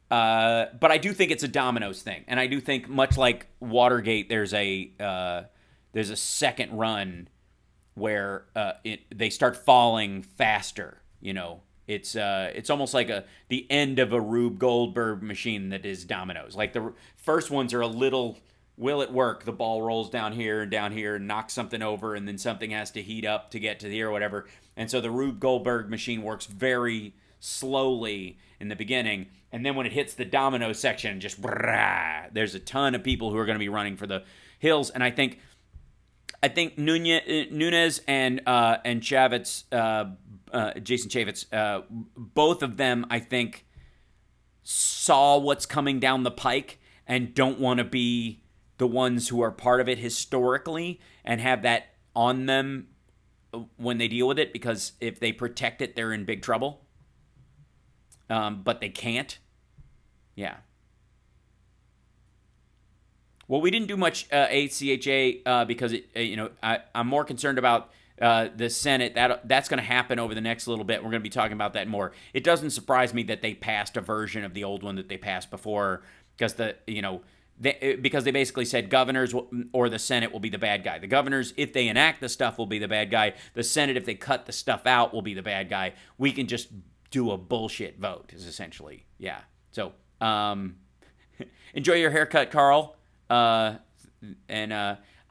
I do think it's a dominoes thing. And I do think, much like Watergate, there's a second run where they start falling faster, It's almost like the end of a Rube Goldberg machine that is dominoes. Like the first ones are a little, will it work? The ball rolls down here, and knocks something over, and then something has to heat up to get to here or whatever. And so the Rube Goldberg machine works very slowly in the beginning, and then when it hits the domino section, just there's a ton of people who are going to be running for the hills. And I think Nunes and Chavez, Jason Chaffetz, both of them, I think, saw what's coming down the pike and don't want to be the ones who are part of it historically and have that on them when they deal with it, because if they protect it, they're in big trouble. But they can't. Yeah. Well, we didn't do much ACHA because I'm more concerned about the Senate. That's going to happen over the next little bit. We're going to be talking about that more. It doesn't surprise me that they passed a version of the old one that they passed before, because because they basically said governors or the Senate will be the bad guy. The governors, if they enact the stuff, will be the bad guy. The Senate, if they cut the stuff out, will be the bad guy. We can just do a bullshit vote, is essentially, yeah. So enjoy your haircut, Carl. Tonight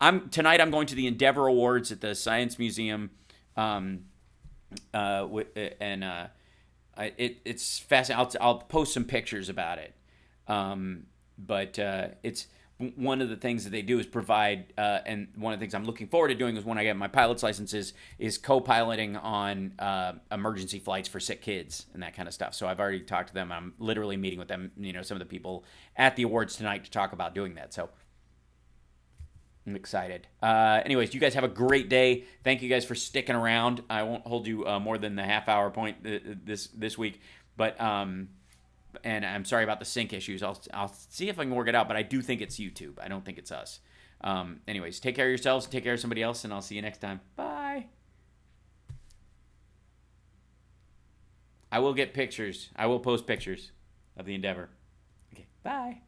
I'm going to the Endeavor Awards at the Science Museum, it's fascinating. I'll post some pictures about it. But it's one of the things that they do is provide, and one of the things I'm looking forward to doing is when I get my pilot's license is co-piloting on emergency flights for sick kids and that kind of stuff. So I've already talked to them. I'm literally meeting with them, some of the people at the awards tonight to talk about doing that. So I'm excited. Anyways, you guys have a great day. Thank you guys for sticking around. I won't hold you more than the half-hour point this week, but and I'm sorry about the sync issues. I'll see if I can work it out, but I do think it's YouTube. I don't think it's us. Anyways, take care of yourselves, take care of somebody else, and I'll see you next time. Bye. I will get pictures. I will post pictures of the Endeavor. Okay, bye.